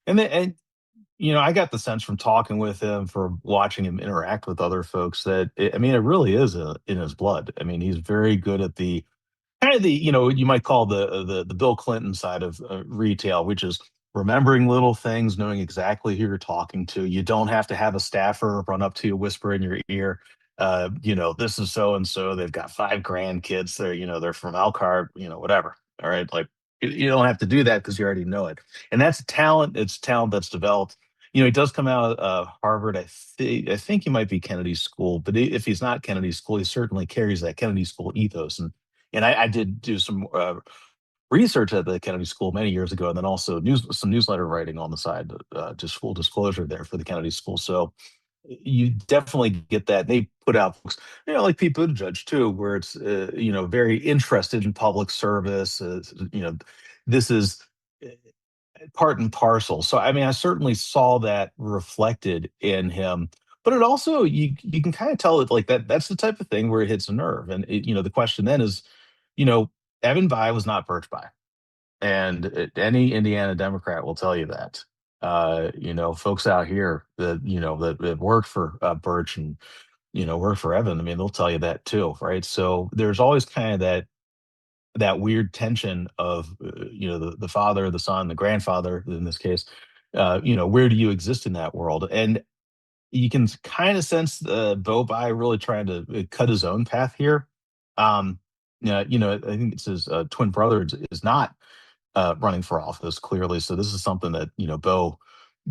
got the sense from talking with him, from watching him interact with other folks, that it really is in his blood. I mean, he's very good at the kind of you might call the Bill Clinton side of retail, which is remembering little things, knowing exactly who you're talking to. You don't have to have a staffer run up to you, whisper in your ear, this is so and so. They've got 5 grandkids. They're from Elkhart, whatever. All right, like, you don't have to do that because you already know it, and that's talent. It's talent that's developed. He does come out of Harvard. I think he might be Kennedy School, but if he's not Kennedy School, he certainly carries that Kennedy School ethos. And I did do some research at the Kennedy School many years ago, and then also some newsletter writing on the side, just full disclosure there for the Kennedy School. So you definitely get that. They put out books, like Pete Buttigieg too, where it's, very interested in public service. This is part and parcel. So, I mean, I certainly saw that reflected in him. But it also, you can kind of tell it like that's the type of thing where it hits a nerve. And, the question then is, Evan Bai was not Birch Bai. And any Indiana Democrat will tell you that. Folks out here that work for Birch and, work for Evan, I mean, they'll tell you that too, right? So there's always kind of that weird tension of, the father, the son, the grandfather, in this case, where do you exist in that world? And you can kind of sense Bo Bai really trying to cut his own path here. Yeah, I think it's his twin brother is not running for office clearly. So this is something that Bo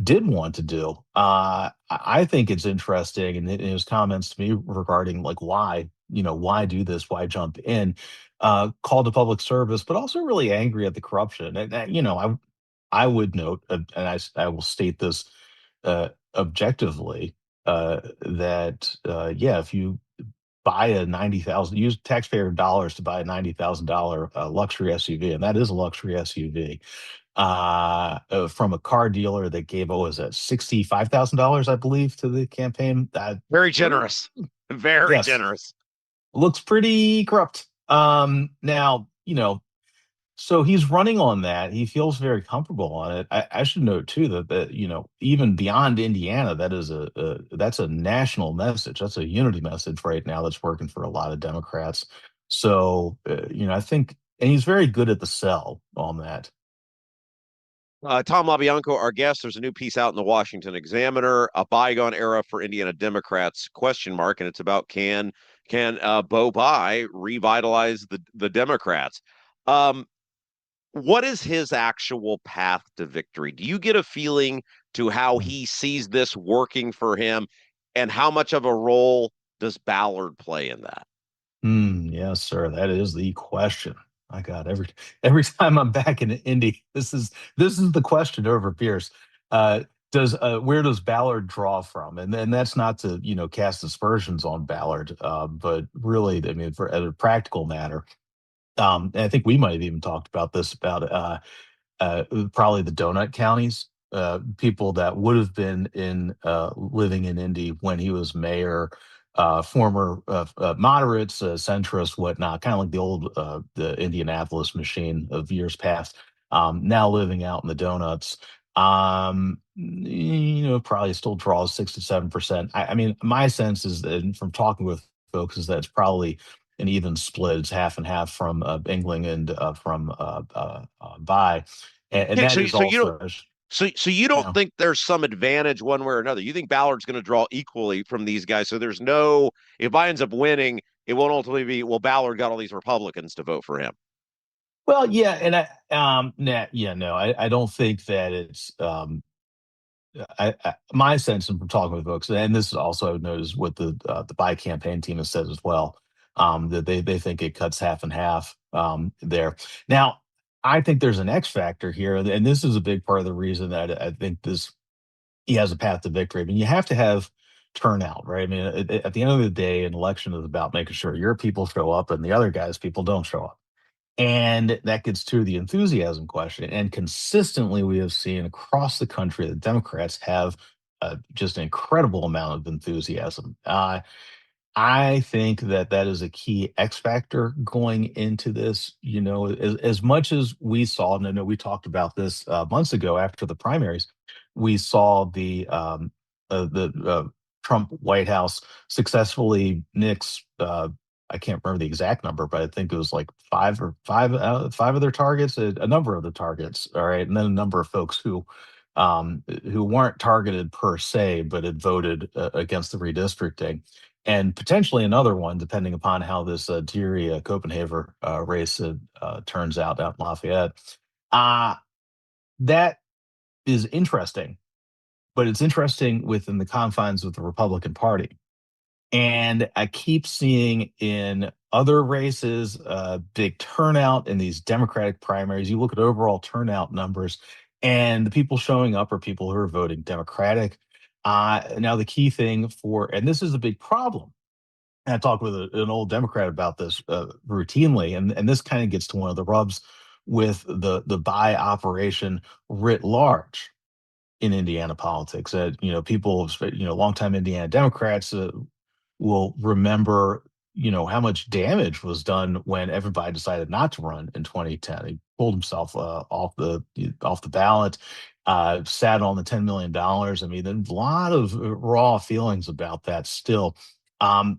did want to do. I think it's interesting, and in his comments to me regarding like why do this, why jump in, call to public service, but also really angry at the corruption. And I would note, and I will state this objectively, that yeah, if you buy a 90,000, use taxpayer dollars to buy a $90,000 luxury SUV, and that is a luxury SUV, from a car dealer that gave, what was that, $65,000, I believe, to the campaign. Very generous. Very Yes. generous. Looks pretty corrupt. Now, so he's running on that. He feels very comfortable on it. I should note too that even beyond Indiana, that's a national message. That's a unity message right now that's working for a lot of Democrats. So I think, and he's very good at the sell on that. Tom LaBianco, our guest. There's a new piece out in the Washington Examiner, "A Bygone Era for Indiana Democrats?" ? And it's about can Bo Bai revitalize the Democrats? What is his actual path to victory? Do you get a feeling to how he sees this working for him, and how much of a role does Ballard play in that? Yes, sir. That is the question. My God, every time I'm back in Indy, this is the question over beers. Where does Ballard draw from? And then that's not to cast aspersions on Ballard, but really, I mean, for as a practical matter. And I think we might have even talked about this about probably the donut counties, people that would have been living in Indy when he was mayor, former moderates, centrists, whatnot, kind of like the old the Indianapolis machine of years past. Now living out in the donuts, probably still draws 6 to 7%. I mean, my sense is that from talking with folks is that it's probably an even split. It's half and half from England and from Bai. And that is also. So you don't think there's some advantage one way or another? You think Ballard's going to draw equally from these guys? So there's no, if Bai ends up winning, it won't ultimately be, well, Ballard got all these Republicans to vote for him. Well, yeah, and I don't think that it's. My sense from talking with folks, and this is also I would notice what the Bai campaign team has said as well, that they think it cuts half and half there. Now, I think there's an X factor here, and this is a big part of the reason that I think he has a path to victory. I mean, you have to have turnout, right? I mean, at the end of the day, an election is about making sure your people show up and the other guys' people don't show up. And that gets to the enthusiasm question. And consistently, we have seen across the country that Democrats have just an incredible amount of enthusiasm. I think that is a key X factor going into this. As much as we saw, and I know we talked about this months ago after the primaries, we saw the Trump White House successfully nix. I can't remember the exact number, but I think it was like five of their targets, a number of the targets. All right. And then a number of folks who weren't targeted per se, but had voted against the redistricting, and potentially another one, depending upon how this Thierry Copenhagen race turns out in Lafayette. That is interesting, but it's interesting within the confines of the Republican Party. And I keep seeing in other races, big turnout in these Democratic primaries. You look at overall turnout numbers, and the people showing up are people who are voting Democratic. Now, the key thing and this is a big problem, and I talk with an old Democrat about this routinely, and this kind of gets to one of the rubs with the Bai operation writ large in Indiana politics. People, longtime Indiana Democrats will remember, how much damage was done when everybody decided not to run in 2010. He pulled himself off the ballot, sat on the $10 million. I mean, there's a lot of raw feelings about that still. When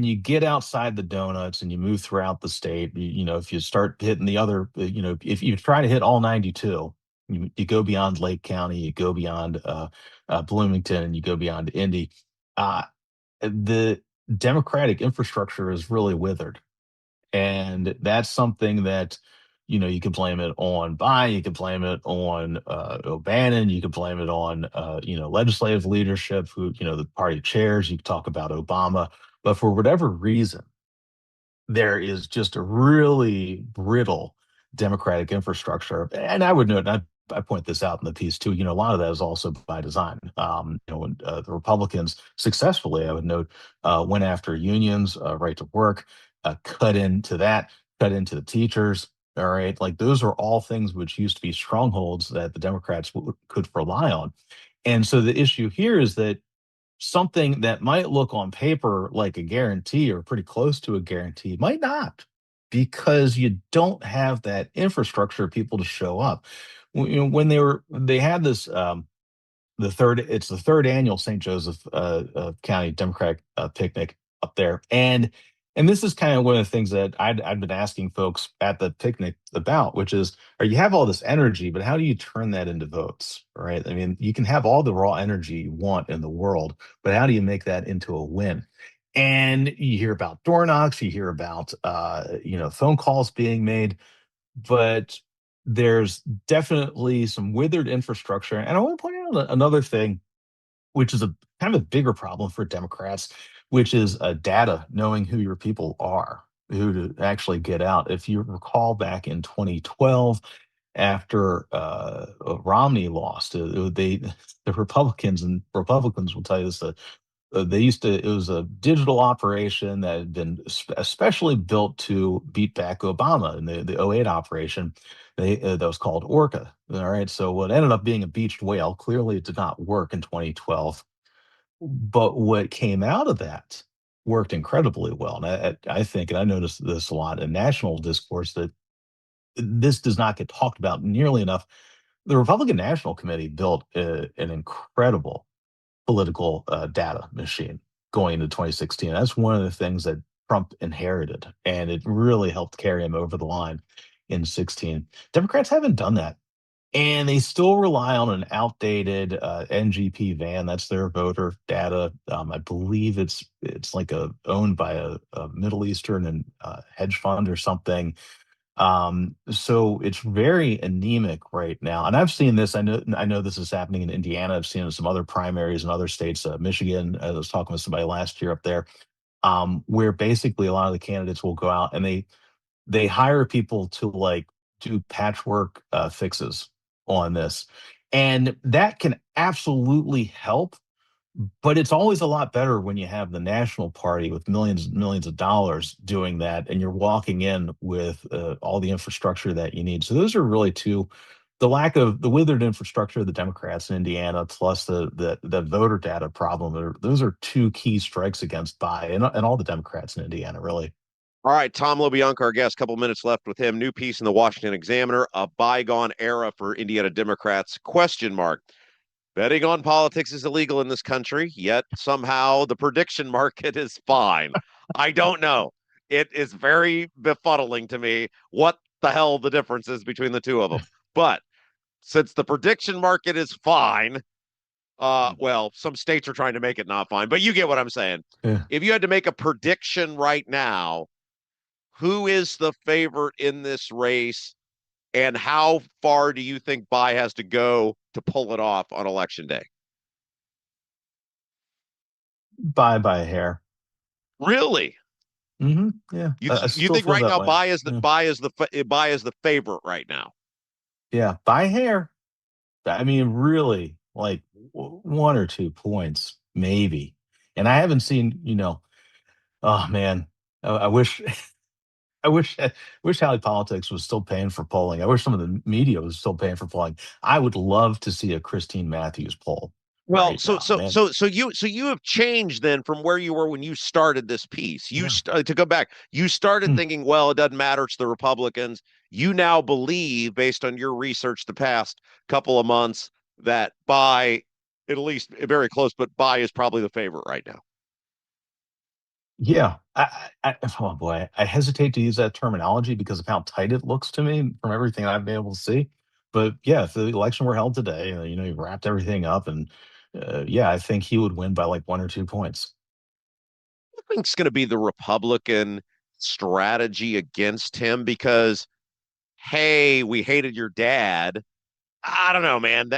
you get outside the donuts and you move throughout the state, if you start hitting the other, if you try to hit all 92, you go beyond Lake County, you go beyond Bloomington, and you go beyond Indy. The Democratic infrastructure is really withered. And that's something that, you can blame it on Biden, you can blame it on O'Bannon, you can blame it on, legislative leadership, who, the party chairs, you can talk about Obama. But for whatever reason, there is just a really brittle democratic infrastructure. And I would note, and I point this out in the piece too, a lot of that is also by design. When the Republicans successfully, I would note, went after unions, right to work, cut into that, cut into the teachers. All right. Like those are all things which used to be strongholds that the Democrats could rely on. And so the issue here is that something that might look on paper like a guarantee or pretty close to a guarantee might not, because you don't have that infrastructure of people to show up. When they had this it's the third annual St. Joseph County Democratic picnic up there, and this is kind of one of the things that I'd been asking folks at the picnic about, which is, you have all this energy, but how do you turn that into votes, right? I mean, you can have all the raw energy you want in the world, but how do you make that into a win? And you hear about door knocks, you hear about phone calls being made, but there's definitely some withered infrastructure. And I want to point out another thing, which is a kind of a bigger problem for Democrats, which is data, knowing who your people are, who to actually get out. If you recall back in 2012, after Romney lost, the Republicans will tell you this, it was a digital operation that had been especially built to beat back Obama in the 08 operation. That was called Orca. All right. So what ended up being a beached whale, clearly it did not work in 2012. But what came out of that worked incredibly well. And I think, and I noticed this a lot in national discourse, that this does not get talked about nearly enough. The Republican National Committee built an incredible political data machine going into 2016. That's one of the things that Trump inherited, and it really helped carry him over the line in 16. Democrats haven't done that, and they still rely on an outdated NGP van. That's their voter data. I believe it's like owned by a Middle Eastern and hedge fund or something. So it's very anemic right now. And I've seen this. I know this is happening in Indiana. I've seen it in some other primaries in other states, Michigan. I was talking with somebody last year up there, where basically a lot of the candidates will go out and they hire people to like do patchwork fixes on this. And that can absolutely help. But it's always a lot better when you have the national party with millions and millions of dollars doing that, and you're walking in with all the infrastructure that you need. So those are really the lack of the withered infrastructure of the Democrats in Indiana, plus the voter data problem. Those are two key strikes against Biden and all the Democrats in Indiana, really. All right, Tom LoBianco, our guest, couple minutes left with him. New piece in the Washington Examiner, a bygone era for Indiana Democrats, ? Betting on politics is illegal in this country, yet somehow the prediction market is fine. I don't know. It is very befuddling to me what the hell the difference is between the two of them. But since the prediction market is fine, well, some states are trying to make it not fine, but you get what I'm saying. Yeah. If you had to make a prediction right now, who is the favorite in this race? And how far do you think Bai has to go to pull it off on Election Day? By a hair. Really? Mm-hmm. Yeah. You think right now Bai is the favorite right now? Yeah, by hair. I mean, really, like 1 or 2 points, maybe. And I haven't seen, oh man, I wish. I wish Hallie Politics was still paying for polling. I wish some of the media was still paying for polling. I would love to see a Christine Matthews poll. Well, right so now, you have changed then from where you were when you started this piece. To go back, you started thinking, well, it doesn't matter, it's the Republicans. You now believe, based on your research the past couple of months, that Bai, at least very close, but Bai is probably the favorite right now. Yeah. Oh boy, I hesitate to use that terminology because of how tight it looks to me from everything I've been able to see. But yeah, if the election were held today, you wrapped everything up, and yeah, I think he would win by like 1 or 2 points. think is going to be the Republican strategy against him? Because, hey, we hated your dad. I don't know, man.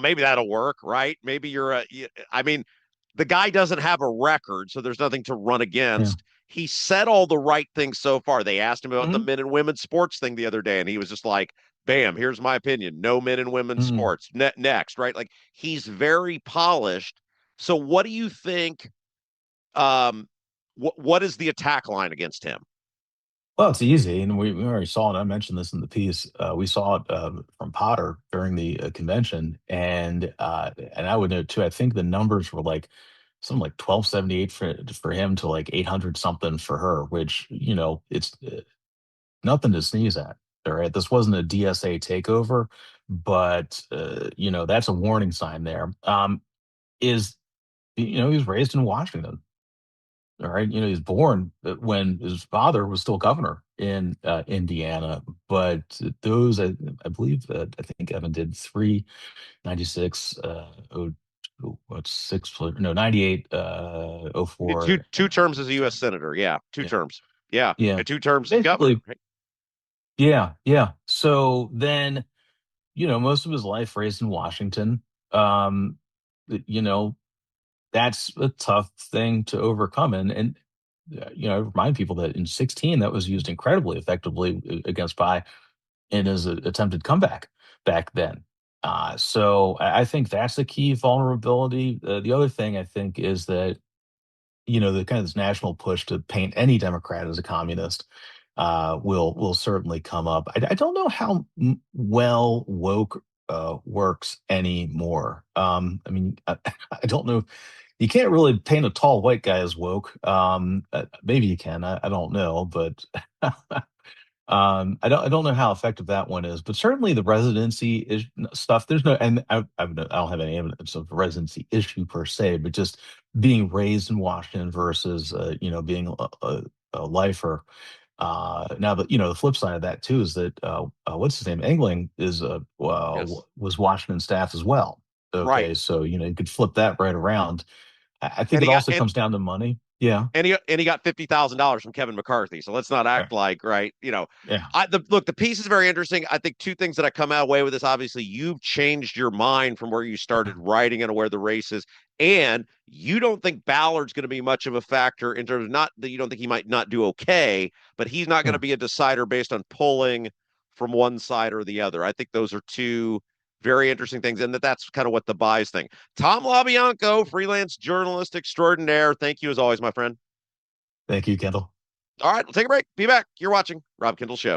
Maybe that'll work, right? Maybe I mean, the guy doesn't have a record, so there's nothing to run against. He said all the right things so far. They asked him about the men and women sports thing the other day, and he was just like, bam, here's my opinion. No men and women sports. Next, right? Like, he's very polished. So what do you think? What is the attack line against him? Well, it's easy, and we already saw it. I mentioned this in the piece. We saw it from Potter during the convention, and I would note too. I think the numbers were like something like 1278 for him to like 800 something for her, which it's nothing to sneeze at. All right, this wasn't a DSA takeover, but that's a warning sign there. He was raised in Washington. All right. He was born when his father was still governor in Indiana. But those, I believe, I think Evan did 396, 98, 04. Two terms as a U.S. senator. Yeah. Two terms. Yeah. Yeah. And 2 terms as governor. Right? Yeah. Yeah. So then, most of his life raised in Washington. That's a tough thing to overcome. And I remind people that in 2016, that was used incredibly effectively against Pai in his attempted comeback back then. So I think that's the key vulnerability. The other thing I think is that, the kind of this national push to paint any Democrat as a communist will certainly come up. I don't know how well woke works anymore. I don't know. You can't really paint a tall white guy as woke. Maybe you can. I don't know, but I don't know how effective that one is. But certainly the residency stuff. There's no, and I don't have any evidence of a residency issue per se, but just being raised in Washington versus being a lifer. Now, the flip side of that too is that what's his name? Engling is was Washington staff as well. Okay, right. So you could flip that right around. I think it also comes down to money. Yeah, and he got $50,000 from Kevin McCarthy. So let's not act like right. Yeah. The piece is very interesting. I think 2 things that I come out away with is obviously you've changed your mind from where you started writing and where the race is, and you don't think Ballard's going to be much of a factor in terms of not that you don't think he might not do okay, but he's not going to be a decider based on pulling from one side or the other. I think those are 2 very interesting things, and that's kind of what the buys thing. Tom LaBianco, freelance journalist extraordinaire. Thank you as always, my friend. Thank you, Kendall. All right, we'll take a break. Be back. You're watching Rob Kendall Show.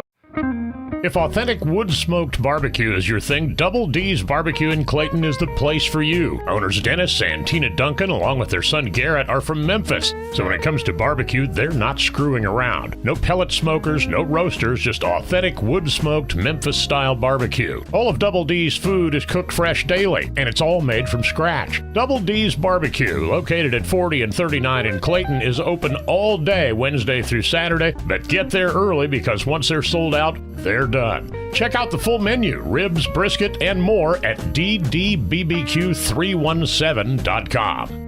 If authentic wood-smoked barbecue is your thing, Double D's Barbecue in Clayton is the place for you. Owners Dennis and Tina Duncan, along with their son Garrett, are from Memphis. So when it comes to barbecue, they're not screwing around. No pellet smokers, no roasters, just authentic wood-smoked Memphis-style barbecue. All of Double D's food is cooked fresh daily, and it's all made from scratch. Double D's Barbecue, located at 40 and 39 in Clayton, is open all day, Wednesday through Saturday, but get there early because once they're sold out, they're done. Check out the full menu, ribs, brisket, and more at ddbbq317.com.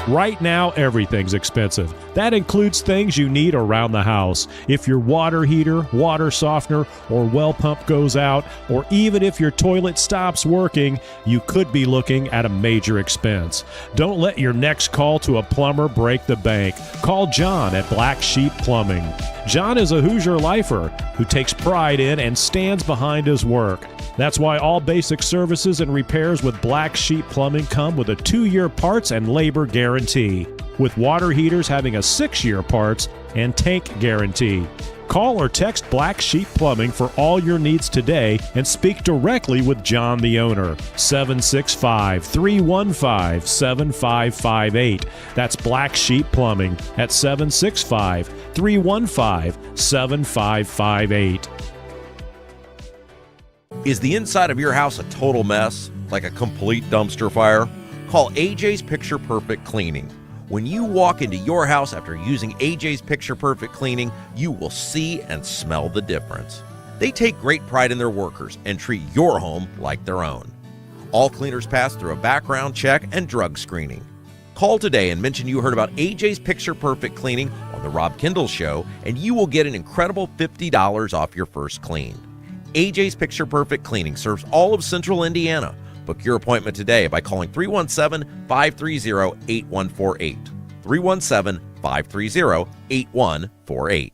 Right now, everything's expensive. That includes things you need around the house. If your water heater, water softener, or well pump goes out, or even if your toilet stops working, you could be looking at a major expense. Don't let your next call to a plumber break the bank. Call John at Black Sheep Plumbing. John is a Hoosier lifer who takes pride in and stands behind his work. That's why all basic services and repairs with Black Sheep Plumbing come with a 2-year parts and labor guarantee, with water heaters having a 6-year parts and tank guarantee. Call or text Black Sheep Plumbing for all your needs today and speak directly with John, the owner. 765-315-7558. That's Black Sheep Plumbing at 765-315-7558. Is the inside of your house a total mess, like a complete dumpster fire? Call AJ's Picture Perfect Cleaning. When you walk into your house after using AJ's Picture Perfect Cleaning, you will see and smell the difference. They take great pride in their workers and treat your home like their own. All cleaners pass through a background check and drug screening. Call today and mention you heard about AJ's Picture Perfect Cleaning on the Rob Kendall Show, and you will get an incredible $50 off your first clean. AJ's Picture Perfect Cleaning serves all of Central Indiana. Book your appointment today by calling 317-530-8148. 317-530-8148.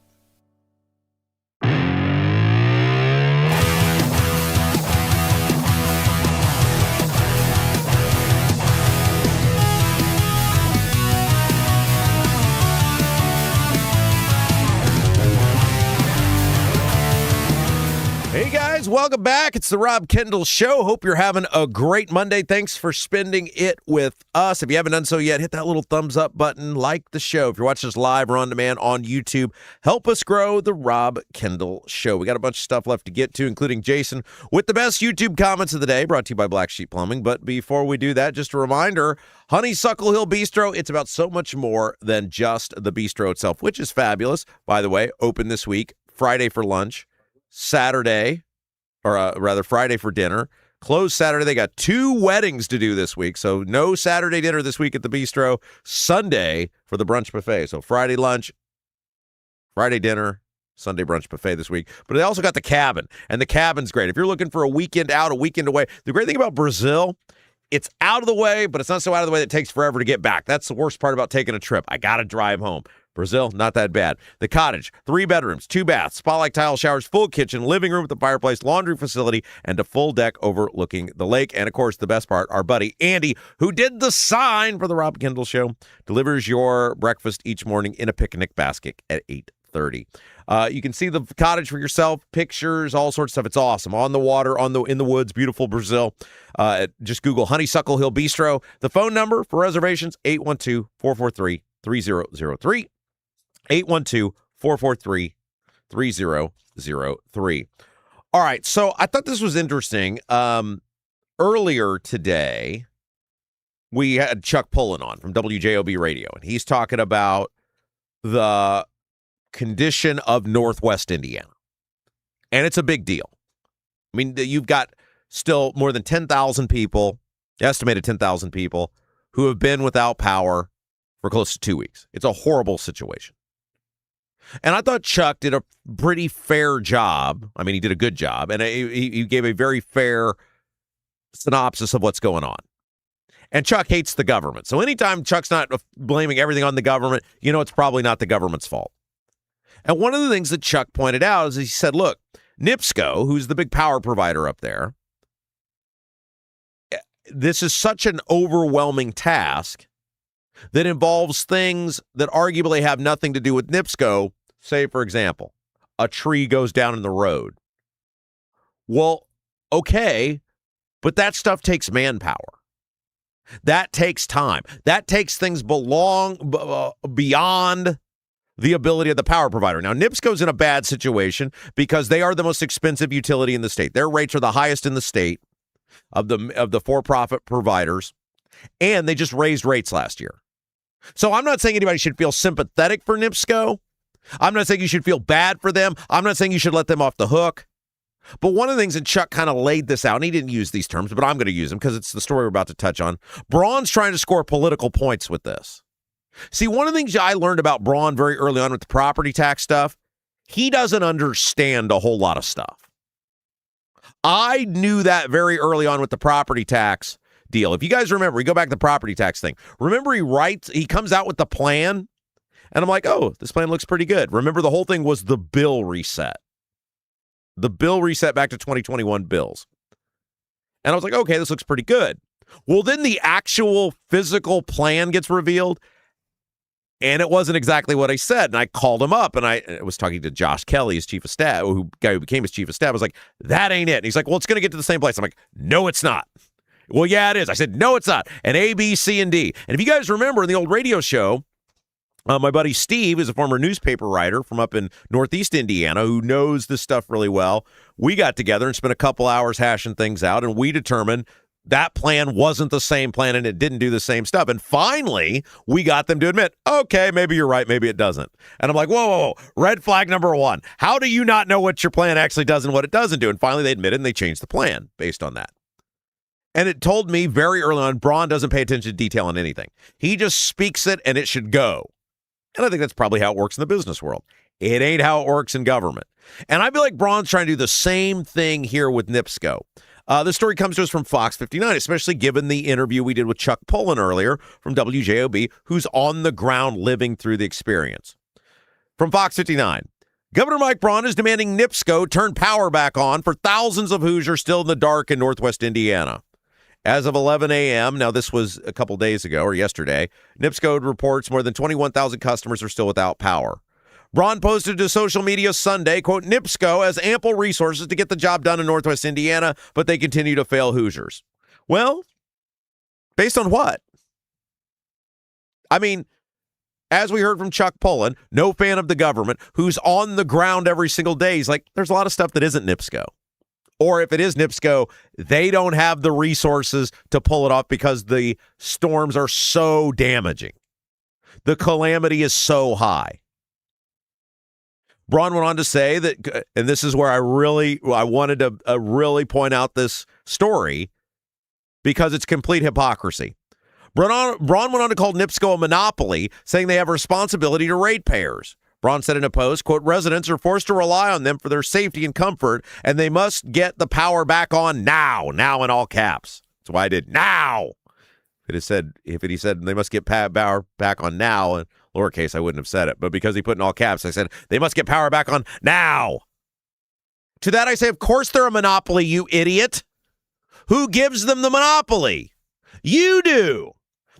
Hey guys, welcome back. It's the Rob Kendall Show. Hope you're having a great Monday. Thanks for spending it with us. If you haven't done so yet, hit that little thumbs up button, like the show. If you're watching us live or on demand on YouTube, help us grow the Rob Kendall Show. We got a bunch of stuff left to get to, including Jason with the best YouTube comments of the day, brought to you by Black Sheep Plumbing. But before we do that, just a reminder, Honeysuckle Hill Bistro, it's about so much more than just the bistro itself, which is fabulous. By the way, open this week, Friday for lunch, Saturday, or rather Friday for dinner. Closed Saturday. They got 2 weddings to do this week, so no Saturday dinner this week at the bistro. Sunday for the brunch buffet. So Friday lunch, Friday dinner, Sunday brunch buffet this week. But they also got the cabin, and the cabin's great. If you're looking for a weekend out, a weekend away, the great thing about Brazil, it's out of the way, but it's not so out of the way that it takes forever to get back. That's the worst part about taking a trip. I got to drive home. Brazil, not that bad. The cottage, 3 bedrooms, 2 baths, spa-like tile showers, full kitchen, living room with a fireplace, laundry facility, and a full deck overlooking the lake. And, of course, the best part, our buddy Andy, who did the sign for the Rob Kendall Show, delivers your breakfast each morning in a picnic basket at 8:30. You can see the cottage for yourself, pictures, all sorts of stuff. It's awesome. On the water, in the woods, beautiful Brazil. Just Google Honeysuckle Hill Bistro. The phone number for reservations, 812-443-3003. 812-443-3003. All right, so I thought this was interesting. Earlier today, we had Chuck Pullen on from WJOB Radio, and he's talking about the condition of Northwest Indiana. And it's a big deal. I mean, you've got still more than 10,000 people, estimated 10,000 people, who have been without power for close to 2 weeks. It's a horrible situation. And I thought Chuck did a pretty fair job. I mean, he did a good job, and he gave a very fair synopsis of what's going on. And Chuck hates the government. So anytime Chuck's not blaming everything on the government, you know it's probably not the government's fault. And one of the things that Chuck pointed out is he said, look, NIPSCO, who's the big power provider up there, this is such an overwhelming task that involves things that arguably have nothing to do with NIPSCO. Say, for example, a tree goes down in the road. Well, okay, but that stuff takes manpower. That takes time. That takes things beyond the ability of the power provider. Now, NIPSCO's in a bad situation because they are the most expensive utility in the state. Their rates are the highest in the state of the for-profit providers, and they just raised rates last year. So I'm not saying anybody should feel sympathetic for NIPSCO. I'm not saying you should feel bad for them. I'm not saying you should let them off the hook. But one of the things that Chuck kind of laid this out, and he didn't use these terms, but I'm going to use them because it's the story we're about to touch on. Braun's trying to score political points with this. See, one of the things I learned about Braun very early on with the property tax stuff, he doesn't understand a whole lot of stuff. I knew that very early on with the property tax deal. If you guys remember, we go back to the property tax thing. Remember, he comes out with the plan, and I'm like, oh, this plan looks pretty good. Remember, the whole thing was the bill reset. The bill reset back to 2021 bills. And I was like, okay, this looks pretty good. Well, then the actual physical plan gets revealed, and it wasn't exactly what I said. And I called him up, and I was talking to Josh Kelly, his chief of staff, guy who became his chief of staff. I was like, that ain't it. And he's like, well, it's going to get to the same place. I'm like, no, it's not. Well, yeah, it is. I said, no, it's not. And A, B, C, and D. And if you guys remember in the old radio show, my buddy Steve is a former newspaper writer from up in Northeast Indiana who knows this stuff really well. We got together and spent a couple hours hashing things out, and we determined that plan wasn't the same plan and it didn't do the same stuff. And finally, we got them to admit, okay, maybe you're right, maybe it doesn't. And I'm like, whoa, red flag number one. How do you not know what your plan actually does and what it doesn't do? And finally, they admitted and they changed the plan based on that. And it told me very early on, Braun doesn't pay attention to detail on anything. He just speaks it and it should go. And I think that's probably how it works in the business world. It ain't how it works in government. And I feel like Braun's trying to do the same thing here with NIPSCO. This story comes to us from Fox 59, especially given the interview we did with Chuck Pullen earlier from WJOB, who's on the ground living through the experience. From Fox 59, Governor Mike Braun is demanding NIPSCO turn power back on for thousands of Hoosiers still in the dark in Northwest Indiana. As of 11 a.m., now this was a couple days ago or yesterday, NIPSCO reports more than 21,000 customers are still without power. Braun posted to social media Sunday, quote, NIPSCO has ample resources to get the job done in Northwest Indiana, but they continue to fail Hoosiers. Well, based on what? I mean, as we heard from Chuck Pullen, no fan of the government, who's on the ground every single day, he's like, there's a lot of stuff that isn't NIPSCO. Or if it is NIPSCO, they don't have the resources to pull it off because the storms are so damaging. The calamity is so high. Braun went on to say that, and this is where I wanted to really point out this story because it's complete hypocrisy. Braun went on to call NIPSCO a monopoly, saying they have a responsibility to ratepayers. Braun said in a post, quote, residents are forced to rely on them for their safety and comfort, and they must get the power back on now in all caps. That's why I did now. If he said they must get power back on now, in lowercase, I wouldn't have said it. But because he put in all caps, I said they must get power back on now. To that I say, of course they're a monopoly, you idiot. Who gives them the monopoly? You do.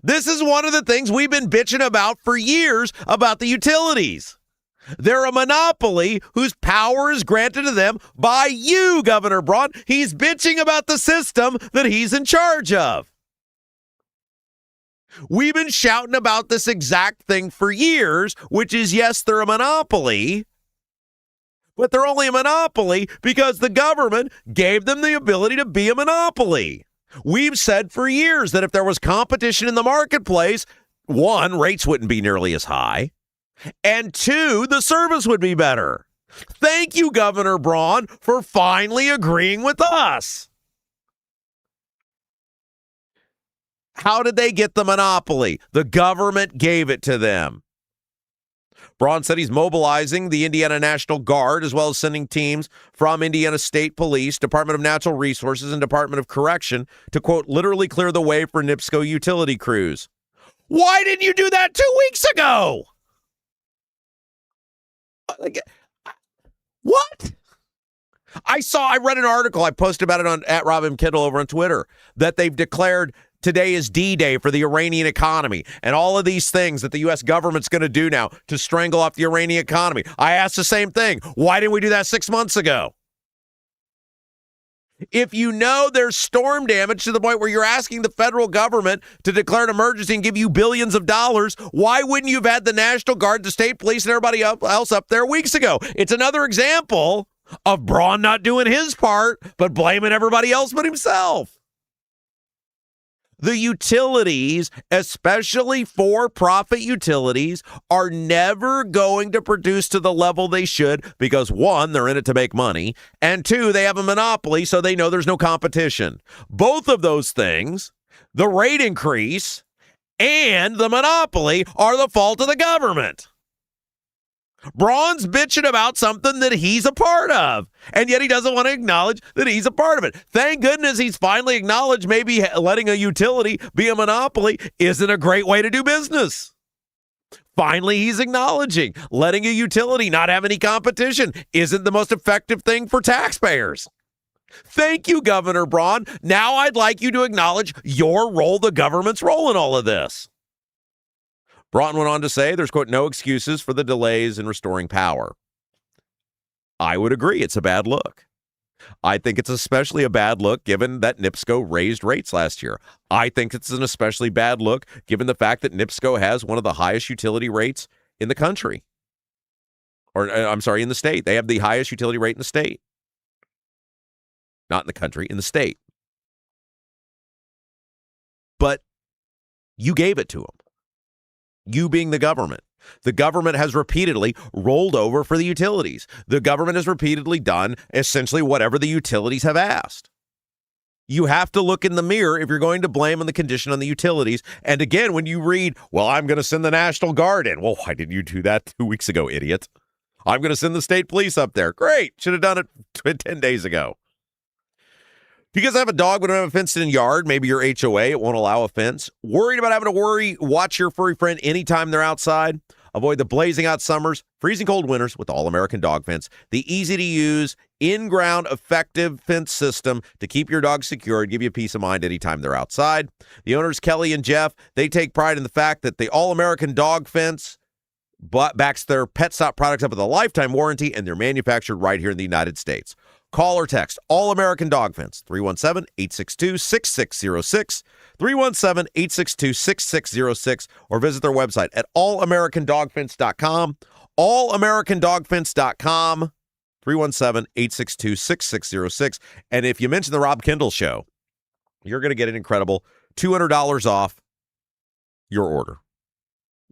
This is one of the things we've been bitching about for years about the utilities. They're a monopoly whose power is granted to them by you, Governor Braun. He's bitching about the system that he's in charge of. We've been shouting about this exact thing for years, which is, yes, they're a monopoly, but they're only a monopoly because the government gave them the ability to be a monopoly. We've said for years that if there was competition in the marketplace, one, rates wouldn't be nearly as high. And two, the service would be better. Thank you, Governor Braun, for finally agreeing with us. How did they get the monopoly? The government gave it to them. Braun said he's mobilizing the Indiana National Guard as well as sending teams from Indiana State Police, Department of Natural Resources, and Department of Correction to, quote, literally clear the way for NIPSCO utility crews. Why didn't you do that 2 weeks ago? What? I read an article, I posted about it on at Rob Kendall over on Twitter, that they've declared today is D-Day for the Iranian economy and all of these things that the U.S. government's going to do now to strangle off the Iranian economy. I asked the same thing. Why didn't we do that 6 months ago? If you know there's storm damage to the point where you're asking the federal government to declare an emergency and give you billions of dollars, why wouldn't you have had the National Guard, the state police, and everybody else up there weeks ago? It's another example of Braun not doing his part, but blaming everybody else but himself. The utilities, especially for-profit utilities, are never going to produce to the level they should because, one, they're in it to make money, and two, they have a monopoly, so they know there's no competition. Both of those things, the rate increase and the monopoly, are the fault of the government. Braun's bitching about something that he's a part of, and yet he doesn't want to acknowledge that he's a part of it. Thank goodness he's finally acknowledged maybe letting a utility be a monopoly isn't a great way to do business. Finally, he's acknowledging letting a utility not have any competition isn't the most effective thing for taxpayers. Thank you, Governor Braun. Now I'd like you to acknowledge your role, the government's role in all of this. Braun went on to say there's, quote, no excuses for the delays in restoring power. I would agree. It's a bad look. I think it's especially a bad look given that NIPSCO raised rates last year. I think it's an especially bad look given the fact that NIPSCO has one of the highest utility rates in the country. Or, I'm sorry, in the state. They have the highest utility rate in the state. Not in the country, in the state. But you gave it to them. You being the government. The government has repeatedly rolled over for the utilities. The government has repeatedly done essentially whatever the utilities have asked. You have to look in the mirror if you're going to blame on the condition on the utilities. And again, when you read, well, I'm going to send the National Guard in. Well, why didn't you do that 2 weeks ago, idiot? I'm going to send the state police up there. Great. Should have done it 10 days ago. Do you guys have a dog but don't have a fenced-in yard? Maybe your HOA, it won't allow a fence. Worried about having to watch your furry friend anytime they're outside? Avoid the blazing hot summers, freezing cold winters with the All-American Dog Fence, the easy-to-use, in-ground, effective fence system to keep your dog secure and give you peace of mind anytime they're outside. The owners, Kelly and Jeff, they take pride in the fact that the All-American Dog Fence backs their Pet Stop products up with a lifetime warranty, and they're manufactured right here in the United States. Call or text All-American Dog Fence, 317-862-6606, 317-862-6606, or visit their website at allamericandogfence.com, allamericandogfence.com, 317-862-6606. And if you mention the Rob Kendall Show, you're going to get an incredible $200 off your order.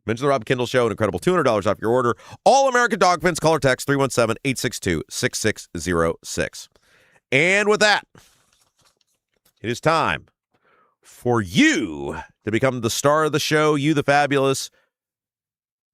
Mention the Rob Kendall Show, an incredible $200 off your order. All-American Dog Fence, call or text 317-862-6606. And with that, it is time for you to become the star of the show, you the fabulous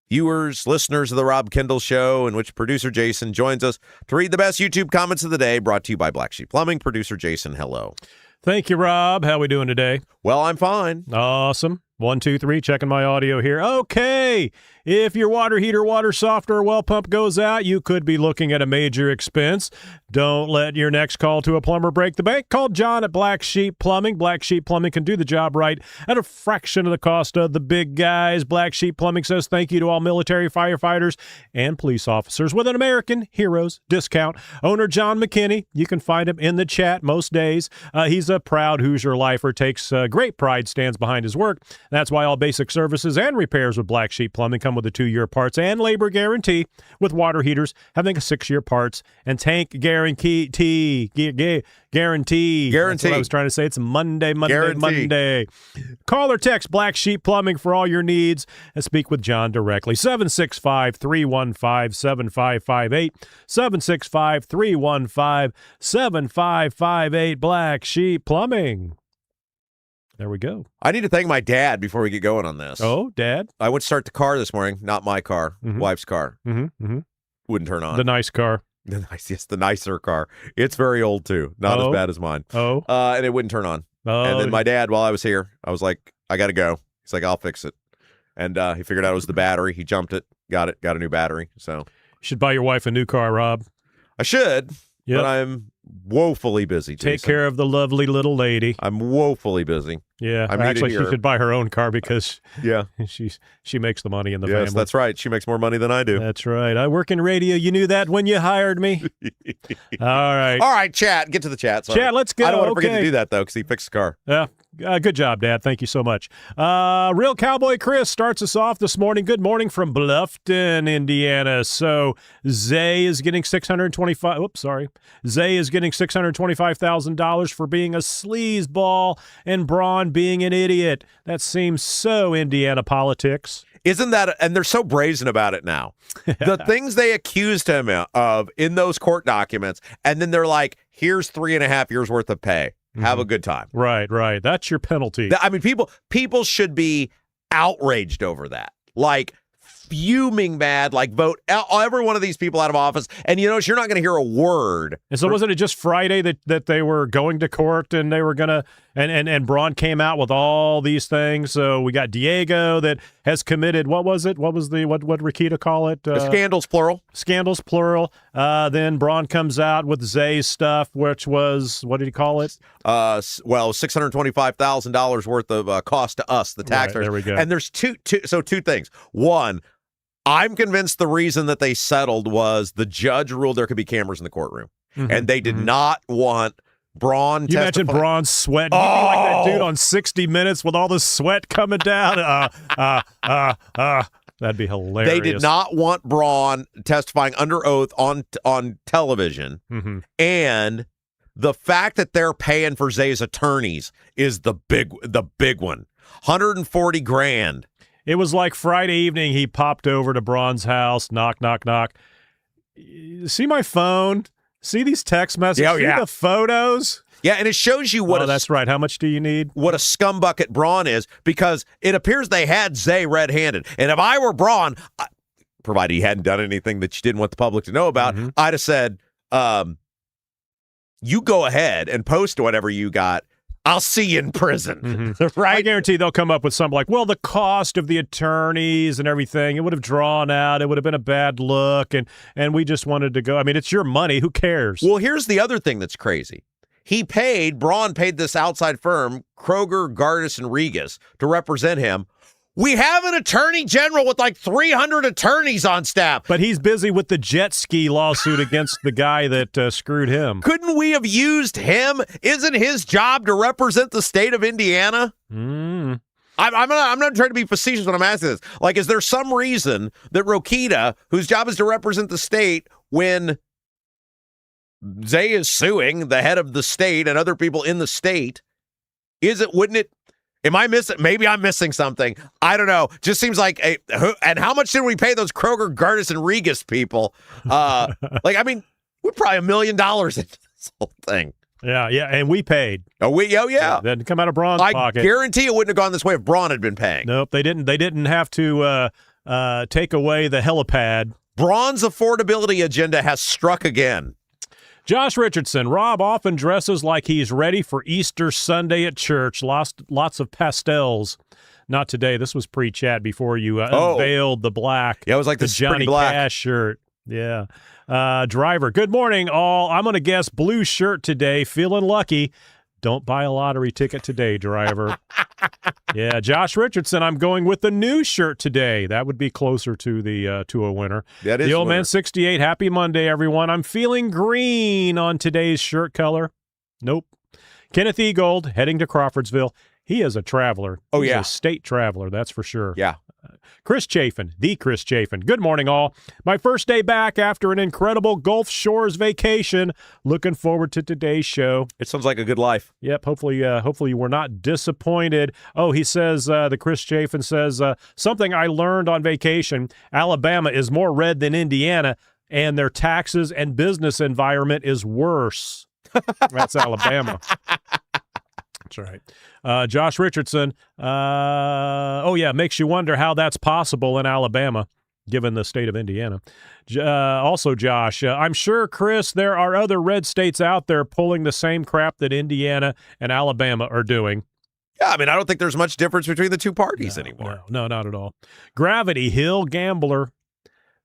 viewers, listeners of the Rob Kendall Show, in which producer Jason joins us to read the best YouTube comments of the day, brought to you by Black Sheep Plumbing. Producer Jason, hello. Thank you, Rob. How we doing today? Well, I'm fine. Awesome. 1, 2, 3, checking my audio here. Okay. If your water heater, water softener, or well pump goes out, you could be looking at a major expense. Don't let your next call to a plumber break the bank. Call John at Black Sheep Plumbing. Black Sheep Plumbing can do the job right at a fraction of the cost of the big guys. Black Sheep Plumbing says thank you to all military, firefighters, and police officers with an American Heroes discount. Owner John McKinney, you can find him in the chat most days. He's a proud Hoosier lifer, takes great pride, stands behind his work. That's why all basic services and repairs with Black Sheep Plumbing come with a 2-year parts and labor guarantee, with water heaters having a 6-year parts and tank guarantee. Guarantee. That's what I was trying to say. It's Monday. Call or text Black Sheep Plumbing for all your needs and speak with John directly. 765-315-7558. 765-315-7558. Black Sheep Plumbing. There we go. I need to thank my dad before we get going on this. Oh, Dad? I went to start the car this morning. Not my car. Wife's car. Wouldn't turn on. The nice car. The nicer car. It's very old, too. Not as bad as mine. And it wouldn't turn on. And then my dad, while I was here, I was like, I got to go. He's like, I'll fix it. And he figured out it was the battery. He jumped it, got a new battery. So you should buy your wife a new car, Rob. I should, but I'm woefully busy. Take care of the lovely little lady. I'm woefully busy. Yeah, actually, she should buy her own car because she makes the money in the family. Yes, that's right. She makes more money than I do. That's right. I work in radio. You knew that when you hired me. All right, chat. Get to the chat. Sorry. Chat, let's go. I don't want to forget to do that, though, because he fixed the car. Yeah. Good job, Dad. Thank you so much. Real Cowboy Chris starts us off this morning. Good morning from Bluffton, Indiana. So Zay is getting $625,000 for being a sleazeball and Braun being an idiot. That seems so Indiana politics. Isn't that? And they're so brazen about it now. The things they accused him of in those court documents, and then they're like, here's 3.5 years worth of pay. Have a good time. Right. That's your penalty. I mean, people should be outraged over that. Like, fuming mad, like vote every one of these people out of office. And you notice you're not going to hear a word. And so wasn't it just Friday that they were going to court and they were going to, and Braun came out with all these things. So we got Diego that has committed, what was it? What was what Rikita call it? Scandals, plural. Scandals, plural. Then Braun comes out with Zay's stuff, which was, what did he call it? $625,000 worth of cost to us, the taxpayers. Right, there we go. And there's two things. One, I'm convinced the reason that they settled was the judge ruled there could be cameras in the courtroom. And they did not want Braun You imagine Braun sweating. He'd be like that dude on 60 Minutes with all the sweat coming down. That'd be hilarious. They did not want Braun testifying under oath on television. And the fact that they're paying for Zay's attorneys is the big one. $140,000. It was like Friday evening, he popped over to Braun's house, knock, knock, knock. See my phone? See these text messages? Oh, yeah. See the photos? Yeah, and it shows you what that's right. How much do you need? What a scumbucket Braun is, because it appears they had Zay red-handed. And if I were Braun, provided he hadn't done anything that you didn't want the public to know about, I'd have said, you go ahead and post whatever you got. I'll see you in prison, right? I guarantee they'll come up with something like, well, the cost of the attorneys and everything, it would have drawn out. It would have been a bad look, and we just wanted to go. I mean, it's your money. Who cares? Well, here's the other thing that's crazy. Braun paid this outside firm, Kroger, Gardis, and Regas, to represent him. We have an attorney general with like 300 attorneys on staff. But he's busy with the jet ski lawsuit against the guy that screwed him. Couldn't we have used him? Isn't his job to represent the state of Indiana? I'm not trying to be facetious when I'm asking this. Like, is there some reason that Rokita, whose job is to represent the state, when Zay is suing the head of the state and other people in the state, wouldn't it? Am I missing? Maybe I'm missing something. I don't know. Just seems like and how much did we pay those Kroger, Gardis, and Regas people? We're probably $1 million into this whole thing. Yeah, and we paid. Oh, yeah. That didn't come out of Braun's pocket. I guarantee it wouldn't have gone this way if Braun had been paying. Nope, they didn't. They didn't have to take away the helipad. Braun's affordability agenda has struck again. Josh Richardson, Rob often dresses like he's ready for Easter Sunday at church. Lots of pastels. Not today. This was pre-chat before you unveiled the black. Yeah, it was like the Johnny Cash shirt. Yeah. Driver, good morning, all. I'm going to guess blue shirt today. Feeling lucky. Don't buy a lottery ticket today, driver. Yeah, Josh Richardson, I'm going with the new shirt today. That would be closer to a winner. That is the old man 68. Happy Monday, everyone. I'm feeling green on today's shirt color. Nope. Kenneth Egold heading to Crawfordsville. He is a traveler. Oh, He's yeah. a state traveler, that's for sure. Yeah. Chris Chafin, the Chris Chafin. Good morning, all. My first day back after an incredible Gulf Shores vacation. Looking forward to today's show. It sounds like a good life. Yep. Hopefully you were not disappointed. Oh, he says, the Chris Chafin says, something I learned on vacation. Alabama is more red than Indiana, and their taxes and business environment is worse. That's Alabama. That's right. Josh Richardson, makes you wonder how that's possible in Alabama, given the state of Indiana. Also, Josh, I'm sure, Chris, there are other red states out there pulling the same crap that Indiana and Alabama are doing. Yeah, I mean, I don't think there's much difference between the two parties anymore. No, not at all. Gravity Hill Gambler,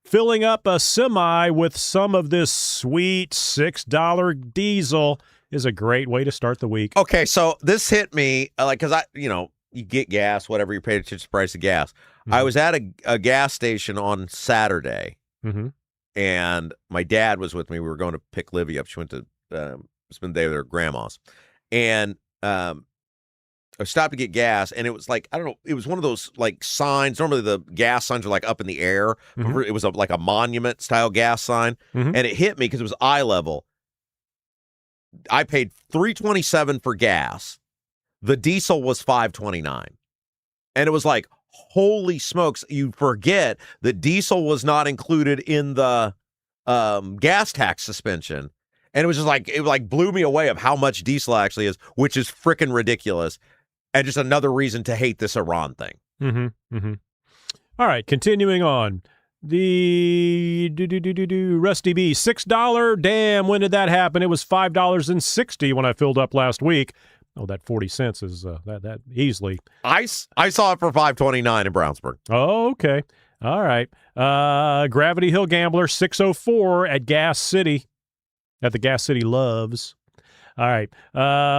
filling up a semi with some of this sweet $6 diesel is a great way to start the week. Okay, so this hit me, because you get gas, whatever, you pay attention to the price of gas. Mm-hmm. I was at a gas station on Saturday, and my dad was with me. We were going to pick Livy up. She went to spend the day with her grandma's. And I stopped to get gas, and it was like, I don't know, it was one of those like signs. Normally the gas signs are like up in the air. Mm-hmm. It was like a monument-style gas sign, and it hit me because it was eye level. I paid $3.27 for gas. The diesel was $5.29. And it was like, holy smokes, you forget that diesel was not included in the gas tax suspension. And it was just like, it blew me away of how much diesel actually is, which is freaking ridiculous. And just another reason to hate this Iran thing. All right, continuing on. The Rusty B, $6. Damn, when did that happen? It was $5.60 when I filled up last week. Oh, that 40 cents is that easily. I saw it for $5.29 in Brownsburg. Oh, okay. All right. Gravity Hill Gambler, 604 at Gas City, at the Gas City Loves. All right.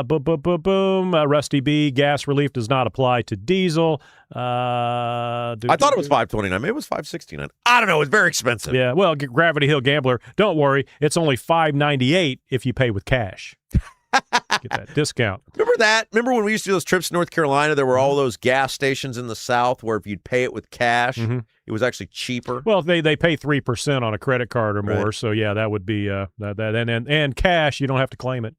Boom. Rusty B, gas relief does not apply to diesel. I thought it was $5.29. Maybe it was $5.69. I don't know. It's very expensive. Yeah. Well, Gravity Hill Gambler, don't worry. It's only $5.98 if you pay with cash. Get that discount. Remember that? Remember when we used to do those trips to North Carolina? There were all those gas stations in the South where if you'd pay it with cash, it was actually cheaper. Well, they pay 3% on a credit card or more, so yeah, that would be that. And cash, you don't have to claim it.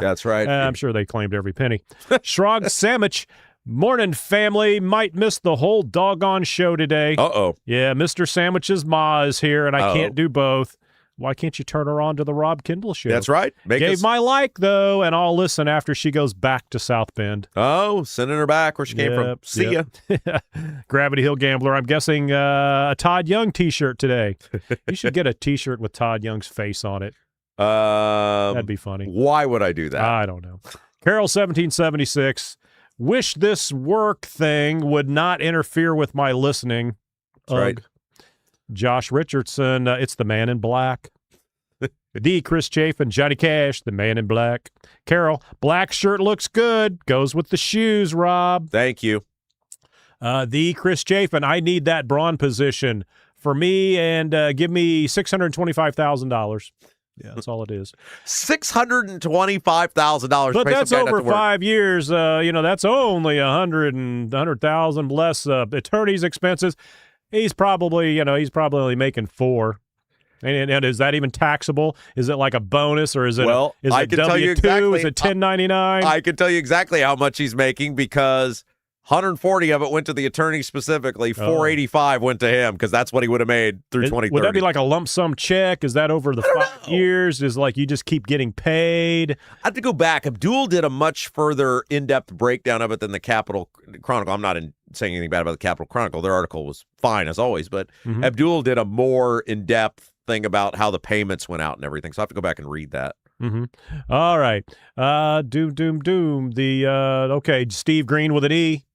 That's right. I'm sure they claimed every penny. Shrog Sandwich. Morning, family. Might miss the whole doggone show today. Uh-oh. Yeah, Mr. Sandwich's ma is here, and I can't do both. Why can't you turn her on to the Rob Kendall Show? That's right. Gave my like, though, and I'll listen after she goes back to South Bend. Oh, sending her back where she came from. See ya. Gravity Hill Gambler. I'm guessing a Todd Young T-shirt today. You should get a T-shirt with Todd Young's face on it. That'd be funny. Why would I do that? I don't know. Carol 1776. Wish this work thing would not interfere with my listening. That's right. Josh Richardson, it's the Man in Black. D. Chris Chafin, Johnny Cash, the Man in Black. Carol, black shirt looks good. Goes with the shoes, Rob. Thank you. The Chris Chafin, I need that Braun position for me, and give me $625,000. Yeah, that's all it is. $625,000. But that's over 5 years. That's only $100,000 less attorney's expenses. He's probably only making $4. And is that even taxable? Is it like a bonus, or is it? Well, is I it can tell you exactly. Is it 1099? I can tell you exactly how much he's making because 140 of it went to the attorney specifically. 485 went to him because that's what he would have made through 2030. Would that be like a lump sum check? Is that over the 5 years? Is like you just keep getting paid? I have to go back. Abdul did a much further in-depth breakdown of it than the Capitol Chronicle. I'm not saying anything bad about the Capitol Chronicle. Their article was fine as always, but Abdul did a more in-depth thing about how the payments went out and everything. So I have to go back and read that. All right. Doom. Okay, Steve Green with an E.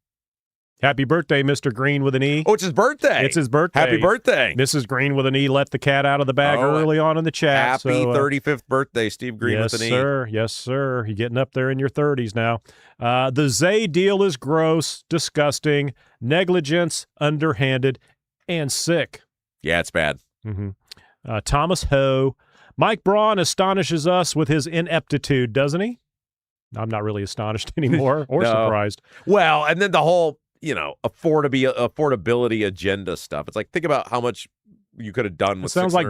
Happy birthday, Mr. Green with an E. Oh, it's his birthday. It's his birthday. Happy birthday. Mrs. Green with an E let the cat out of the bag early on in the chat. Happy 35th birthday, Steve Green with an E. Yes, sir. You're getting up there in your 30s now. The Zay deal is gross, disgusting, negligence, underhanded, and sick. Yeah, it's bad. Thomas Ho. Mike Braun astonishes us with his ineptitude, doesn't he? I'm not really astonished anymore or surprised. Well, and then the whole, affordability agenda stuff. It's like, think about how much you could have done with sounds like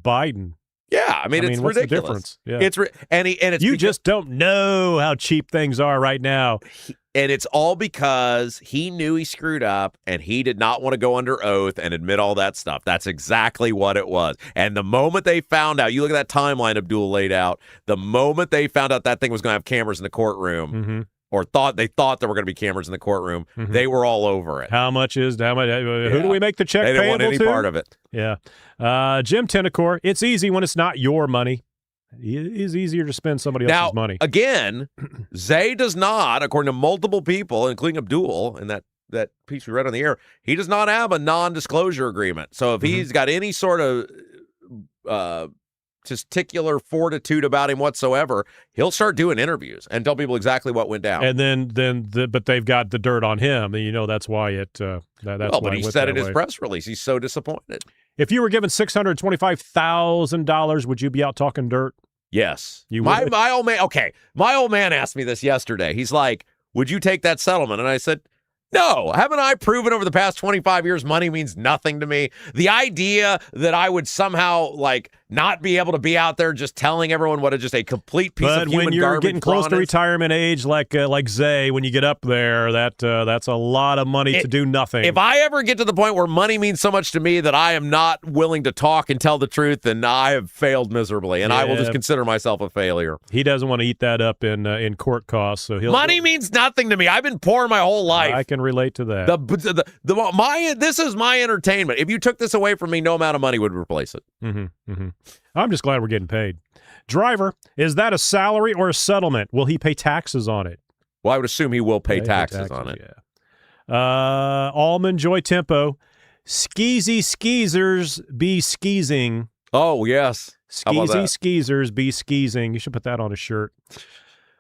Biden. Yeah, I mean it's what's ridiculous. The difference? Yeah. It's you just don't know how cheap things are right now. And it's all because he knew he screwed up and he did not want to go under oath and admit all that stuff. That's exactly what it was. And the moment they found out, you look at that timeline Abdul laid out, the moment they found out that thing was going to have cameras in the courtroom, or they thought there were going to be cameras in the courtroom, they were all over it. Who do we make the check they payable didn't want any to? part of it. Yeah. Jim Tennecore, it's easy when it's not your money. It is easier to spend somebody else's money. Again, Zay does not, according to multiple people, including Abdul, in that piece we read on the air, he does not have a non-disclosure agreement. So if he's got any sort of testicular fortitude about him whatsoever, he'll start doing interviews and tell people exactly what went down. And but they've got the dirt on him. That's why it. But he said in his press release, he's so disappointed. If you were given $625,000, would you be out talking dirt? Yes. My old man. Okay, my old man asked me this yesterday. He's like, "Would you take that settlement?" And I said, "No. Haven't I proven over the past 25 years money means nothing to me? The idea that I would somehow not be able to be out there just telling everyone what just a complete piece of human garbage." But when you're getting close to retirement age, like Zay, when you get up there, that's a lot of money to do nothing. If I ever get to the point where money means so much to me that I am not willing to talk and tell the truth, then I have failed miserably, and I will just consider myself a failure. He doesn't want to eat that up in court costs, so money means nothing to me. I've been poor my whole life. I can relate to that. This is my entertainment. If you took this away from me, no amount of money would replace it. I'm just glad we're getting paid. Driver, is that a salary or a settlement? Will he pay taxes on it? Well, I would assume he will pay taxes on it. Yeah. Almond Joy Tempo, skeezy skeezers be skeezing. Oh, yes. Skeezy skeezers be skeezing. You should put that on a shirt.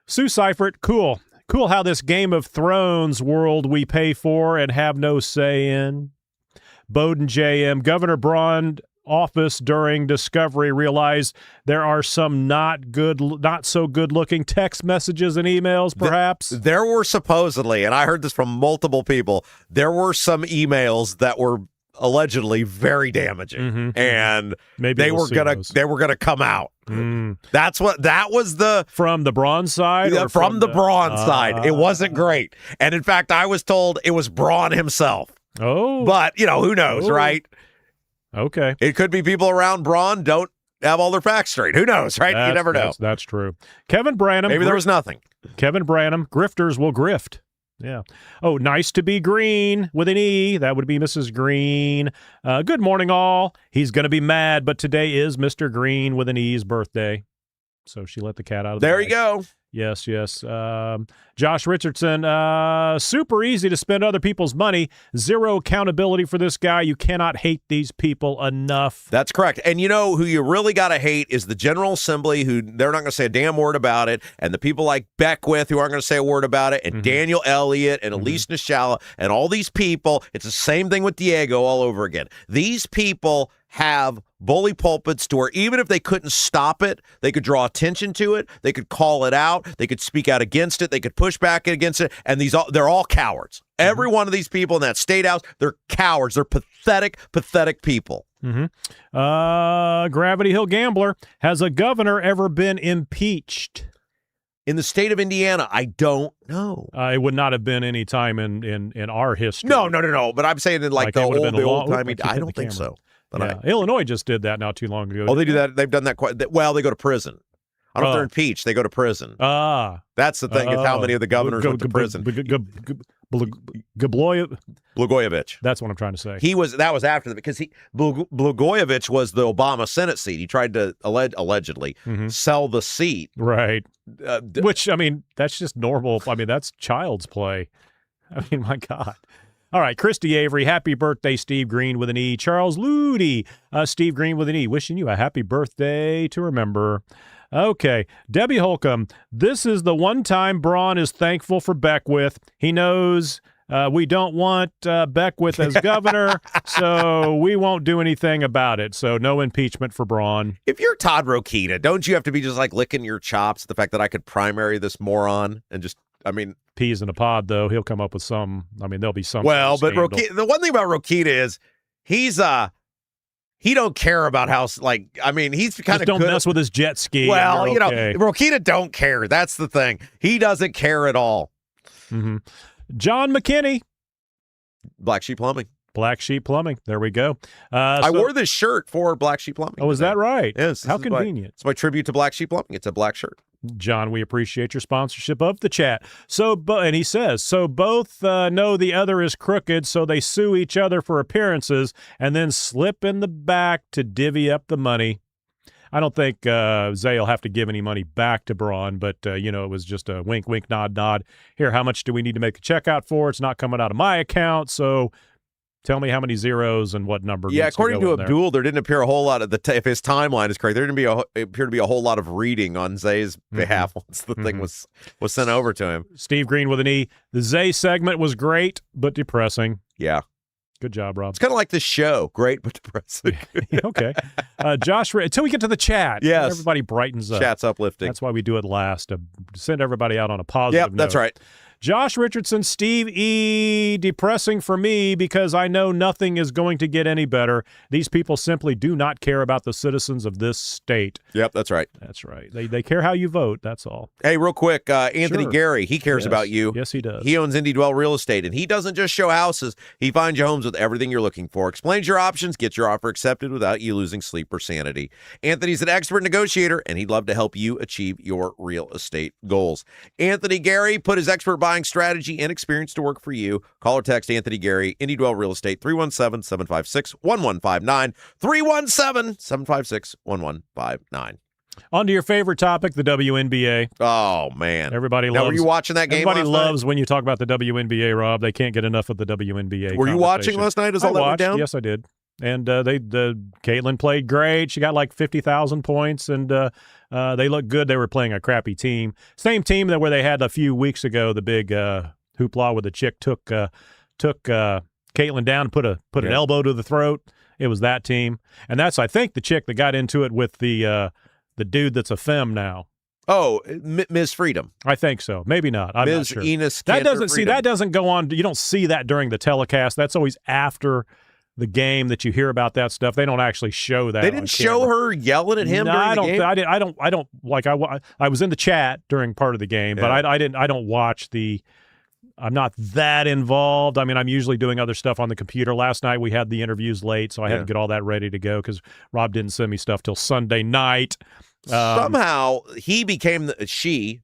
Sue Seifert, cool. Cool how this Game of Thrones world we pay for and have no say in. Bowden JM, Governor Braun office during discovery realized there are some not so good looking text messages and emails, perhaps. There were supposedly, and I heard this from multiple people, there were some emails that were allegedly very damaging, and maybe they were gonna come out. That was from the Braun side. Yeah, from the Braun side, it wasn't great, and in fact, I was told it was Braun himself. Oh, but who knows, right? Okay, it could be people around Braun. Don't have all their facts straight. Who knows, right? You never know. That's true. Kevin Branham. Maybe there was nothing. Kevin Branham. Grifters will grift. Yeah. Oh, nice to be green with an E. That would be Mrs. Green. Good morning, all. He's going to be mad, but today is Mr. Green with an E's birthday. So she let the cat out of the There bag. you go. Yes. Josh Richardson, super easy to spend other people's money. Zero accountability for this guy. You cannot hate these people enough. That's correct. And you know who you really got to hate is the General Assembly, who they're not going to say a damn word about it, and the people like Beckwith who aren't going to say a word about it, and Daniel Elliott and Elise Nishala and all these people. It's the same thing with Diego all over again. These people have bully pulpits to where even if they couldn't stop it, they could draw attention to it, they could call it out, they could speak out against it, they could push back against it, and they're all cowards. Every one of these people in that Statehouse, they're cowards. They're pathetic people. Gravity Hill Gambler, has a governor ever been impeached? In the state of Indiana, I don't know. It would not have been any time in our history. No. But I'm saying in like the old time. I don't think so. But yeah. Illinois just did that not too long ago. Oh, they do that. They've done that quite well. They go to prison. I don't know if they're impeached. They go to prison. That's the thing. Is how many of the governors went to prison? Blagojevich. That's what I'm trying to say. That was after that because Blagojevich was the Obama Senate seat. He tried to allegedly sell the seat. Right. Which, I mean, that's just normal. I mean, that's child's play. I mean, my God. All right, Christy Avery, happy birthday, Steve Green with an E. Charles Ludi, Steve Green with an E, wishing you a happy birthday to remember. Okay, Debbie Holcomb, this is the one time Braun is thankful for Beckwith. He knows we don't want Beckwith as governor, so we won't do anything about it. So no impeachment for Braun. If you're Todd Rokita, don't you have to be just like licking your chops at the fact that I could primary this moron and just, I mean... Peas in a pod, though. He'll come up with some. I mean, there'll be some. Well, but the one thing about Rokita is he don't care about how, like, I mean, he's kind of don't mess with his jet ski. Well, you know, Rokita don't care. That's the thing. He doesn't care at all. John McKinney. Black Sheep Plumbing. Black Sheep Plumbing. There we go. I wore this shirt for Black Sheep Plumbing. Oh, is that right? Yes. How convenient. It's my tribute to Black Sheep Plumbing. It's a black shirt. John, we appreciate your sponsorship of the chat. And he says, so both know the other is crooked, so they sue each other for appearances and then slip in the back to divvy up the money. I don't think Zay will have to give any money back to Braun, but, it was just a wink, wink, nod, nod. Here, how much do we need to make a check out for? It's not coming out of my account, so... Tell me how many zeros and what number. Yeah, according to Abdul, there didn't appear a whole lot of if his timeline is correct, there didn't appear to be a whole lot of reading on Zay's behalf once the thing was sent over to him. Steve Green with an E. The Zay segment was great but depressing. Yeah. Good job, Rob. It's kind of like this show. Great but depressing. Okay. Josh, until we get to the chat, yes. Everybody brightens up. Chat's uplifting. That's why we do it last, to send everybody out on a positive note. That's right. Josh Richardson, Steve E. Depressing for me because I know nothing is going to get any better. These people simply do not care about the citizens of this state. Yep, that's right. That's right. They care how you vote. That's all. Hey, real quick, Anthony Gary, he cares about you. Yes, he does. He owns Indy Dwell Real Estate, and he doesn't just show houses. He finds you homes with everything you're looking for, explains your options, gets your offer accepted without you losing sleep or sanity. Anthony's an expert negotiator, and he'd love to help you achieve your real estate goals. Anthony Gary put his expert buying strategy and experience to work for you. Call or text Anthony Gary, Indy Dwell Real Estate, 317-756-1159, 317-756-1159. On to your favorite topic, the WNBA. Oh, man. Everybody loves. Were you watching that game Everybody last loves night? When you talk about the WNBA, Rob. They can't get enough of the WNBA. Were you watching last night as all that went down? Yes, I did. And Caitlin played great. She got like 50,000 points, and they looked good. They were playing a crappy team. Same team where they had a few weeks ago, the big hoopla where the chick took Caitlin down, put an elbow to the throat. It was that team. And that's, I think, the chick that got into it with the dude that's a femme now. Oh, Ms. Freedom. I think so. Maybe not. I'm not sure. Enos that Cantor doesn't that doesn't go on. You don't see that during the telecast. That's always after the game that you hear about that stuff. They don't actually show that. They didn't show her yelling at him during the game? I don't like I was in the chat during part of the game, but I don't watch the I'm not that involved. I mean, I'm usually doing other stuff on the computer. Last night we had the interviews late, so I had to get all that ready to go because Rob didn't send me stuff till Sunday night. Somehow he became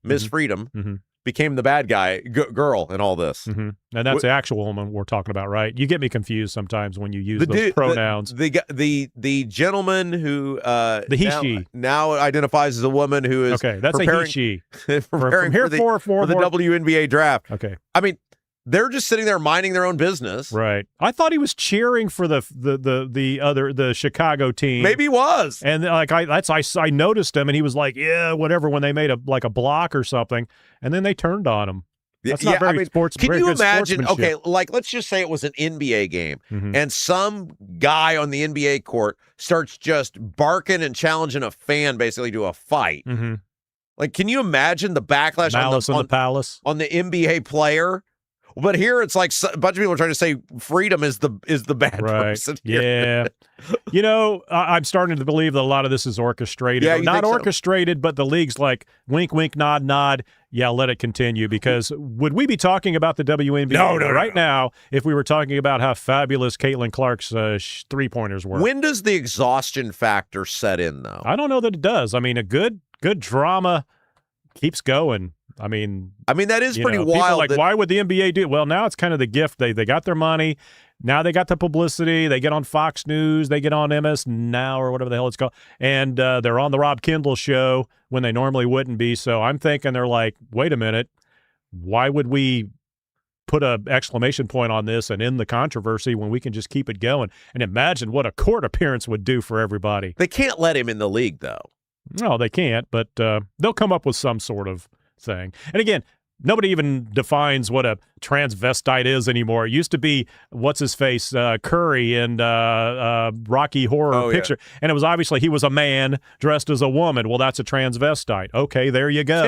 Miss Freedom, became the bad guy, girl in all this. And that's the actual woman we're talking about, right? You get me confused sometimes when you use those pronouns. The gentleman who the he/she now identifies as a woman who is that's a he/she preparing for the WNBA draft. Okay, I mean, they're just sitting there minding their own business. Right. I thought he was cheering for the Chicago team. Maybe he was. And I noticed him, and he was like, yeah, whatever, when they made a block or something, and then they turned on him. That's not very sports. Can you imagine? Okay, sportsmanship. like let's just say it was an NBA game, and some guy on the NBA court starts just barking and challenging a fan basically to a fight. Like, can you imagine the backlash Malice in the Palace on the NBA player? But here it's like a bunch of people are trying to say freedom is the bad person. Yeah. You know, I'm starting to believe that a lot of this is orchestrated. Yeah, not orchestrated, but the league's like wink, wink, nod, nod. Yeah, let it continue, because would we be talking about the WNBA right now if we were talking about how fabulous Caitlin Clark's three-pointers were? When does the exhaustion factor set in, though? I don't know that it does. I mean, a good drama keeps going. I mean, that is pretty wild. Like, why would the NBA do it? Well, now it's kind of the gift. They got their money. Now they got the publicity. They get on Fox News. They get on MS Now or whatever the hell it's called. And they're on the Rob Kendall Show when they normally wouldn't be. So I'm thinking they're like, wait a minute. Why would we put an exclamation point on this and end the controversy when we can just keep it going? And imagine what a court appearance would do for everybody. They can't let him in the league, though. No, they can't. But they'll come up with some sort of thing. And again, nobody even defines what a transvestite is anymore. It used to be, what's his face, Curry in Rocky Horror Picture. Yeah. And it was obviously he was a man dressed as a woman. Well, that's a transvestite. Okay, there you go.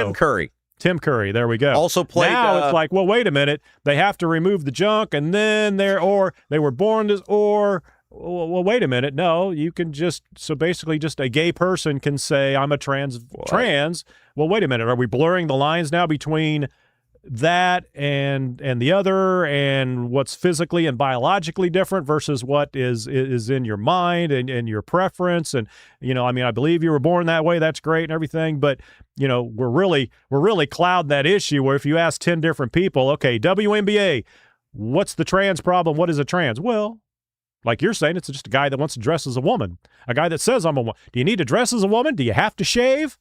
Tim Curry, there we go. Also played. Now it's like, well, wait a minute. They have to remove the junk, and then they were born as, well, wait a minute. No, you can so basically just a gay person can say, I'm a trans. Well, wait a minute. Are we blurring the lines now between that and the other, and what's physically and biologically different versus what is in your mind and your preference? And, I mean, I believe you were born that way. That's great and everything. But, we're really cloud that issue where if you ask 10 different people, okay, WNBA, what's the trans problem? What is a trans? Well, like you're saying, it's just a guy that wants to dress as a woman. A guy that says, I'm a woman. Do you need to dress as a woman? Do you have to shave?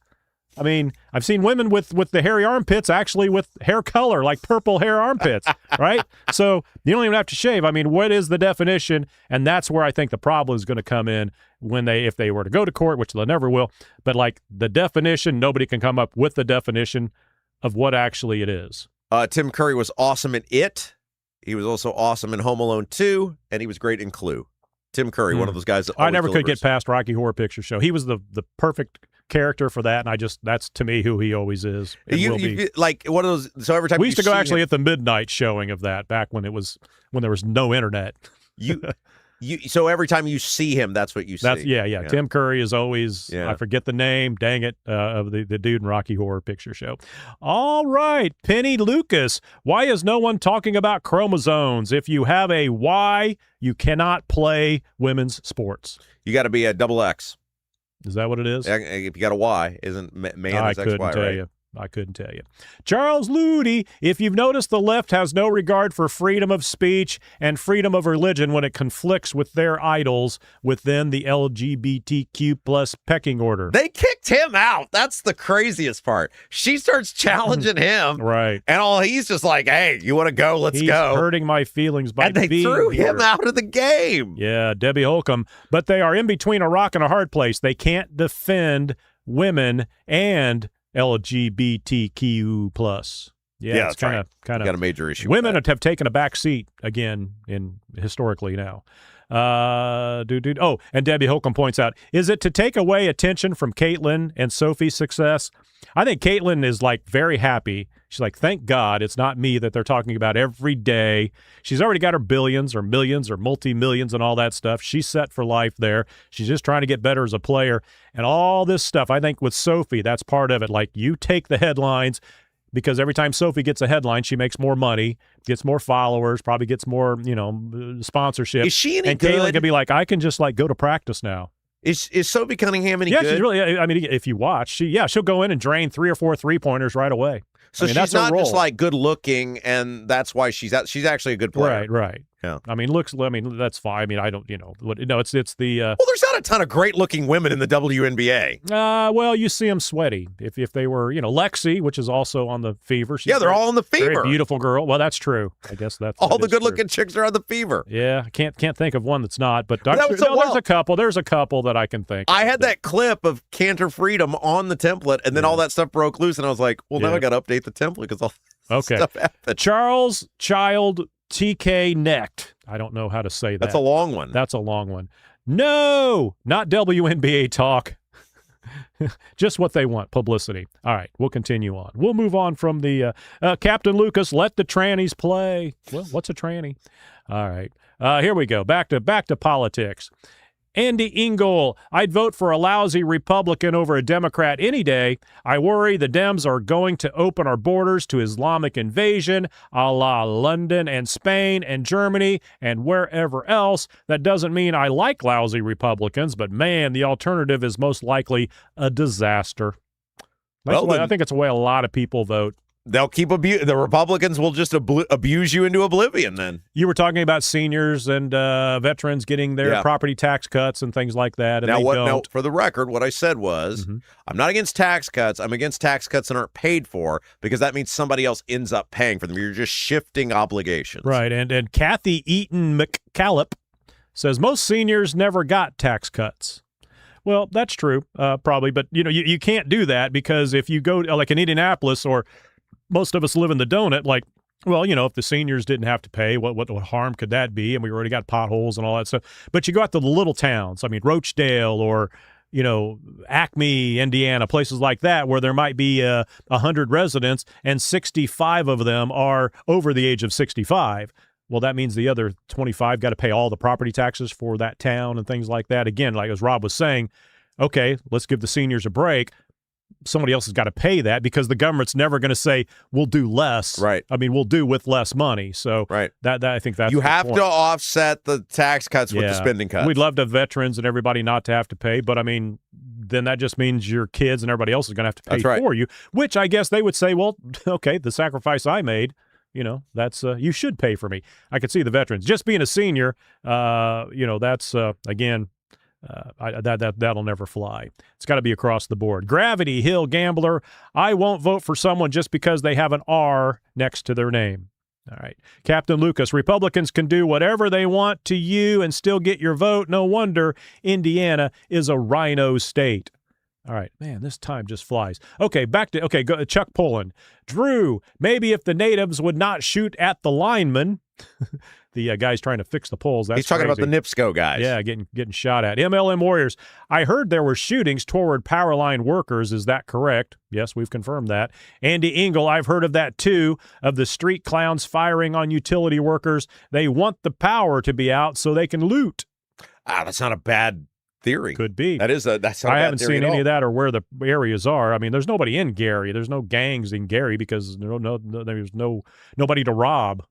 I mean, I've seen women with the hairy armpits actually with hair color, like purple hair armpits, right? So you don't even have to shave. I mean, what is the definition? And that's where I think the problem is going to come in if they were to go to court, which they never will. But like the definition, nobody can come up with the definition of what actually it is. Tim Curry was awesome in It. He was also awesome in Home Alone 2, and he was great in Clue. Tim Curry, one of those guys that I never could get past Rocky Horror Picture Show. He was the perfect character for that, and that's to me who he always is. You like one of those. So every time we used to go actually at the midnight showing of that back when there was no internet. So every time you see him, that's what you see. Yeah. Tim Curry is always, I forget the name, dang it, of the dude in Rocky Horror Picture Show. All right, Penny Lucas, why is no one talking about chromosomes? If you have a Y, you cannot play women's sports. You got to be a double X. Is that what it is? If you got a Y, isn't man is XY, right? I couldn't tell you. Charles Ludi, if you've noticed, the left has no regard for freedom of speech and freedom of religion when it conflicts with their idols within the LGBTQ plus pecking order. They kicked him out. That's the craziest part. She starts challenging him. Right. And he's just like, hey, you want to go? Let's go. He's hurting my feelings by being they threw him out of the game. Yeah, Debbie Holcomb. But they are in between a rock and a hard place. They can't defend women and LGBTQ plus. Yeah, it's kind of got a major issue. Women have taken a back seat again historically now. And Debbie Holcomb points out, is it to take away attention from Caitlin and Sophie's success? I think Caitlin is like very happy. She's like, thank God it's not me that they're talking about every day. She's already got her billions or millions or multi-millions and all that stuff. She's set for life there. She's just trying to get better as a player. And all this stuff, I think with Sophie, that's part of it. Like, you take the headlines, because every time Sophie gets a headline, she makes more money, gets more followers, probably gets more, sponsorship. Is she any and good? Caitlin can be like, I can just go to practice now. Is Sophie Cunningham any yeah, good? She's really. I mean, if you watch, she'll go in and drain 3 or 4 3-pointers right away. So she's not just good looking, and that's why she's actually a good player. Right. Yeah. I mean, that's fine. I mean, I don't, it's the. Well, there's not a ton of great looking women in the WNBA. Well, you see them sweaty. If they were, Lexi, which is also on the Fever. They're all on the Fever. Very beautiful girl. Well, that's true. I guess that's all the good looking chicks are on the Fever. Yeah, I can't think of one that's not. But there's a couple. There's a couple that I can think. I had that clip of Cantor Freedom on the template, and then all that stuff broke loose, and I was like, well, now I got to update the template because all stuff happened. Charles Child TK Necht. I don't know how to say that. That's a long one. That's a long one. No, not WNBA talk. Just what they want, publicity. All right, we'll continue on. We'll move on from the Captain Lucas, let the trannies play. Well, what's a tranny? All right, here we go. Back to politics. Andy Engel, I'd vote for a lousy Republican over a Democrat any day. I worry the Dems are going to open our borders to Islamic invasion, a la London and Spain and Germany and wherever else. That doesn't mean I like lousy Republicans, but man, the alternative is most likely a disaster. I think it's the way a lot of people vote. They'll keep the Republicans will just abuse you into oblivion then. You were talking about seniors and veterans getting their property tax cuts and things like that. And now, for the record, what I said was I'm not against tax cuts. I'm against tax cuts that aren't paid for because that means somebody else ends up paying for them. You're just shifting obligations. Right. And Kathy Eaton McCallop says most seniors never got tax cuts. Well, that's true, probably. But, you can't do that because if you go like in Indianapolis or most of us live in the donut, if the seniors didn't have to pay, what harm could that be? And we already got potholes and all that stuff. But you go out to the little towns, Rochdale or, Acme, Indiana, places like that, where there might be 100 residents and 65 of them are over the age of 65. Well, that means the other 25 got to pay all the property taxes for that town and things like that. Again, like as Rob was saying, okay, let's give the seniors a break. Somebody else has got to pay that because the government's never going to say we'll do less. Right. I mean, we'll do with less money. So that I think that's you the have point. to offset the tax cuts with the spending cuts. We'd love to have veterans and everybody not to have to pay, but I mean, then that just means your kids and everybody else is going to have to pay for you. Which I guess they would say, well, okay, the sacrifice I made, that's you should pay for me. I could see the veterans just being a senior. That's again. That'll never fly. It's got to be across the board. Gravity Hill Gambler, I won't vote for someone just because they have an R next to their name. All right. Captain Lucas, Republicans can do whatever they want to you and still get your vote. No wonder Indiana is a rhino state. All right, man, this time just flies. Okay, go, Chuck Pullen. Drew, maybe if the natives would not shoot at the linemen, the guys trying to fix the poles. That's He's talking crazy. about the NIPSCO guys. Yeah, getting shot at. MLM Warriors, I heard there were shootings toward power line workers. Is that correct? Yes, we've confirmed that. Andy Engel, I've heard of that too, of the street clowns firing on utility workers. They want the power to be out so they can loot. That's not a bad theory. Could be. That's not a bad I haven't theory seen at any all. of that or where the areas are. I mean, there's nobody in Gary. There's no gangs in Gary because there's nobody to rob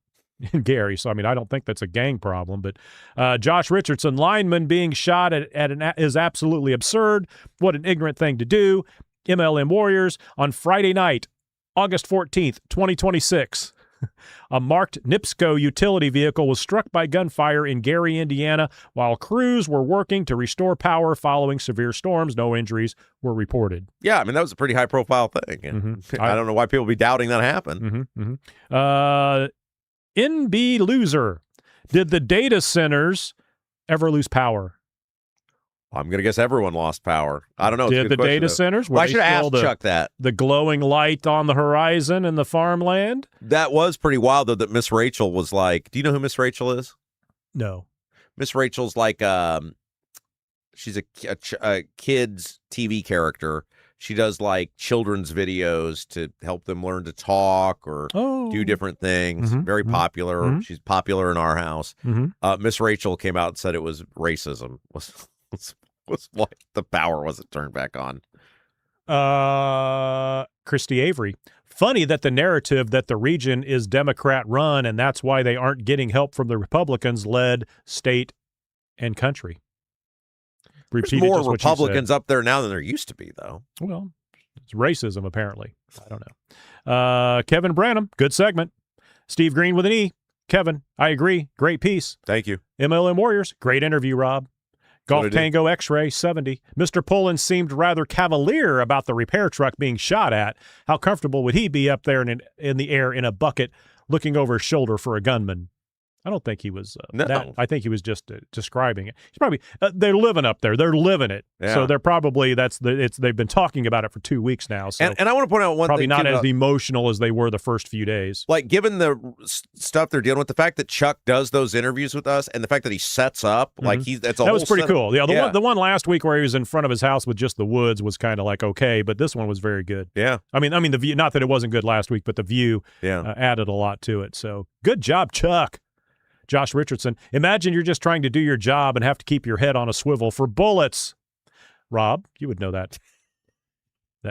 in Gary. So, I mean, I don't think that's a gang problem. But Josh Richardson, lineman being shot is absolutely absurd. What an ignorant thing to do. MLM Warriors on Friday night, August 14th, 2026. A marked NIPSCO utility vehicle was struck by gunfire in Gary, Indiana, while crews were working to restore power following severe storms. No injuries were reported. Yeah, I mean, that was a pretty high-profile thing. And I don't know why people would be doubting that happened. NB Loser, did the data centers ever lose power? I'm going to guess everyone lost power. I don't know. Did the data centers? Well, I should ask Chuck that. The glowing light on the horizon in the farmland? That was pretty wild, though, that Miss Rachel was like, do you know who Miss Rachel is? No. Miss Rachel's like, she's a kid's TV character. She does like children's videos to help them learn to talk or do different things. Very popular. She's popular in our house. Miss Rachel came out and said it was racism. Was like the power wasn't turned back on. Christy Avery. Funny that the narrative that the region is Democrat run and that's why they aren't getting help from the Republicans led state and country. There's more Republicans up there now than there used to be, though. Well, it's racism, apparently. I don't know. Kevin Branham, good segment. Steve Green with an E. Kevin, I agree. Great piece. Thank you. MLM Warriors, great interview, Rob. Golf Tango X-Ray 70. Mr. Pullen seemed rather cavalier about the repair truck being shot at. How comfortable would he be up there in the air in a bucket looking over his shoulder for a gunman? I don't think he was that. I think he was just describing it. He's probably they're living up there. They're living it. Yeah. So they're probably they've been talking about it for 2 weeks now. So and I want to point out one probably thing not too, as emotional as they were the first few days. Like given the stuff they're dealing with, the fact that Chuck does those interviews with us, and the fact that he sets up like that was pretty cool. Yeah, the one last week where he was in front of his house with just the woods was kind of like okay, but this one was very good. Yeah, I mean the view. Not that it wasn't good last week, but the view added a lot to it. So good job, Chuck. Josh Richardson, imagine you're just trying to do your job and have to keep your head on a swivel for bullets. Rob, you would know that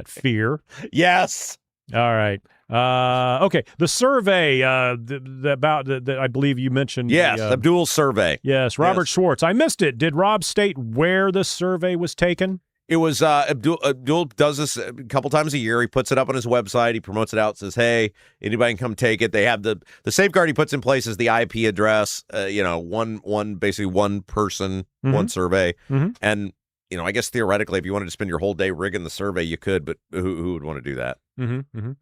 fear. Yes. All right. Okay. The survey about I believe you mentioned. Yes, Abdul's survey. Yes, Robert Schwartz. I missed it. Did Rob state where the survey was taken? It was Abdul does this a couple times a year. He puts it up on his website. He promotes it out, says, hey, anybody can come take it. They have the safeguard he puts in place is the IP address, basically one person, one survey. Mm-hmm. And, I guess theoretically, if you wanted to spend your whole day rigging the survey, you could, but who would want to do that? Mm-hmm.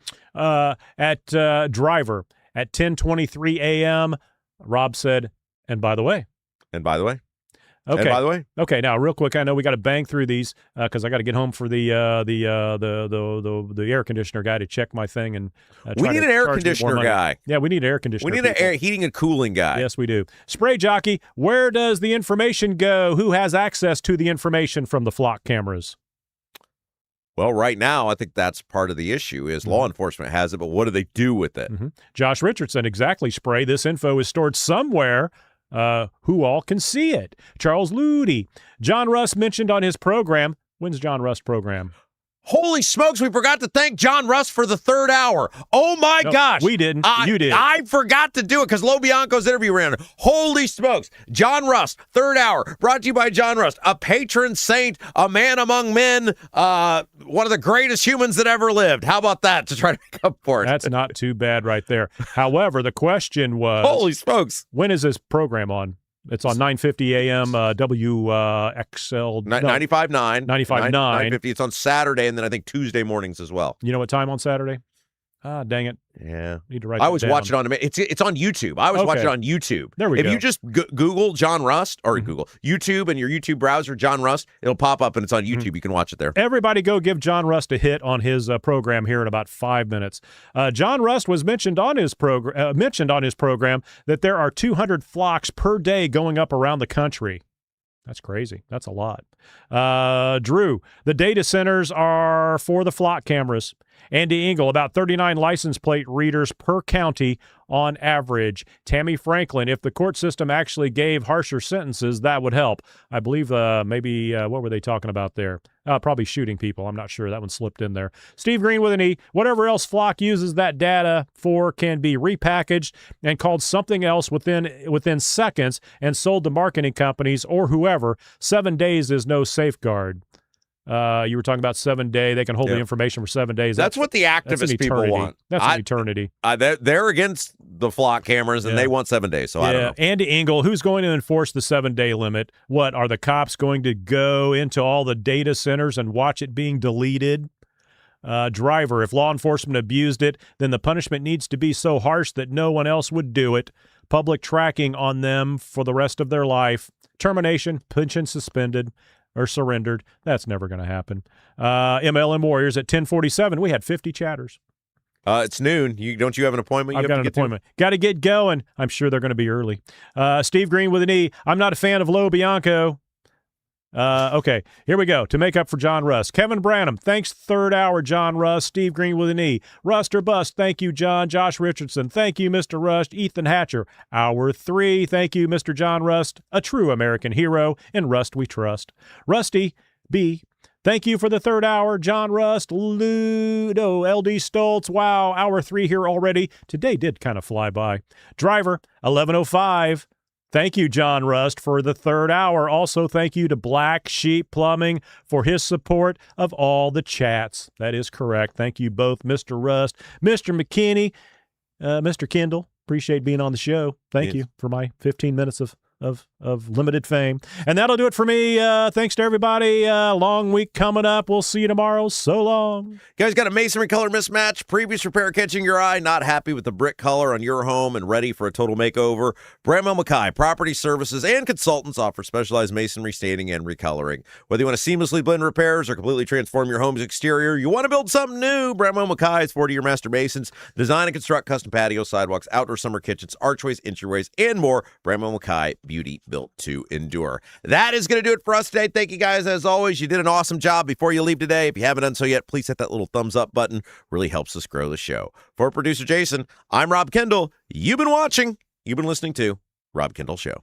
At Driver at 10:23 a.m., Rob said, and by the way. Okay. And by the way, okay. Now, real quick, I know we got to bang through these because I got to get home for the air conditioner guy to check my thing and. We need an air conditioner guy. Yeah, we need an air conditioner. We need an heating and cooling guy. Yes, we do. Spray jockey, where does the information go? Who has access to the information from the flock cameras? Well, right now, I think that's part of the issue is law enforcement has it, but what do they do with it? Mm-hmm. Josh Richardson, exactly, Spray. This info is stored somewhere. Who all can see it? Charles Ludi. John Rust mentioned on his program. When's John Rust's program? Holy smokes, we forgot to thank John Rust for the third hour. Oh, my gosh. We didn't. You did. I forgot to do it because Lo Bianco's interview ran. Holy smokes. John Rust, third hour, brought to you by John Rust, a patron saint, a man among men, one of the greatest humans that ever lived. How about that to try to make up for it? That's not too bad right there. However, the question was, holy smokes, when is this program on? It's on 9:50 a.m. WXL 95.9. 95.9. 9:50. It's on Saturday and then I think Tuesday mornings as well. You know what time on Saturday? Ah, dang it. Yeah. Need to write I that was down. watching on it's on YouTube. I was watching it on YouTube. There we go. If you just Google John Rust or Google YouTube and your YouTube browser, John Rust, it'll pop up and it's on YouTube. You can watch it there. Everybody go give John Rust a hit on his program here in about 5 minutes. John Rust was mentioned on his program that there are 200 flocks per day going up around the country. That's crazy. That's a lot. Drew, the data centers are for the flock cameras. Andy Engel, about 39 license plate readers per county on average. Tammy Franklin, if the court system actually gave harsher sentences, that would help. I believe maybe, what were they talking about there? Probably shooting people. I'm not sure. That one slipped in there. Steve Green with an E. Whatever else Flock uses that data for can be repackaged and called something else within seconds and sold to marketing companies or whoever. 7 days is no safeguard. You were talking about 7 day. They can hold the information for 7 days. That's what the activist people want. That's an eternity. They're against the flock cameras, and they want 7 days, so I don't know. Andy Engel, who's going to enforce the 7 day limit? What, are the cops going to go into all the data centers and watch it being deleted? Driver, if law enforcement abused it, then the punishment needs to be so harsh that no one else would do it. Public tracking on them for the rest of their life. Termination, pension suspended, or surrendered. That's never going to happen. MLM Warriors at 10:47. We had 50 chatters. It's noon. Don't you have an appointment? I've got an appointment. Got to get going. I'm sure they're going to be early. Steve Green with an E. I'm not a fan of Lo Bianco. Okay, here we go. To make up for John Rust. Kevin Branham, thanks, third hour, John Rust. Steve Green with an E. Rust or bust, thank you, John. Josh Richardson, thank you, Mr. Rust. Ethan Hatcher, hour 3, thank you, Mr. John Rust. A true American hero. In Rust we trust. Rusty B., Thank you for the third hour, John Rust, Ludo, LD Stoltz. Wow, hour 3 here already. Today did kind of fly by. Driver, 1105. Thank you, John Rust, for the third hour. Also, thank you to Black Sheep Plumbing for his support of all the chats. That is correct. Thank you both, Mr. Rust, Mr. McKinney, Mr. Kendall. Appreciate being on the show. Thank you for my 15 minutes of limited fame. And that'll do it for me. Thanks to everybody. Long week coming up. We'll see you tomorrow. So long. Guys, got a masonry color mismatch, previous repair catching your eye, not happy with the brick color on your home and ready for a total makeover? Bramwell Mackay Property Services and Consultants offer specialized masonry staining and recoloring. Whether you want to seamlessly blend repairs or completely transform your home's exterior, you want to build something new, Bramwell Mackay is 40-year master masons. Design and construct custom patios, sidewalks, outdoor summer kitchens, archways, entryways, and more. Bramwell Mackay, beauty built to endure. That is going to do it for us today. Thank you guys. As always, you did an awesome job. Before you leave today, if you haven't done so yet, please hit that little thumbs up button. Really helps us grow the show. For producer Jason, I'm Rob Kendall. You've been listening to Rob Kendall Show.